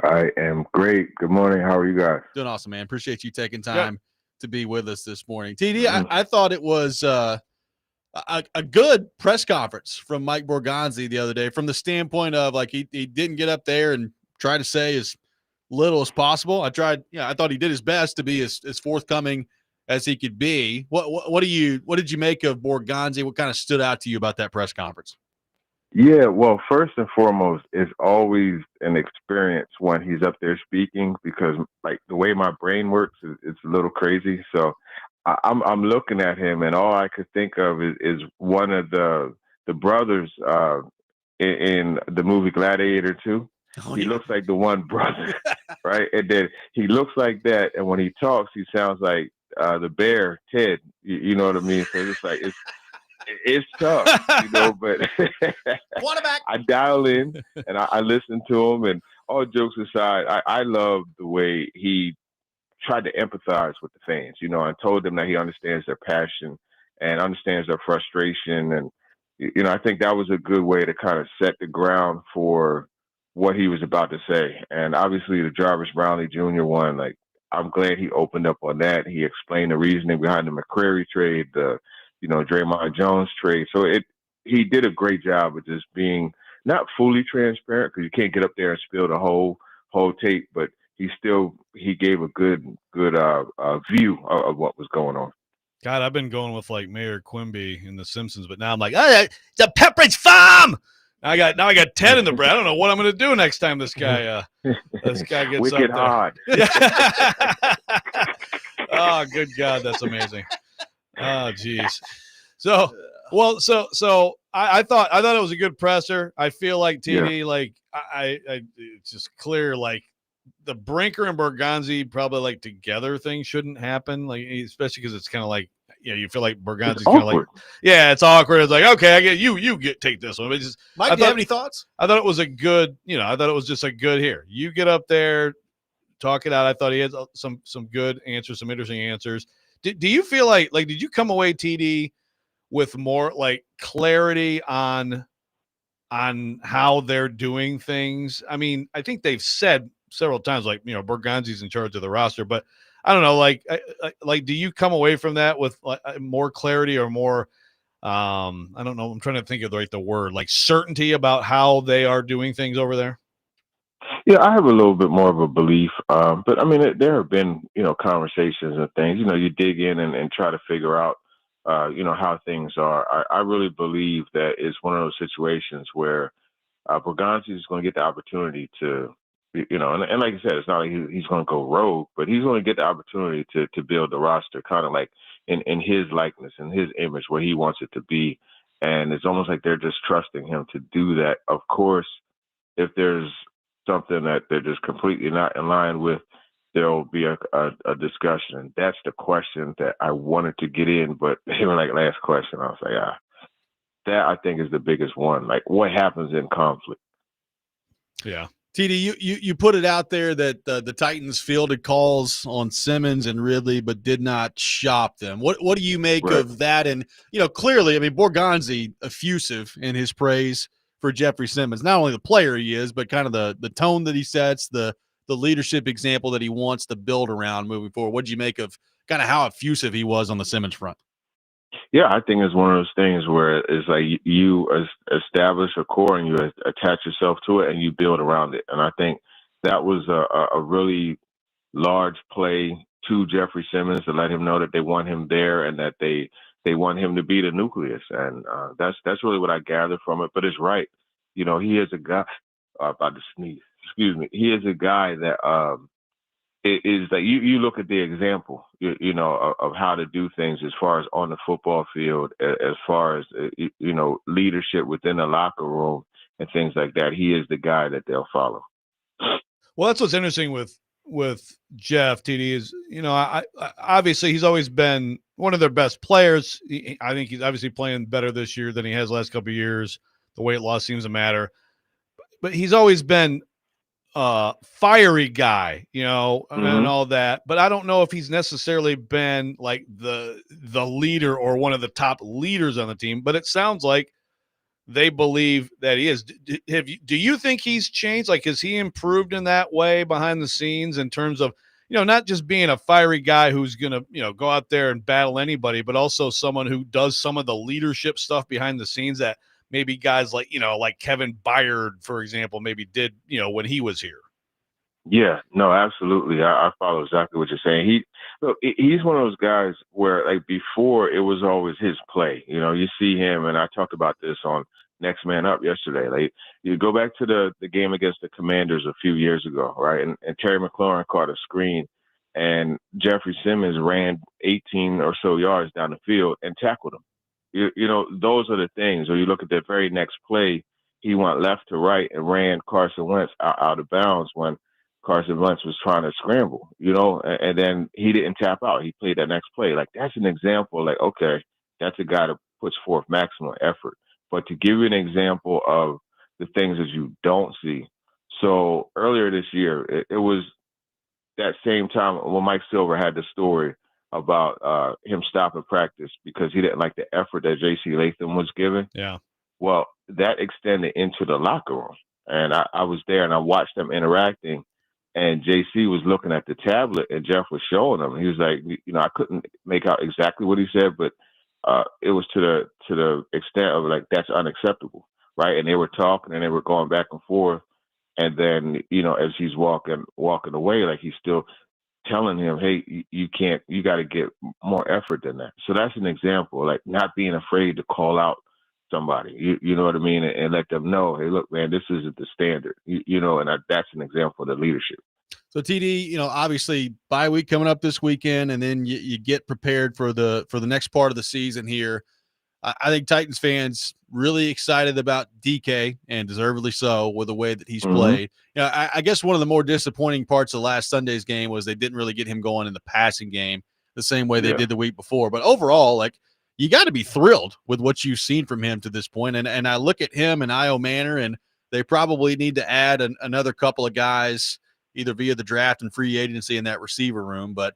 I am great. Good morning. How are you guys? Doing awesome, man. Appreciate you taking time to be with us this morning. TD, I thought it was a good press conference from Mike Borgonzi the other day, from the standpoint of, like, he didn't get up there and try to say as little as possible. I thought he did his best to be as forthcoming as he could be. What did you make of Borgonzi? What kind of stood out to you about that press conference? Yeah, well, first and foremost, it's always an experience when he's up there speaking, because, like, the way my brain works it's a little crazy. So I'm looking at him, and all I could think of is one of the brothers in the movie Gladiator 2. He looks like the one brother, right? And then he looks like that, and when he talks, he sounds like the bear Ted. You know what I mean? So it's like it's tough, you know. But I dial in and I listen to him, and all jokes aside, I love the way he tried to empathize with the fans, you know, and told them that he understands their passion and understands their frustration. And, you know, I think that was a good way to kind of set the ground for what he was about to say. And obviously the Jarvis Brownlee Jr. one, like, I'm glad he opened up on that. He explained the reasoning behind the McCrary trade, the, you know, Draymond Jones trade. So he did a great job of just being not fully transparent, because you can't get up there and spill the whole tape, but he gave a good view of what was going on. God, I've been going with, like, Mayor Quimby in The Simpsons, but now I'm like, it's a Pepperidge Farm. Now I got Ted in the bread. I don't know what I'm going to do next time this guy gets wicked up there. hard. Oh, good God, that's amazing. Oh, geez. So I thought it was a good presser. I feel like TD, like, I it's just clear, like, the Brinker and Borgonzi probably, like, together thing shouldn't happen, like, especially because it's kind of like, you feel like Borgonzi's kind of like, it's awkward. It's like, okay, I get you take this one. But just, Mike, do you have any thoughts? I thought it was a good, I thought it was just a good here. You get up there, talk it out. I thought he had some good answers, some interesting answers. Do you feel like did you come away, TD, with more, like, clarity on how they're doing things? I mean, I think they've said several times, like, Borgonzi's in charge of the roster, but I don't know, like, do you come away from that with, like, more clarity or more, I don't know, I'm trying to think of the word, like, certainty about how they are doing things over there? Yeah, I have a little bit more of a belief, but I mean, there have been, conversations and things, you dig in and try to figure out, how things are. I really believe that it's one of those situations where Borgonzi is going to get the opportunity to, and like I said, it's not like he's going to go rogue, but he's going to get the opportunity to build the roster kind of like in his likeness, in his image, where he wants it to be. And it's almost like they're just trusting him to do that. Of course, if there's something that they're just completely not in line with, there'll be a discussion. That's the question that I wanted to get in, but even like last question, I was like, that I think is the biggest one. Like, what happens in conflict? Yeah. TD, you put it out there that the Titans fielded calls on Simmons and Ridley, but did not shop them. What do you make of that? And, clearly, I mean, Borgonzi effusive in his praise for Jeffrey Simmons. Not only the player he is, but kind of the tone that he sets, the leadership example that he wants to build around moving forward. What did you make of kind of how effusive he was on the Simmons front? Yeah, I think it's one of those things where it's like you establish a core and you attach yourself to it and you build around it. And I think that was a really large play to Jeffrey Simmons to let him know that they want him there and that they want him to be the nucleus. And that's really what I gathered from it. But it's right. He is a guy about to sneeze. Excuse me. He is a guy that is that you look at the example, of how to do things as far as on the football field, as far as, leadership within the locker room and things like that. He is the guy that they'll follow. Well, that's what's interesting with with Jeff, TD, is, I obviously he's always been one of their best players. I think he's obviously playing better this year than he has the last couple of years. The weight loss seems to matter, but he's always been fiery guy, and all that. But I don't know if he's necessarily been like the leader or one of the top leaders on the team. But it sounds like they believe that he is. Do you think he's changed? Like, has he improved in that way behind the scenes in terms of, not just being a fiery guy who's going to, go out there and battle anybody, but also someone who does some of the leadership stuff behind the scenes that maybe guys like, like Kevin Byard, for example, maybe did, when he was here? Yeah, no, absolutely. I follow exactly what you're saying. He's one of those guys where, like, before it was always his play. You see him, and I talked about this on Next Man Up yesterday. Like, you go back to the game against the Commanders a few years ago, right? And Terry McLaurin caught a screen, and Jeffrey Simmons ran 18 or so yards down the field and tackled him. Those are the things. Or you look at the very next play, he went left to right and ran Carson Wentz out of bounds when Carson Wentz was trying to scramble, and then he didn't tap out. He played that next play. Like, that's an example. Like, okay, that's a guy that puts forth maximum effort. But to give you an example of the things that you don't see. So earlier this year, it was that same time when Mike Silver had the story about him stopping practice because he didn't like the effort that J.C. Latham was giving. Yeah. Well, that extended into the locker room. And I was there and I watched them interacting. And JC was looking at the tablet and Jeff was showing him. He was like, I couldn't make out exactly what he said, but it was to the extent of, like, that's unacceptable, right? And they were talking and they were going back and forth. And then, as he's walking away, like, he's still telling him, hey, you got to get more effort than that. So that's an example, like, not being afraid to call out somebody, you know what I mean? And let them know, hey, look, man, this isn't the standard, and that's an example of the leadership. So TD, obviously bye week coming up this weekend, and then you get prepared for the next part of the season here. I think Titans fans really excited about DK, and deservedly so, with the way that he's played. I guess one of the more disappointing parts of last Sunday's game was they didn't really get him going in the passing game the same way they did the week before. But overall, like, you got to be thrilled with what you've seen from him to this point. And I look at him and Io Manor, and they probably need to add another couple of guys, either via the draft and free agency in that receiver room. But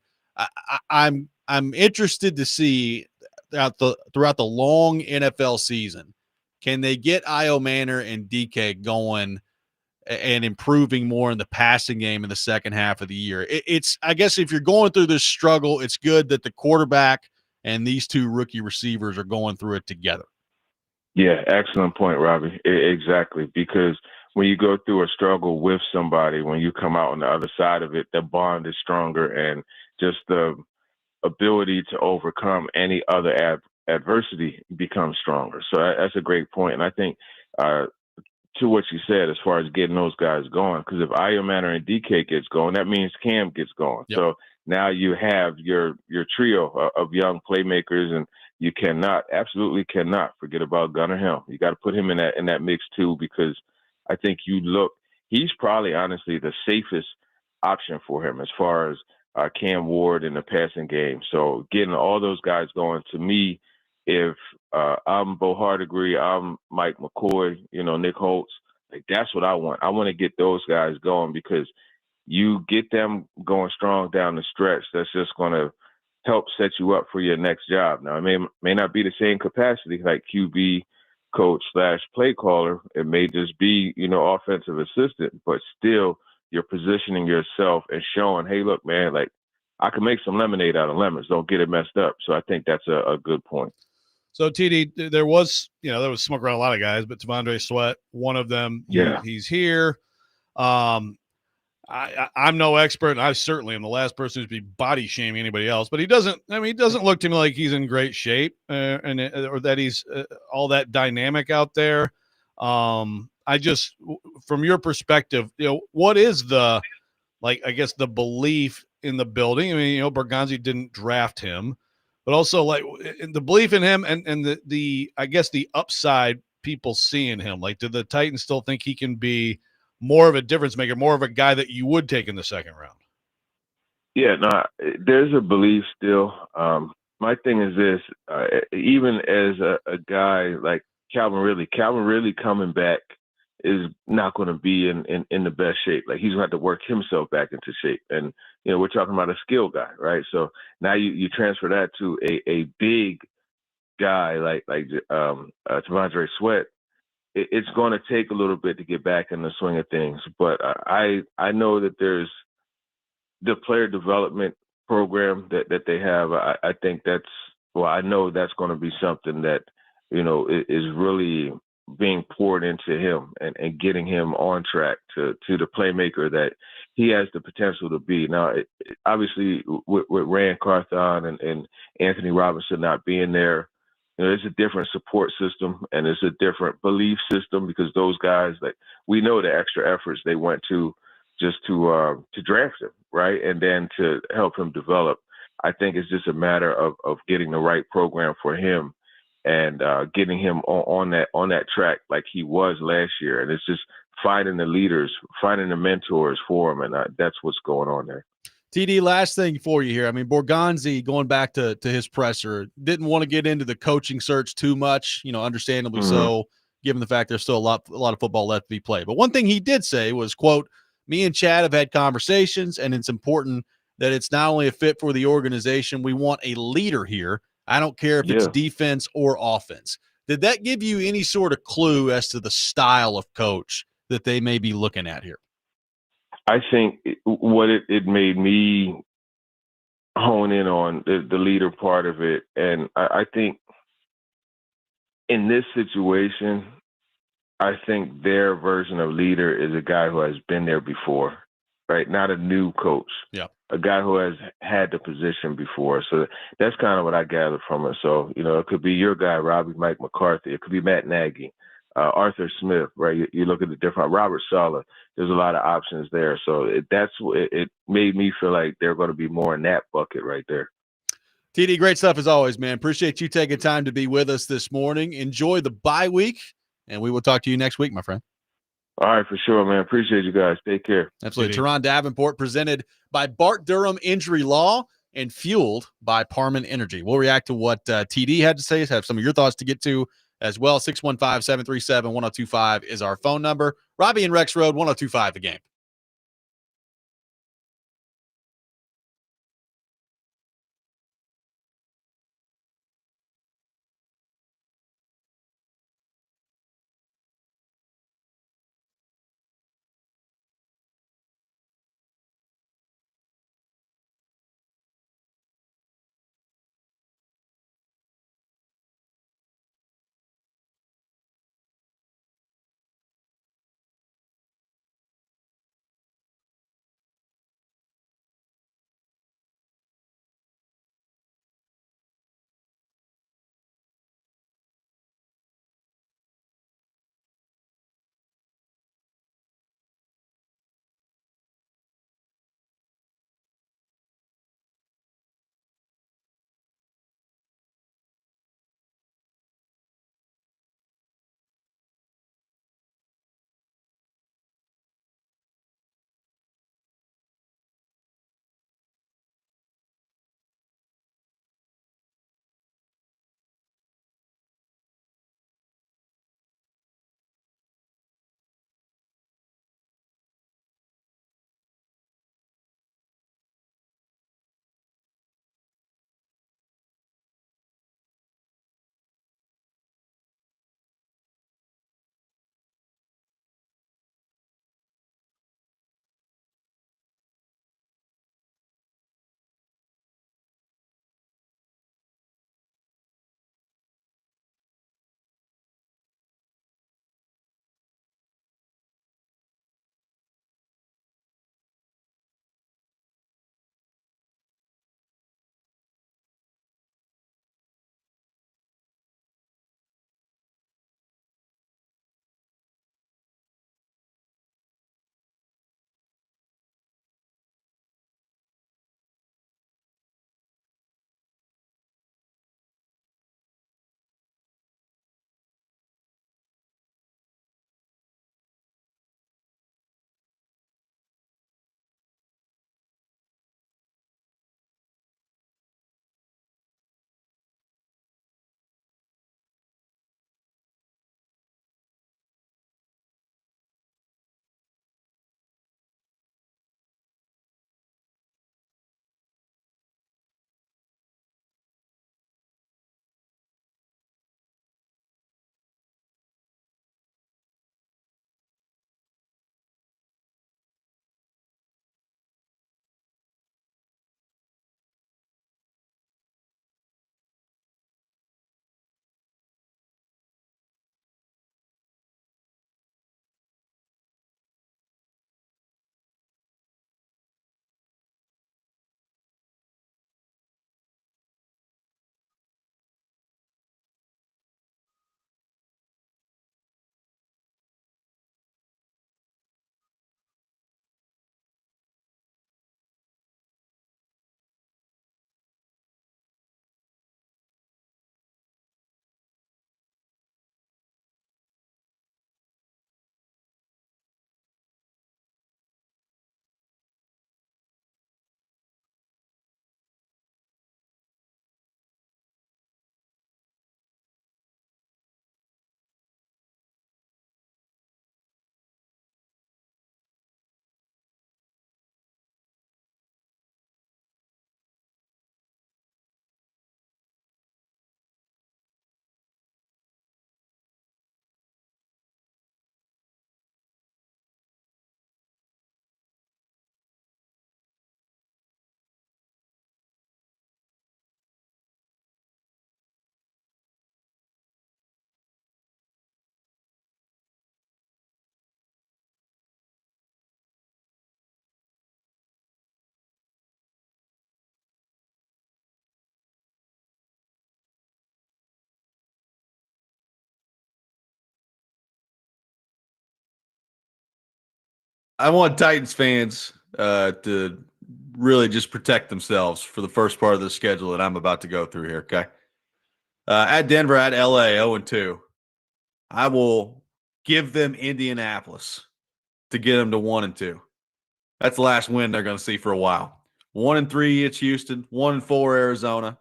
I'm interested to see throughout the long NFL season, can they get Io Manor and DK going and improving more in the passing game in the second half of the year? It's I guess if you're going through this struggle, it's good that the quarterback and these two rookie receivers are going through it together. Yeah, excellent point, Robby. Exactly, because when you go through a struggle with somebody, when you come out on the other side of it, the bond is stronger, and just the ability to overcome any other adversity becomes stronger. So that's a great point. And I think to what you said, as far as getting those guys going, because if Io Manor and DK gets going, that means Cam gets going. Yep. So now you have your trio of young playmakers, and you absolutely cannot forget about Gunnar Helm. You got to put him in that mix too, because I think he's probably honestly the safest option for him as far as Cam Ward in the passing game. So getting all those guys going, to me, if I'm Bo Hardegree, I'm Mike McCoy, Nick Holtz, like, that's what I want. I want to get those guys going, because you get them going strong down the stretch, that's just going to help set you up for your next job. Now, it may not be the same capacity like QB coach / play caller. It may just be, offensive assistant, but still you're positioning yourself and showing, hey, look, man, like, I can make some lemonade out of lemons. Don't get it messed up. So I think that's a good point. So TD, there was smoke around a lot of guys, but T'Vondre Sweat, one of them, he's here. I'm no expert, and I certainly am the last person to be body shaming anybody else, but he doesn't look to me like he's in great shape, or that he's all that dynamic out there. I just, from your perspective, what is the belief in the building? I mean, Berganzi didn't draft him, but also, like, the belief in him and the I guess the upside people see in him. Like, do the Titans still think he can be more of a difference maker, more of a guy that you would take in the second round? Yeah, no, there's a belief still. My thing is this: even as a guy like Calvin Ridley coming back is not going to be in the best shape. Like he's going to have to work himself back into shape. And we're talking about a skill guy, right? So now you transfer that to a big guy like T'Vondre Sweat. It's going to take a little bit to get back in the swing of things. But I know that there's the player development program that they have. I think I know that's going to be something that is really being poured into him and getting him on track to the playmaker that he has the potential to be. Now, obviously, with Rand Carthon and Anthony Robinson not being there, it's a different support system and it's a different belief system because those guys, like we know the extra efforts they went to just to draft him, right, and then to help him develop. I think it's just a matter of getting the right program for him and getting him on that track like he was last year. And it's just finding the leaders, finding the mentors for him, and that's what's going on there. TD, last thing for you here. I mean, Borgonzi, going back to his presser, didn't want to get into the coaching search too much, understandably so, given the fact there's still a lot of football left to be played. But one thing he did say was, quote, "Me and Chad have had conversations, and it's important that it's not only a fit for the organization, we want a leader here. I don't care if it's defense or offense." Did that give you any sort of clue as to the style of coach that they may be looking at here? I think what it made me hone in on the leader part of it. And I think in this situation, I think their version of leader is a guy who has been there before, right? Not a new coach. Yeah. A guy who has had the position before. So that's kind of what I gathered from it. So, it could be your guy, Robby Mike McCarthy. It could be Matt Nagy, Arthur Smith, right? You look at the different, Robert Saleh. There's a lot of options there. So it made me feel like they're going to be more in that bucket right there. TD, great stuff as always, man. Appreciate you taking time to be with us this morning. Enjoy the bye week, and we will talk to you next week, my friend. All right, for sure, man. Appreciate you guys. Take care. Absolutely. Teron Davenport, presented by Bart Durham Injury Law and fueled by Parman Energy. We'll react to what TD had to say, have some of your thoughts to get to as well. 615-737-1025 is our phone number. Robby and Rexrode, 1025 The Game. I want Titans fans to really just protect themselves for the first part of the schedule that I'm about to go through here, okay? At Denver, at LA, 0-2. I will give them Indianapolis to get them to 1-2. That's the last win they're going to see for a while. 1-3, it's Houston. 1-4, Arizona.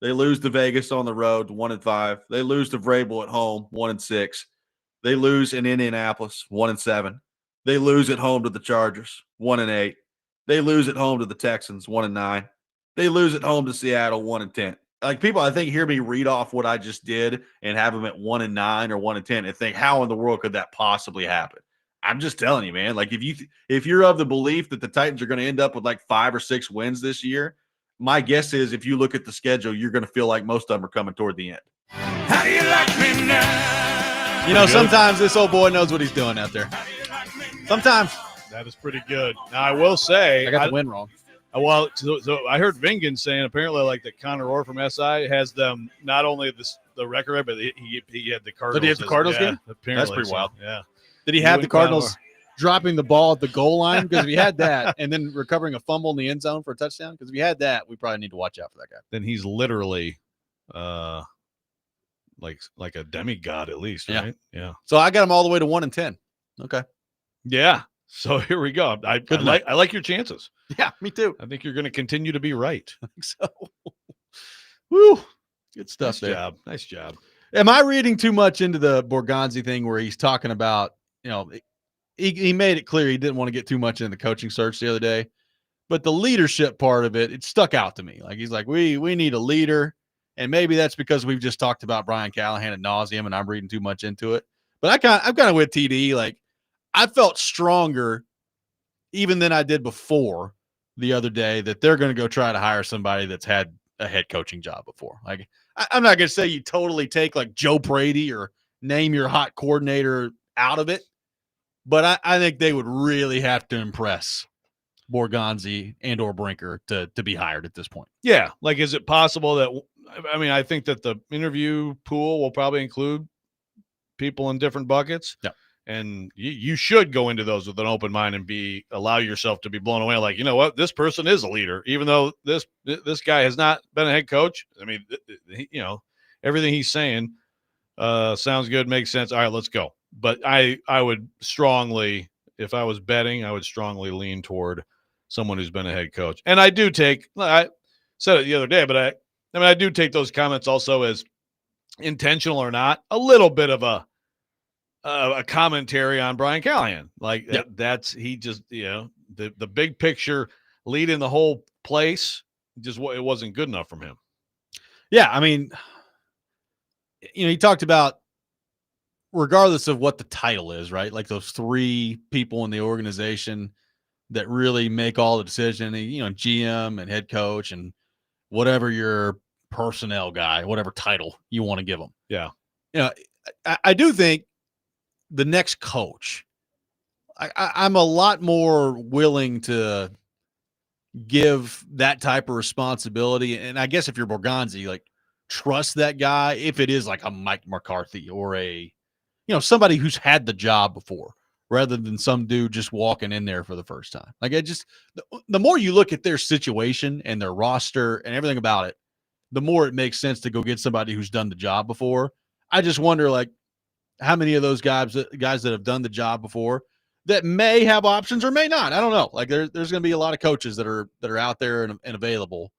They lose to Vegas on the road, 1-5. They lose to Vrabel at home, 1-6. They lose in Indianapolis, 1-7. They lose at home to the Chargers, 1-8. They lose at home to the Texans, 1-9. They lose at home to Seattle, 1-10. Like, people, I think, hear me read off what I just did and have them at 1-9 or 1-10 and think, how in the world could that possibly happen? I'm just telling you, man. Like, if you're of the belief that the Titans are going to end up with like 5 or 6 wins this year, my guess is if you look at the schedule, you're going to feel like most of them are coming toward the end. How do you like me now? You know, sometimes this old boy knows what he's doing out there. Sometimes. That is pretty good. Now, I will say, I got the win wrong. Well, so I heard Vingan saying apparently like that Connor Orr from SI has them not only the record, but he had the Cardinals. Did he have the Cardinals game? Apparently, That's pretty wild. Yeah. Did he have the Cardinals dropping the ball at the goal line? Because if he had that and then recovering a fumble in the end zone for a touchdown, because if he had that, we probably need to watch out for that guy. Then he's literally like a demigod at least, right? Yeah. So I got him all the way to 1-10. Okay. Yeah. So here we go. I like your chances. Yeah, me too. I think you're going to continue to be right. I think so. Woo. Good stuff Nice there. job. Nice job. Am I reading too much into the Borgonzi thing where he's talking about, you know, he made it clear he didn't want to get too much in the coaching search the other day, but the leadership part of it stuck out to me. Like, he's like, we need a leader. And maybe that's because we've just talked about Brian Callahan ad nauseum and I'm reading too much into it. But I'm kind of with TD. Like, I felt stronger even than I did before the other day that they're going to go try to hire somebody that's had a head coaching job before. Like, I'm not going to say you totally take like Joe Brady or name your hot coordinator out of it, but I think they would really have to impress Borgonzi and or Brinker to be hired at this point. Yeah. Like, is it possible that, I mean, I think that the interview pool will probably include people in different buckets. Yeah. And you should go into those with an open mind and allow yourself to be blown away. Like, you know what, this person is a leader, even though this guy has not been a head coach. I mean, you know, everything he's saying sounds good, makes sense. All right, let's go. But I would strongly, if I was betting, I would strongly lean toward someone who's been a head coach. And I said it the other day, but I do take those comments also as intentional or not, a little bit of a commentary on Brian Callahan. Like, that's, he just, you know, the big picture leading the whole place, it wasn't good enough from him. Yeah. I mean, you know, he talked about, regardless of what the title is, right? Like those 3 people in the organization that really make all the decision, you know, GM and head coach and whatever your personnel guy, whatever title you want to give them. Yeah. You know, I do think the next coach, I'm a lot more willing to give that type of responsibility. And I guess if you're Borgonzi, like, trust that guy if it is like a Mike McCarthy or somebody who's had the job before, rather than some dude just walking in there for the first time. Like, the more you look at their situation and their roster and everything about it, the more it makes sense to go get somebody who's done the job before. I just wonder, like, how many of those guys that have done the job before that may have options or may not. I don't know. Like, there's going to be a lot of coaches that are out there and available.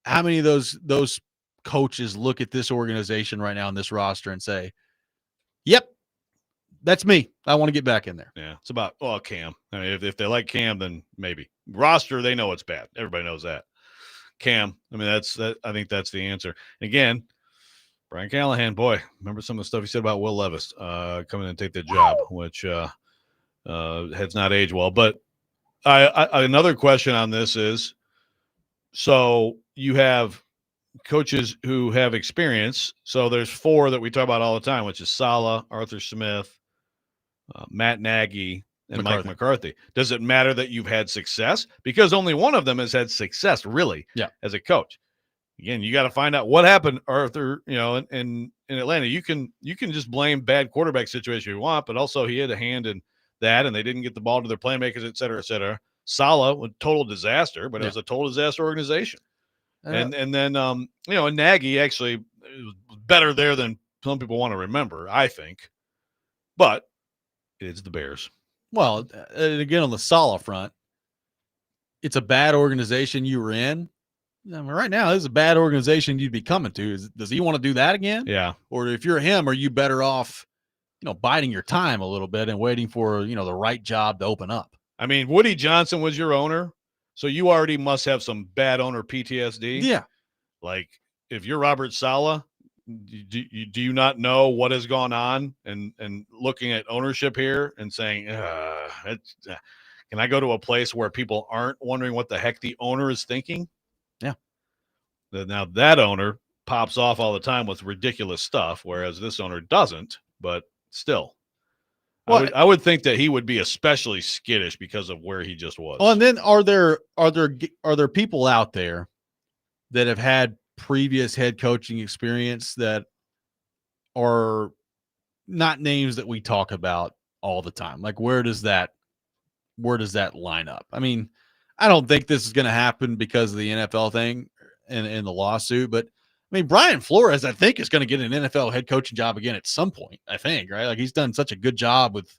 How many of those coaches look at this organization right now in this roster and say, yep, that's me. I want to get back in there. Yeah. It's about, Cam. I mean, if they like Cam, then maybe. Roster, they know it's bad. Everybody knows that. Cam, I mean, I think that's the answer. Again, Brian Callahan, boy, remember some of the stuff he said about Will Levis coming in and take the job, which has not aged well. But another question on this is, so you have coaches who have experience. So there's 4 that we talk about all the time, which is Saleh, Arthur Smith, Matt Nagy, and Mike McCarthy. Does it matter that you've had success? Because only one of them has had success, really, as a coach. Again, you got to find out what happened, Arthur, you know, in Atlanta. You can just blame bad quarterback situation you want, but also he had a hand in that, and they didn't get the ball to their playmakers, et cetera, et cetera. Salah, a total disaster, but it Yeah. was a total disaster organization. And then and Nagy actually was better there than some people want to remember, I think. But it's the Bears. Well, and again, on the Salah front, it's a bad organization you were in. I mean, right now, this is a bad organization you'd be coming to. Does he want to do that again? Yeah. Or if you're him, are you better off, biding your time a little bit and waiting for, the right job to open up? I mean, Woody Johnson was your owner, so you already must have some bad owner PTSD. Yeah. Like, if you're Robert Saleh, do you not know what has gone on and looking at ownership here and saying, can I go to a place where people aren't wondering what the heck the owner is thinking? Yeah. Now that owner pops off all the time with ridiculous stuff, whereas this owner doesn't, but still. Well, I would think that he would be especially skittish because of where he just was. Well, and then are there people out there that have had previous head coaching experience that are not names that we talk about all the time? Like, where does that line up? I mean, I don't think this is going to happen because of the NFL thing and the lawsuit, but I mean, Brian Flores, I think, is going to get an NFL head coaching job again at some point, I think, right? Like, he's done such a good job with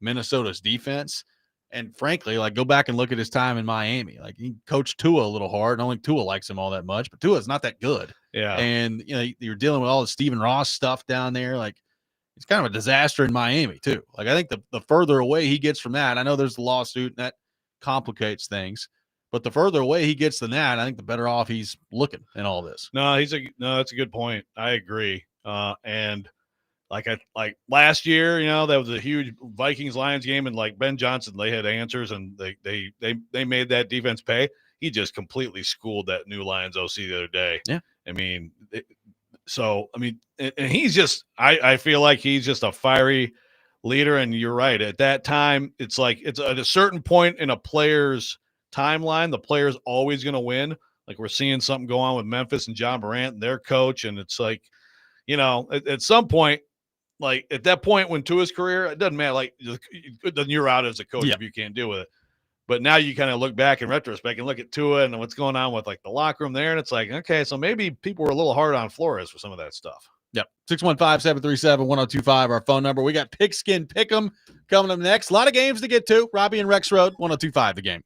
Minnesota's defense. And frankly, like, go back and look at his time in Miami. Like, he coached Tua a little hard. I don't think Tua likes him all that much, but Tua's not that good. Yeah. And, you're dealing with all the Stephen Ross stuff down there. Like, it's kind of a disaster in Miami too. Like, I think the further away he gets from that, I know there's a lawsuit and that complicates things, but the further away he gets than that, I think the better off he's looking in all this. No, that's a good point. I agree. And like last year, that was a huge Vikings-Lions game, and like Ben Johnson, they had answers, and they made that defense pay. He just completely schooled that new Lions OC the other day. Yeah, I mean, and he's just, I feel like he's just a fiery leader. And you're right. At that time, it's like, it's at a certain point in a player's timeline, the player's always going to win. Like, we're seeing something go on with Memphis and John Morant and their coach. And it's like, at some point, like at that point when Tua's career, it doesn't matter. Like, then you're out as a coach if you can't deal with it. But now you kind of look back in retrospect and look at Tua and what's going on with like the locker room there. And it's like, okay, so maybe people were a little hard on Flores for some of that stuff. Yep. 615-737-1025, our phone number. We got Pigskin Pick'em coming up next. A lot of games to get to. Robby and Rexrode, 1025 The Game.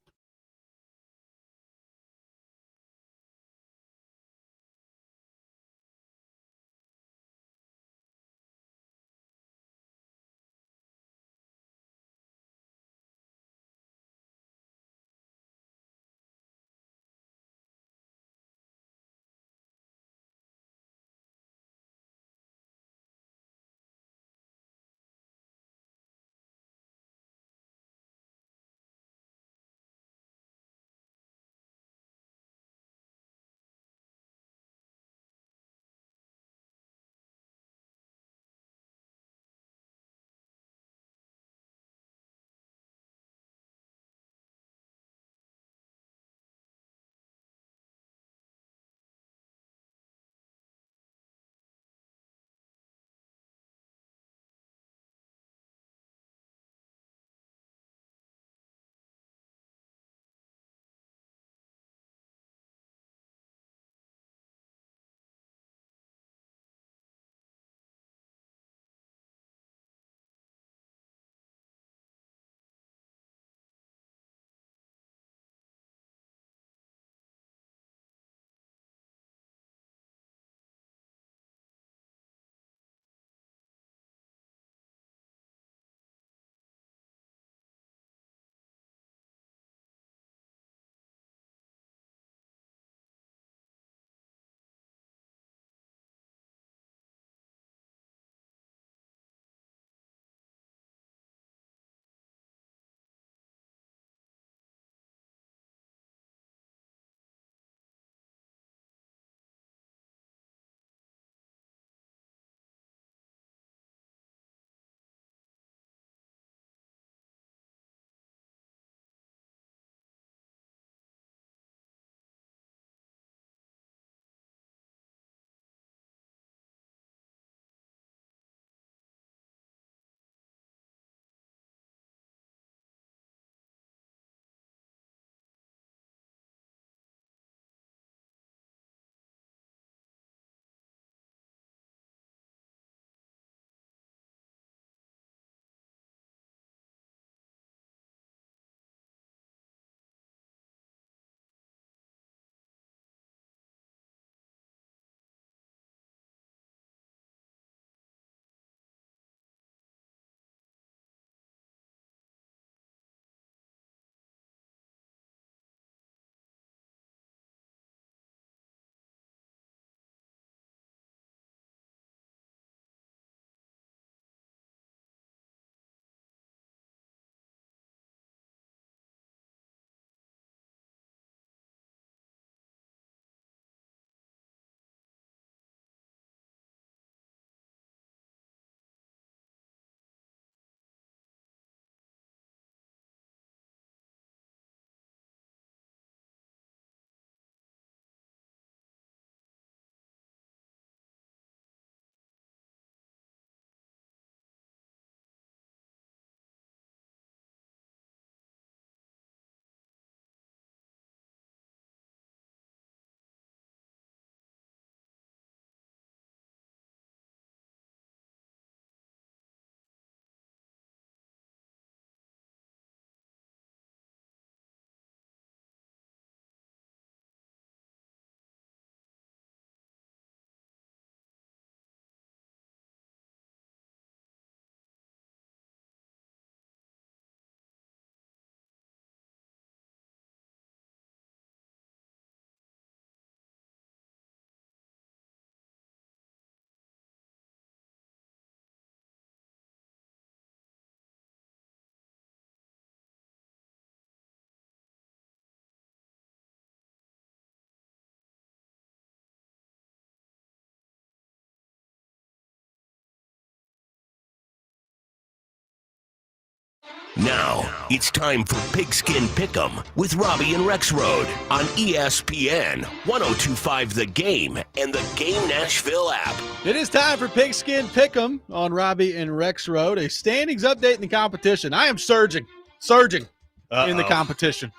Now, it's time for Pigskin Pick'em with Robby and Rexrode on ESPN 1025 The Game and the Game Nashville app. It is time for Pigskin Pick'em on Robby and Rexrode. A standings update in the competition. I am surging in the competition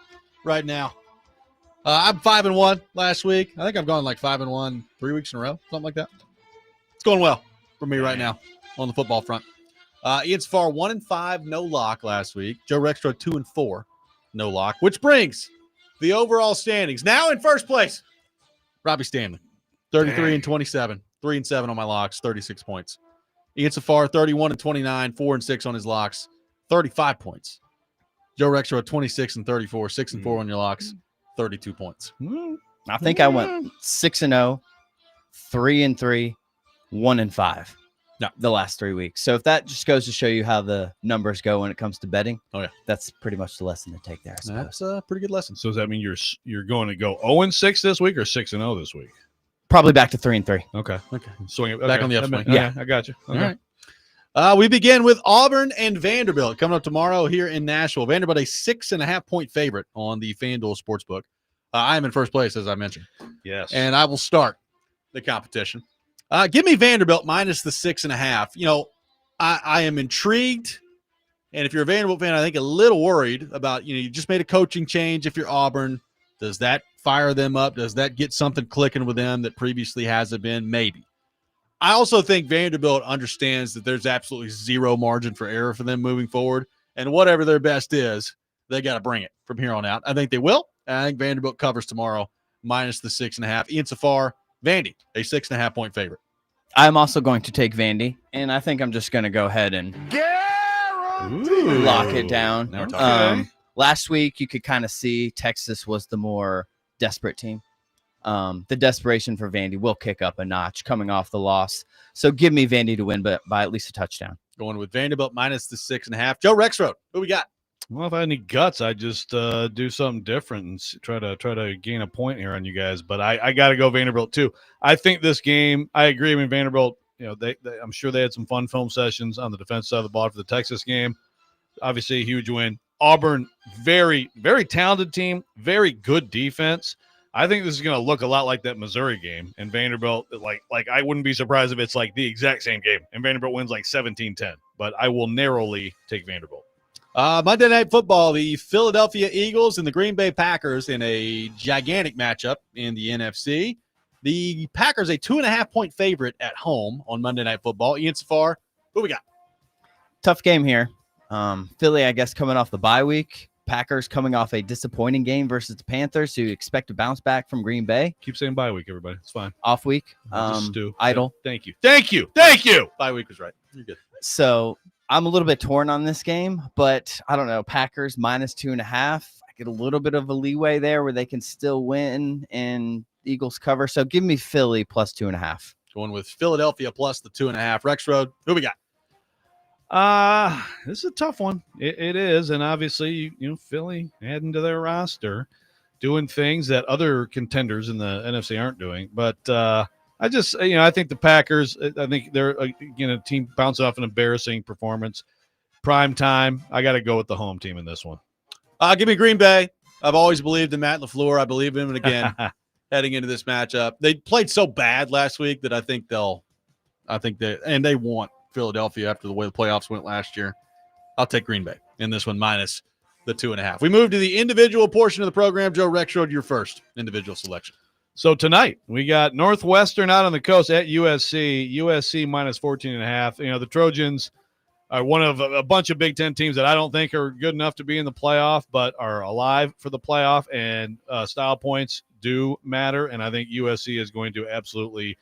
right now. I'm 5-1 last week. I think I've gone like 5-1 3 weeks in a row, something like that. It's going well for me right now on the football front. Ian Safar 1-5, no lock last week. Joe Rexrode 2-4, no lock, which brings the overall standings now in first place. Robby Stanley, 33-27, 3-7 on my locks, 36 points. Ian Safar 31-29, 4-6 on his locks, 35 points. Joe Rexrode 26-34, 6-4 on your locks, 32 points. I think I went 6-0, 3-3, 1-5. No, the last 3 weeks. So if that just goes to show you how the numbers go when it comes to betting, that's pretty much the lesson to take there. I suppose. That's a pretty good lesson. So does that mean you're going to go 0-6 this week or 6-0 this week? Probably back to 3-3. Okay. Swing it back on the upswing. Yeah, I got you. Okay. All right. We begin with Auburn and Vanderbilt coming up tomorrow here in Nashville. Vanderbilt a 6.5-point favorite on the FanDuel Sportsbook. I am in first place, as I mentioned. Yes. And I will start the competition. Give me Vanderbilt minus the 6.5. You know, I am intrigued. And if you're a Vanderbilt fan, I think a little worried about, you just made a coaching change. If you're Auburn, does that fire them up? Does that get something clicking with them that previously hasn't been? Maybe. I also think Vanderbilt understands that there's absolutely zero margin for error for them moving forward. And whatever their best is, they got to bring it from here on out. I think they will. And I think Vanderbilt covers tomorrow minus the 6.5. Ian Safar, Vandy, a 6.5-point favorite. I'm also going to take Vandy, and I think I'm just going to go ahead and lock it down. Now we're talking. Last week, you could kind of see Texas was the more desperate team. The desperation for Vandy will kick up a notch coming off the loss. So give me Vandy to win, but by at least a touchdown. Going with Vanderbilt minus the 6.5. Joe Rexrode, who we got? Well, if I had any guts, I'd just do something different and try to gain a point here on you guys. But I got to go Vanderbilt too. I think this game, I agree. I mean, Vanderbilt, they I'm sure they had some fun film sessions on the defense side of the ball for the Texas game. Obviously, a huge win. Auburn, very, very talented team, very good defense. I think this is going to look a lot like that Missouri game. And Vanderbilt, like I wouldn't be surprised if it's like the exact same game. And Vanderbilt wins like 17-10. But I will narrowly take Vanderbilt. Monday Night Football, the Philadelphia Eagles and the Green Bay Packers in a gigantic matchup in the NFC. The Packers a 2.5-point favorite at home on Monday Night Football. Ian Safar, who we got? Tough game here. Philly, I guess, coming off the bye week. Packers coming off a disappointing game versus the Panthers, who expect to bounce back from Green Bay. Keep saying bye week, everybody. It's fine. Off week. Idle. Thank you. Bye week was right. You're good. So I'm a little bit torn on this game, but I don't know. Packers minus 2.5. I get a little bit of a leeway there where they can still win and Eagles cover. So give me Philly plus 2.5. Going with Philadelphia plus the 2.5. Rexrode, who we got? This is a tough one. It is, and obviously, Philly adding to their roster, doing things that other contenders in the NFC aren't doing. But I just, I think the Packers. I think they're a team bouncing off an embarrassing performance. Prime time. I got to go with the home team in this one. Give me Green Bay. I've always believed in Matt LaFleur. I believe in him again heading into this matchup. They played so bad last week that I think they want Philadelphia after the way the playoffs went last year. I'll take Green Bay in this one minus the 2.5. We move to the individual portion of the program. Joe Rexrode, your first individual selection. So tonight we got Northwestern out on the coast at USC. USC minus 14.5. The Trojans are one of a bunch of Big Ten teams that I don't think are good enough to be in the playoff, but are alive for the playoff, and style points do matter. And I think USC is going to absolutely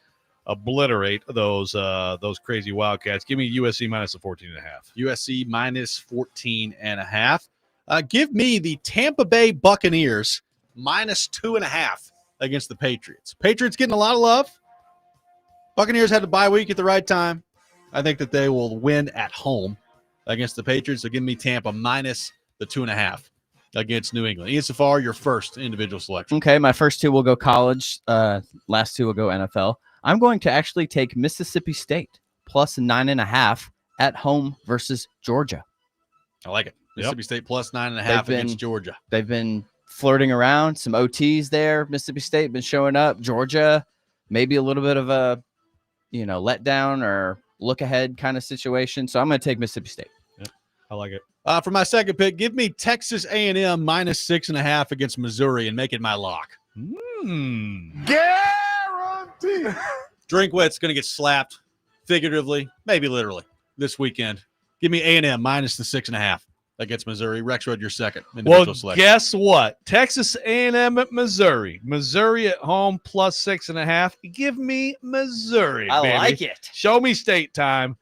obliterate those crazy Wildcats. Give me USC minus the 14.5. USC minus 14.5. Give me the Tampa Bay Buccaneers minus 2.5 against the Patriots. Patriots getting a lot of love. Buccaneers had a bye week at the right time. I think that they will win at home against the Patriots. So give me Tampa minus the 2.5 against New England. Ian Safar, your first individual selection. Okay, my first two will go college. Last two will go NFL. I'm going to actually take Mississippi State plus 9.5 at home versus Georgia. I like it. Mississippi State plus 9.5 They've been- against Georgia. They've been flirting around, some OTs there. Mississippi State been showing up. Georgia, maybe a little bit of a, letdown or look ahead kind of situation. So I'm going to take Mississippi State. I like it. For my second pick, give me Texas A&M minus 6.5 against Missouri and make it my lock. Guarantee. Drinkwit's going to get slapped figuratively, maybe literally, this weekend. Give me A&M minus the 6.5 against Missouri. Rexrode, your second individual selection. Guess what? Texas A&M at Missouri. Missouri at home plus 6.5. Give me Missouri. I baby. like it. Show me state time.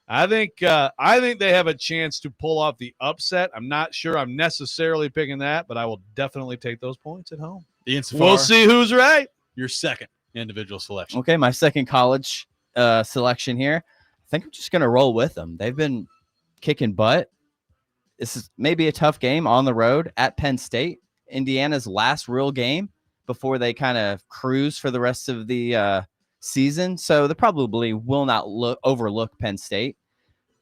I think they have a chance to pull off the upset. I'm not sure I'm necessarily picking that, but I will definitely take those points at home. Ian Safar, We'll see who's right. your second individual selection. Okay, my second college selection here. I think I'm just going to roll with them. They've been kicking butt. This is maybe a tough game on the road at Penn State, Indiana's last real game before they kind of cruise for the rest of the season. So they probably will not overlook Penn State.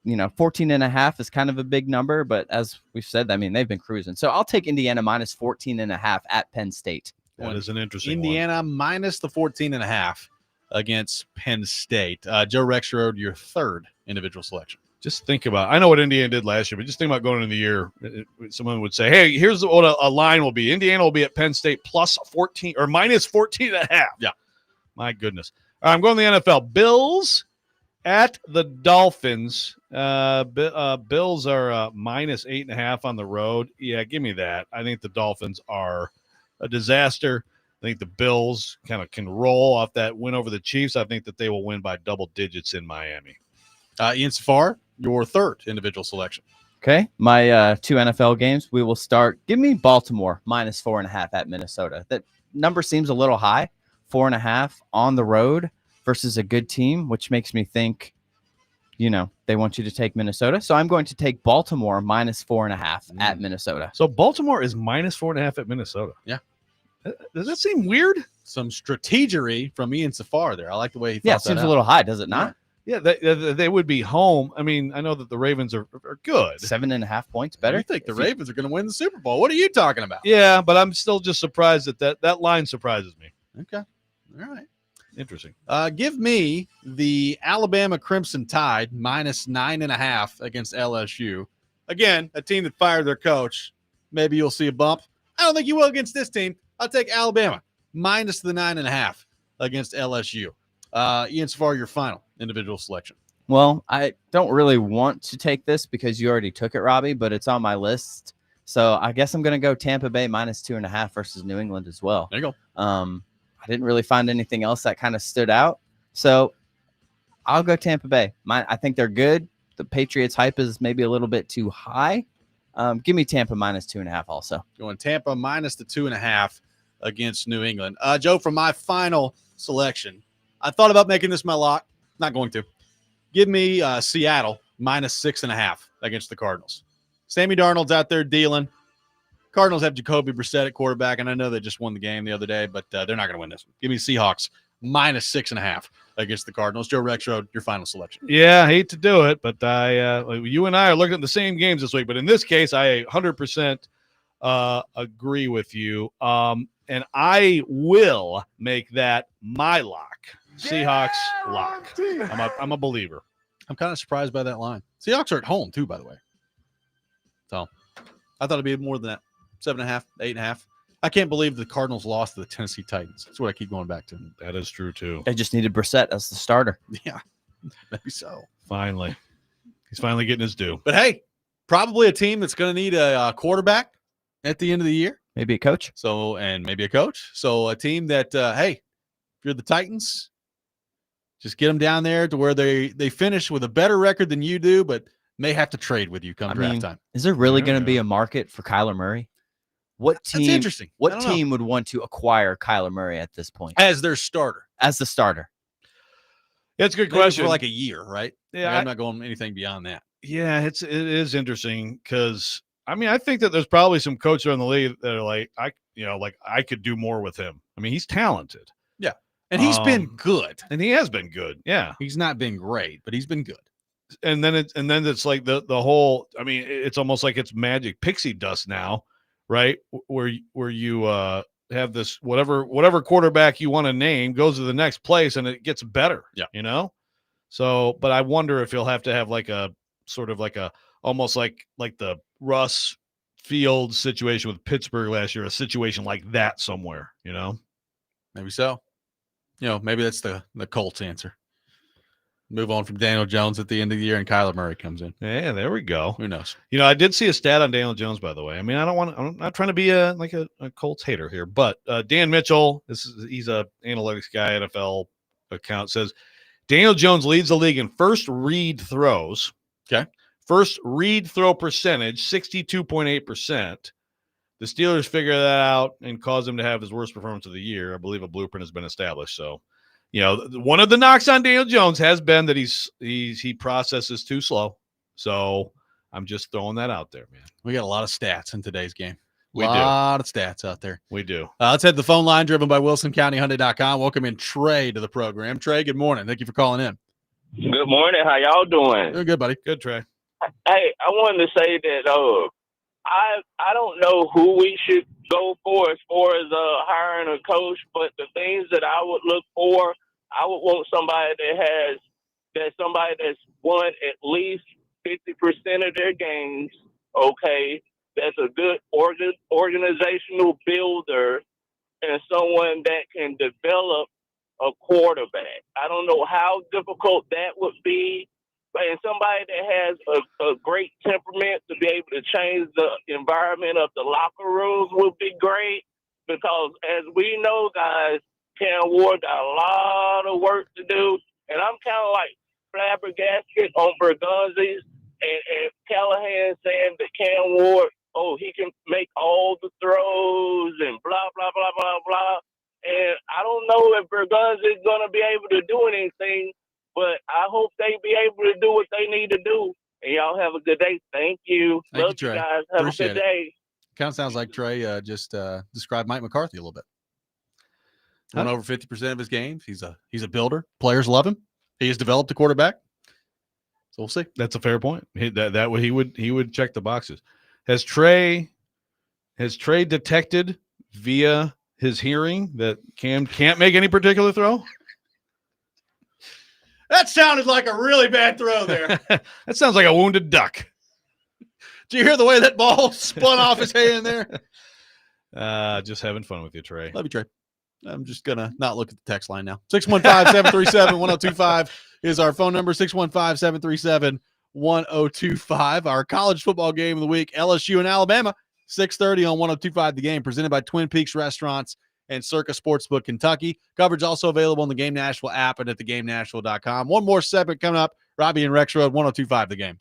14.5 is kind of a big number, but as we've said, I mean, they've been cruising. So I'll take Indiana minus 14.5 at Penn State. That is an interesting Indiana minus the 14.5 against Penn State. Joe Rexrode, your third individual selection. Just think about, I know what Indiana did last year, but just think about going into the year. Someone would say, hey, here's what a line will be. Indiana will be at Penn State plus 14 or minus 14.5. Yeah. My goodness. All right, I'm going to the NFL. Bills at the Dolphins. Bills are minus 8.5 on the road. Yeah, give me that. I think the Dolphins are a disaster. I think the Bills kind of can roll off that win over the Chiefs. I think that they will win by double digits in Miami. Ian Safar, your third individual selection. Okay, my two NFL games. We will start. Give me Baltimore minus 4.5 at Minnesota. That number seems a little high. 4.5 on the road versus a good team, which makes me think, they want you to take Minnesota. So I'm going to take Baltimore minus 4.5 at Minnesota. So Baltimore is minus 4.5 at Minnesota. Yeah. Does that seem weird? Some strategery from Ian Safar there. I like the way he thought Yeah, it seems a little high, does it not? Yeah, they would be home. I mean, I know that the Ravens are good. 7.5 points better. You think the Ravens are going to win the Super Bowl? What are you talking about? Yeah, but I'm still just surprised that line surprises me. Okay. All right. Interesting. Give me the Alabama Crimson Tide minus 9.5 against LSU. Again, a team that fired their coach. Maybe you'll see a bump. I don't think you will against this team. I'll take Alabama minus the 9.5 against LSU. Ian Safar, your final individual selection. Well, I don't really want to take this because you already took it, Robby, but it's on my list. So I guess I'm going to go Tampa Bay minus 2.5 versus New England as well. There you go. I didn't really find anything else that kind of stood out. So I'll go Tampa Bay. I think they're good. The Patriots hype is maybe a little bit too high. Give me Tampa minus 2.5 also. Going Tampa minus the 2.5 against New England. Joe, for my final selection, I thought about making this my lock. Not going to. Give me Seattle minus 6.5 against the Cardinals. Sammy Darnold's out there dealing. Cardinals have Jacoby Brissett at quarterback, and I know they just won the game the other day, but they're not going to win this one. Give me Seahawks minus 6.5 against the Cardinals. Joe Rexrode, your final selection. Yeah, I hate to do it, but you and I are looking at the same games this week. But in this case, I 100% agree with you, and I will make that my lock. Seahawks lock. I'm a believer. I'm kind of surprised by that line. Seahawks are at home too, by the way. So I thought it'd be more than that. 7.5, 8.5. I can't believe the Cardinals lost to the Tennessee Titans. That's what I keep going back to. That is true too. They just needed Brissett as the starter. Yeah, maybe so. Finally, he's finally getting his due. But hey, probably a team that's going to need a quarterback at the end of the year. Maybe a coach. So, and maybe a coach. So a team that, hey, if you're the Titans, just get them down there to where they finish with a better record than you do, but may have to trade with you come draft time. Is there really going to be a market for Kyler Murray? What team? That's interesting. What team would want to acquire Kyler Murray at this point as their starter? As the starter. That's a good question. For like a year, right? Yeah, like I'm not going anything beyond that. Yeah, it is interesting because I think that there's probably some coaches in the league that are like I could do more with him. I mean, he's talented. Yeah, and he's been good, and he has been good. Yeah, he's not been great, but he's been good. and then it's like the whole. I mean, it's almost like it's magic pixie dust now, right? Where you have this whatever quarterback you want to name goes to the next place and it gets better. Yeah. You know. So, but I wonder if he'll have to have like a sort of like a almost like the Russ Fields situation with Pittsburgh last year, a situation like that somewhere. You know. Maybe so. Maybe that's the Colts answer. Move on from Daniel Jones at the end of the year, and Kyler Murray comes in. Yeah, there we go. Who knows? I did see a stat on Daniel Jones, by the way. I mean, I'm not trying to be a Colts hater here, but Dan Mitchell, he's a analytics guy, NFL account, says Daniel Jones leads the league in first read throws. Okay. First read throw percentage, 62.8%. The Steelers figure that out and cause him to have his worst performance of the year. I believe a blueprint has been established. So, one of the knocks on Daniel Jones has been that he processes too slow. So I'm just throwing that out there, man. We got a lot of stats in today's game. A We do. lot of stats out there. We do. Let's head to the phone line driven by WilsonCountyHyundai.com. Welcome in Trey to the program. Trey, good morning. Thank you for calling in. Good morning. How y'all doing? Doing good, buddy. Good, Trey. Hey, I wanted to say that I don't know who we should go for as far as hiring a coach, but the things that I would look for, I would want somebody that's won at least 50% of their games. Okay, that's a good organizational builder and someone that can develop a quarterback. I don't know how difficult that would be. And somebody that has a great temperament to be able to change the environment of the locker rooms would be great, because as we know, guys, Cam Ward got a lot of work to do, and I'm kind of like flabbergasted on Bergonzi's and Callahan saying that Cam Ward, he can make all the throws and blah, blah, blah, blah, blah. And I don't know if Bergonzi's going to be able to do anything, but I hope they be able to do what they need to do. And y'all have a good day. Thank you. Thank Love you, Trey. guys. Have Appreciate a good day. Kind of sounds like Trey just described Mike McCarthy a little bit. Won over 50% of his games. He's a builder. Players love him. He has developed a quarterback. So we'll see. That's a fair point. He would check the boxes. Has Trey detected via his hearing that Cam can't make any particular throw? That sounded like a really bad throw there. That sounds like a wounded duck. Did you hear the way that ball spun off his hand there? Just having fun with you, Trey. Love you, Trey. I'm just going to not look at the text line now. 615-737-1025 is our phone number, 615-737-1025. Our college football game of the week, LSU and Alabama, 6:30 on 1025 The Game, presented by Twin Peaks Restaurants and Circa Sportsbook Kentucky. Coverage also available on the Game Nashville app and at theGameNashville.com. One more segment coming up. Robby and Rexrode, 1025 The Game.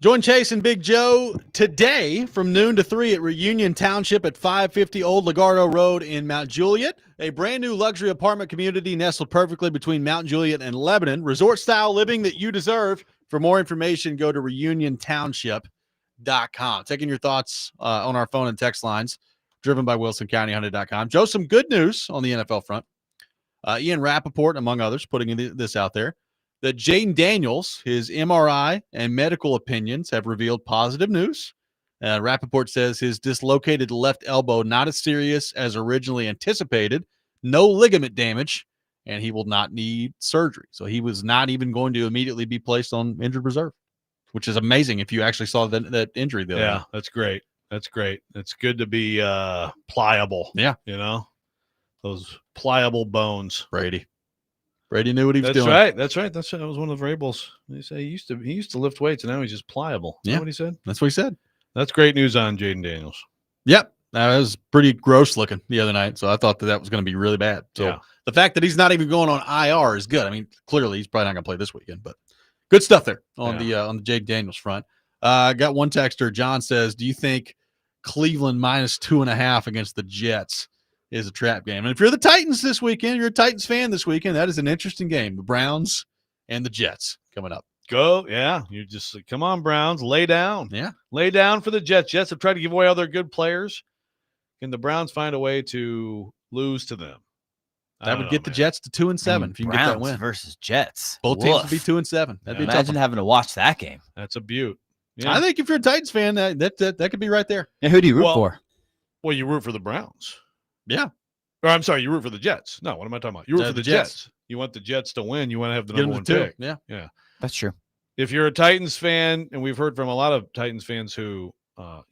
Join Chase and Big Joe today from noon to 3 at Reunion Township at 550 Old Lagardo Road in Mount Juliet, a brand new luxury apartment community nestled perfectly between Mount Juliet and Lebanon. Resort-style living that you deserve. For more information, go to reuniontownship.com. Taking your thoughts on our phone and text lines, driven by WilsonCountyHunted.com. Joe, some good news on the NFL front. Ian Rappaport, among others, putting this out there, that Jaden Daniels, his MRI and medical opinions have revealed positive news. Rappaport says his dislocated left elbow not as serious as originally anticipated, no ligament damage, and he will not need surgery. So he was not even going to immediately be placed on injured reserve, which is amazing if you actually saw that injury there. Yeah, that's great. That's great. It's good to be pliable. Yeah. You know, those pliable bones. Brady knew what he was doing. That's right. That was one of the variables. They say he used to lift weights, and now he's just pliable. Is that what he said? That's what he said. That's great news on Jaden Daniels. Yep. That was pretty gross looking the other night, so I thought that was going to be really bad. So the fact that he's not even going on IR is good. I mean, clearly he's probably not going to play this weekend, but good stuff there on the Jaden Daniels front. Got one texter. John says, "Do you think Cleveland -2.5 against the Jets is a trap game?" And if you're the Titans this weekend, you're a Titans fan this weekend, that is an interesting game. The Browns and the Jets coming up. Go, yeah. You just come on, Browns, lay down. Yeah. Lay down for the Jets. Jets have tried to give away all their good players. Can the Browns find a way to lose to them? That would get the Jets to 2-7 if you can get that win. Versus Jets. Both teams would be 2-7. That'd be Imagine having to watch that game. That's a beaut. Yeah. I think if you're a Titans fan, that could be right there. Yeah, who do you root for? Well, you root for the Browns. Yeah. Or I'm sorry, you root for the Jets. No, what am I talking about? You root for the Jets. You want the Jets to win. You want to have the number one pick. Yeah. Yeah. That's true. If you're a Titans fan, and we've heard from a lot of Titans fans who, are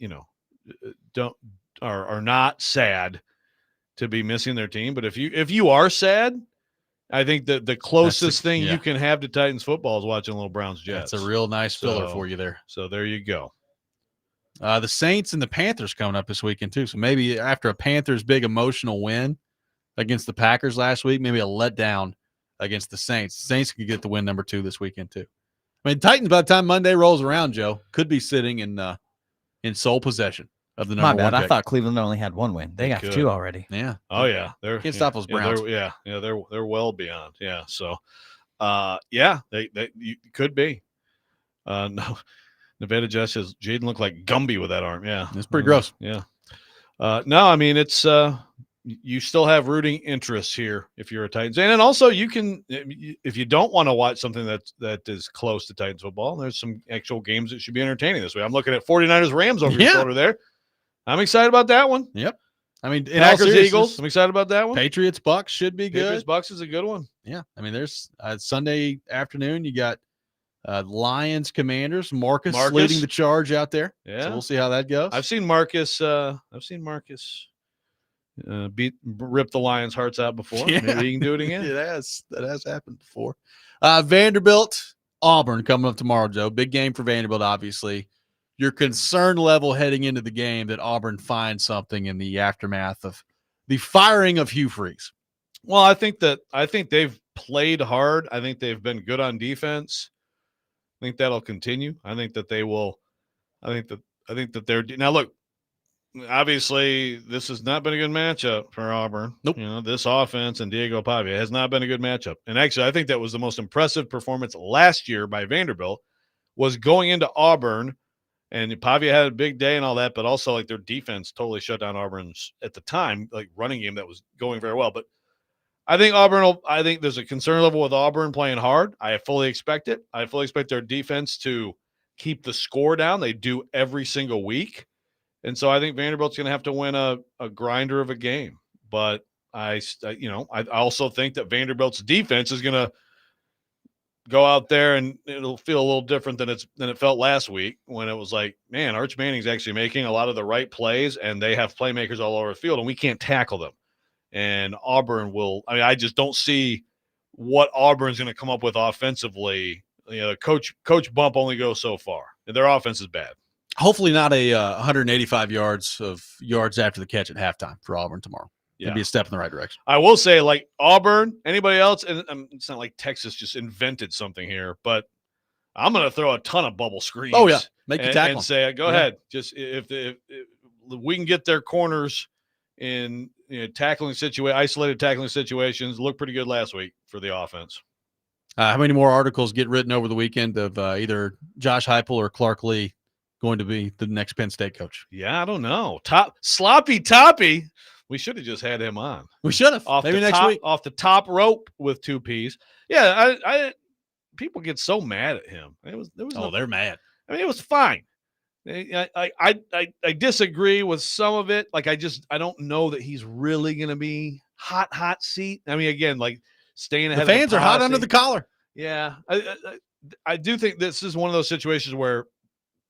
not sad to be missing their team, but if you are sad, I think that the closest thing you can have to Titans football is watching little Browns Jets. That's a real nice filler for you there. So there you go. The Saints and the Panthers coming up this weekend too. So maybe after a Panthers big emotional win against the Packers last week, maybe a letdown against the Saints. The Saints could get the win number 2 this weekend too. I mean, Titans, by the time Monday rolls around, Joe, could be sitting in sole possession of the number 1 pick. I thought Cleveland only had 1 win. They got 2 already. Yeah. Oh yeah. Can't stop those Browns. They're well beyond. Yeah. So, they could be. No, Nevada Jets says Jaden looked like Gumby with that arm. Yeah, it's pretty gross. Yeah. No, I mean it's you still have rooting interests here if you're a Titans fan, and also you can, if you don't want to watch something that is close to Titans football, there's some actual games that should be entertaining this way. I'm looking at 49ers Rams over your shoulder there. I'm excited about that one. Yep. I mean, Packers Eagles. I'm excited about that one. Patriots Bucks should be good. Patriots Bucks is a good one. Yeah. I mean, there's Sunday afternoon. You got Lions Commanders. Marcus leading the charge out there. Yeah. So we'll see how that goes. I've seen Marcus. Rip the Lions' hearts out before. Yeah. Maybe he can do it again. That has happened before. Vanderbilt, Auburn coming up tomorrow, Joe. Big game for Vanderbilt, obviously. Your concern level heading into the game that Auburn finds something in the aftermath of the firing of Hugh Freeze. Well, I think they've played hard. I think they've been good on defense. I think that'll continue. I think that they will. I think that they're now. Look, obviously, this has not been a good matchup for Auburn. Nope. This offense and Diego Pavia has not been a good matchup. And actually, I think that was the most impressive performance last year by Vanderbilt, was going into Auburn, and Pavia had a big day and all that, but also like their defense totally shut down Auburn's at the time, like running game that was going very well. But I think there's a concern level with Auburn playing hard. I fully expect it. I fully expect their defense to keep the score down. They do every single week. And so I think Vanderbilt's going to have to win a grinder of a game. But I also think that Vanderbilt's defense is going to go out there and it'll feel a little different than it felt last week, when it was like, man, Arch Manning's actually making a lot of the right plays and they have playmakers all over the field and we can't tackle them. And Auburn I just don't see what Auburn's going to come up with offensively. Coach Bump only goes so far. Their offense is bad. Hopefully not a 185 yards after the catch at halftime for Auburn tomorrow. It'd be a step in the right direction. I will say, like Auburn, anybody else, and it's not like Texas just invented something here, but I'm going to throw a ton of bubble screens Make you tackle and say, go ahead. Just if we can get their corners in isolated tackling situations, look pretty good last week for the offense. How many more articles get written over the weekend of either Josh Heupel or Clark Lee going to be the next Penn State coach? Yeah, I don't know. Sloppy Toppy. We should have just had him on. We should have. Maybe next week. Off the top rope with 2 Ps. Yeah, I people get so mad at him. They're mad. I mean, it was fine. I disagree with some of it. Like, I don't know that he's really going to be hot seat. I mean, again, like staying ahead. The fans are hot under the collar. Yeah, I do think this is one of those situations where,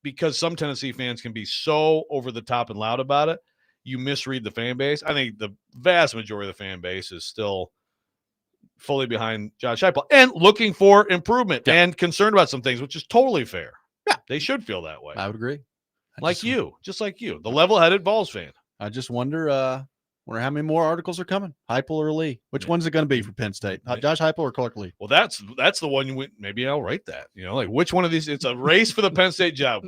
because some Tennessee fans can be so over the top and loud about it, you misread the fan base. I think the vast majority of the fan base is still fully behind Josh Heupel and looking for improvement and concerned about some things, which is totally fair. Yeah, they should feel that way. I would agree. Just like you, the level-headed Vols fan. I just wonder how many more articles are coming. Heupel or Lee? Which one's it going to be for Penn State? Josh Heupel or Clark Lee? Well, that's the one. Maybe I'll write that. Like, which one of these? It's a race for the Penn State job.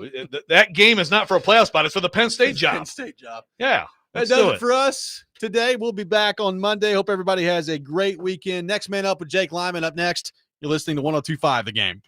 That game is not for a playoff spot. It's for the Penn State job. Penn State job. Yeah. That does it for us today. We'll be back on Monday. Hope everybody has a great weekend. Next Man Up with Jake Lyman up next. You're listening to 102.5 The Game.